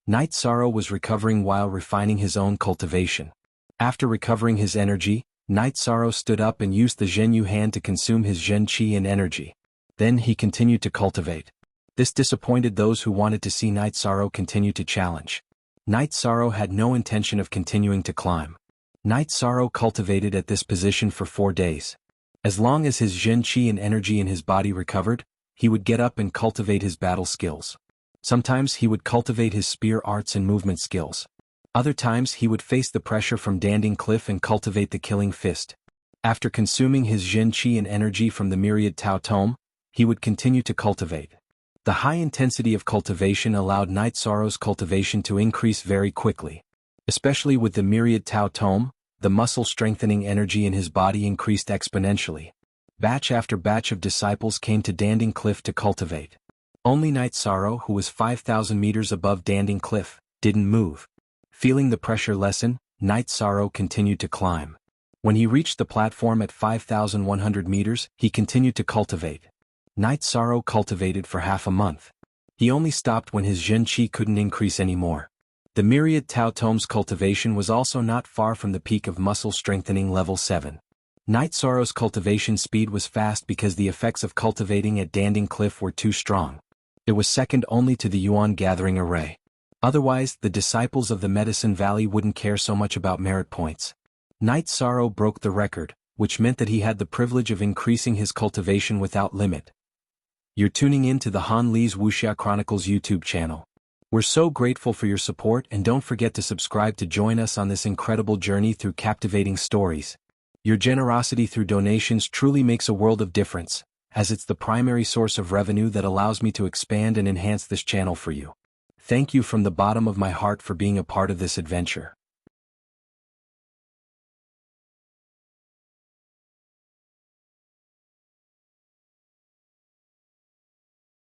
Night Sorrow was recovering while refining his own cultivation. After recovering his energy, Night Sorrow stood up and used the Zhenyu hand to consume his Zhen Qi and energy. Then he continued to cultivate. This disappointed those who wanted to see Night Sorrow continue to challenge. Night Sorrow had no intention of continuing to climb. Night Sorrow cultivated at this position for 4 days. As long as his Zhen Qi and energy in his body recovered, he would get up and cultivate his battle skills. Sometimes he would cultivate his spear arts and movement skills. Other times he would face the pressure from Danding Cliff and cultivate the killing fist. After consuming his Zhen Qi and energy from the myriad Tao Tome, he would continue to cultivate. The high intensity of cultivation allowed Night Sorrow's cultivation to increase very quickly. Especially with the myriad Tao Tome, the muscle-strengthening energy in his body increased exponentially. Batch after batch of disciples came to Danding Cliff to cultivate. Only Night Sorrow, who was 5,000 meters above Danding Cliff, didn't move. Feeling the pressure lessen, Night Sorrow continued to climb. When he reached the platform at 5,100 meters, he continued to cultivate. Night Sorrow cultivated for half a month. He only stopped when his Zhen Qi couldn't increase anymore. The myriad Tao Tome's cultivation was also not far from the peak of muscle strengthening level 7. Night Sorrow's cultivation speed was fast because the effects of cultivating at Danding Cliff were too strong. It was second only to the Yuan gathering array. Otherwise, the disciples of the Medicine Valley wouldn't care so much about merit points. Night Sorrow broke the record, which meant that he had the privilege of increasing his cultivation without limit. You're tuning in to the Han Li's Wuxia Chronicles YouTube channel. We're so grateful for your support, and don't forget to subscribe to join us on this incredible journey through captivating stories. Your generosity through donations truly makes a world of difference, as it's the primary source of revenue that allows me to expand and enhance this channel for you. Thank you from the bottom of my heart for being a part of this adventure.